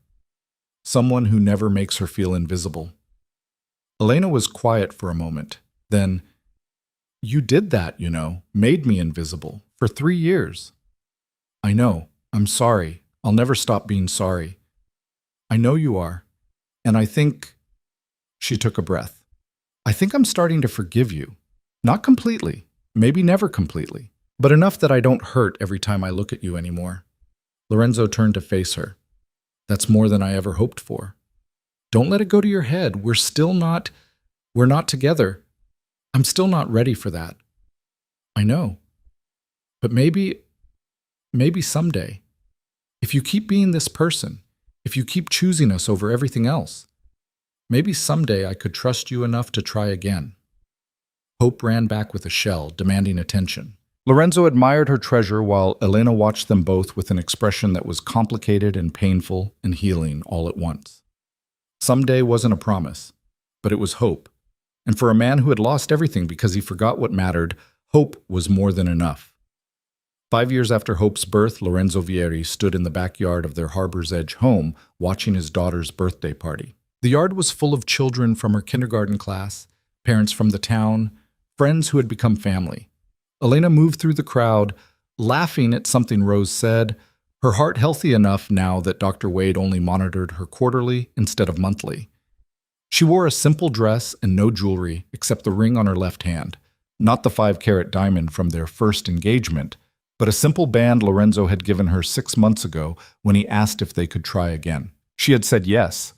Someone who never makes her feel invisible. Elena was quiet for a moment. Then, you did that, made me invisible, for 3 years. I know. I'm sorry. I'll never stop being sorry. I know you are. And I think... She took a breath. I think I'm starting to forgive you. Not completely, maybe never completely, but enough that I don't hurt every time I look at you anymore. Lorenzo turned to face her. That's more than I ever hoped for. Don't let it go to your head. We're not together. I'm still not ready for that. I know. But maybe someday, if you keep being this person, if you keep choosing us over everything else, maybe someday I could trust you enough to try again. Hope ran back with a shell, demanding attention. Lorenzo admired her treasure while Elena watched them both with an expression that was complicated and painful and healing all at once. Someday wasn't a promise, but it was hope. And for a man who had lost everything because he forgot what mattered, hope was more than enough. 5 years after Hope's birth, Lorenzo Vieri stood in the backyard of their Harbor's Edge home, watching his daughter's birthday party. The yard was full of children from her kindergarten class, parents from the town, friends who had become family. Elena moved through the crowd, laughing at something Rose said, her heart healthy enough now that Dr. Wade only monitored her quarterly instead of monthly. She wore a simple dress and no jewelry except the ring on her left hand, not the 5-carat diamond from their first engagement, but a simple band Lorenzo had given her 6 months ago when he asked if they could try again. She had said yes.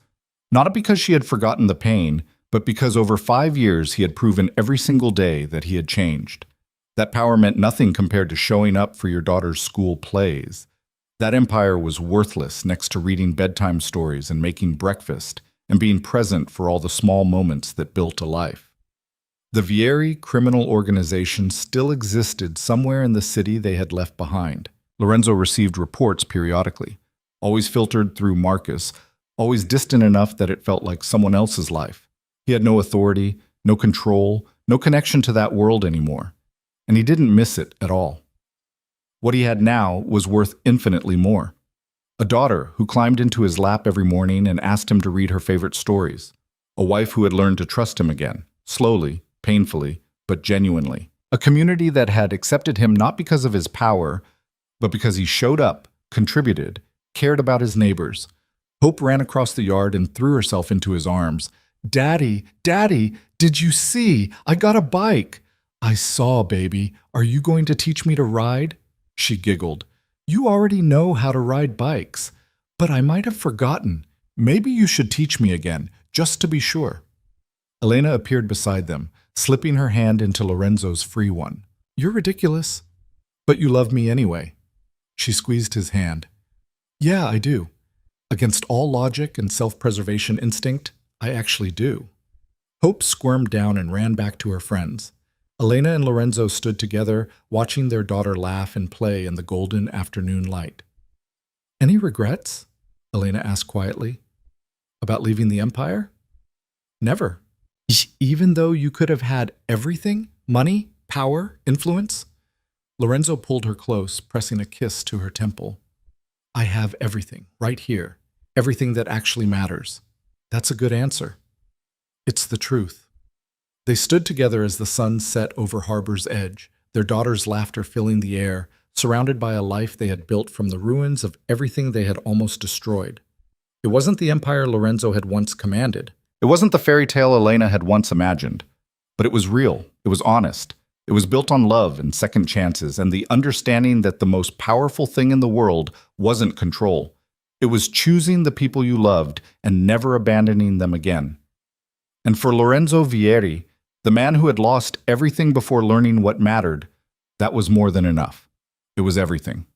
Not because she had forgotten the pain, but because over 5 years he had proven every single day that he had changed. That power meant nothing compared to showing up for your daughter's school plays. That empire was worthless next to reading bedtime stories and making breakfast and being present for all the small moments that built a life. The Vieri criminal organization still existed somewhere in the city they had left behind. Lorenzo received reports periodically, always filtered through Marcus, always distant enough that it felt like someone else's life. He had no authority, no control, no connection to that world anymore, and he didn't miss it at all. What he had now was worth infinitely more. A daughter who climbed into his lap every morning and asked him to read her favorite stories. A wife who had learned to trust him again, slowly, painfully, but genuinely. A community that had accepted him not because of his power, but because he showed up, contributed, cared about his neighbors. Hope ran across the yard and threw herself into his arms. Daddy, Daddy, did you see? I got a bike. I saw, baby. Are you going to teach me to ride? She giggled. You already know how to ride bikes. But I might have forgotten. Maybe you should teach me again, just to be sure. Elena appeared beside them, slipping her hand into Lorenzo's free one. You're ridiculous. But you love me anyway. She squeezed his hand. Yeah, I do. Against all logic and self-preservation instinct, I actually do. Hope squirmed down and ran back to her friends. Elena and Lorenzo stood together, watching their daughter laugh and play in the golden afternoon light. Any regrets? Elena asked quietly. About leaving the Empire? Never. Even though you could have had everything? Money, power, influence? Lorenzo pulled her close, pressing a kiss to her temple. I have everything, right here. Everything that actually matters. That's a good answer. It's the truth. They stood together as the sun set over harbor's edge, their daughter's laughter filling the air, surrounded by a life they had built from the ruins of everything they had almost destroyed. It wasn't the empire Lorenzo had once commanded. It wasn't the fairy tale Elena had once imagined. But it was real. It was honest. It was built on love and second chances and the understanding that the most powerful thing in the world wasn't control. It was choosing the people you loved and never abandoning them again. And for Lorenzo Vieri, the man who had lost everything before learning what mattered, that was more than enough. It was everything.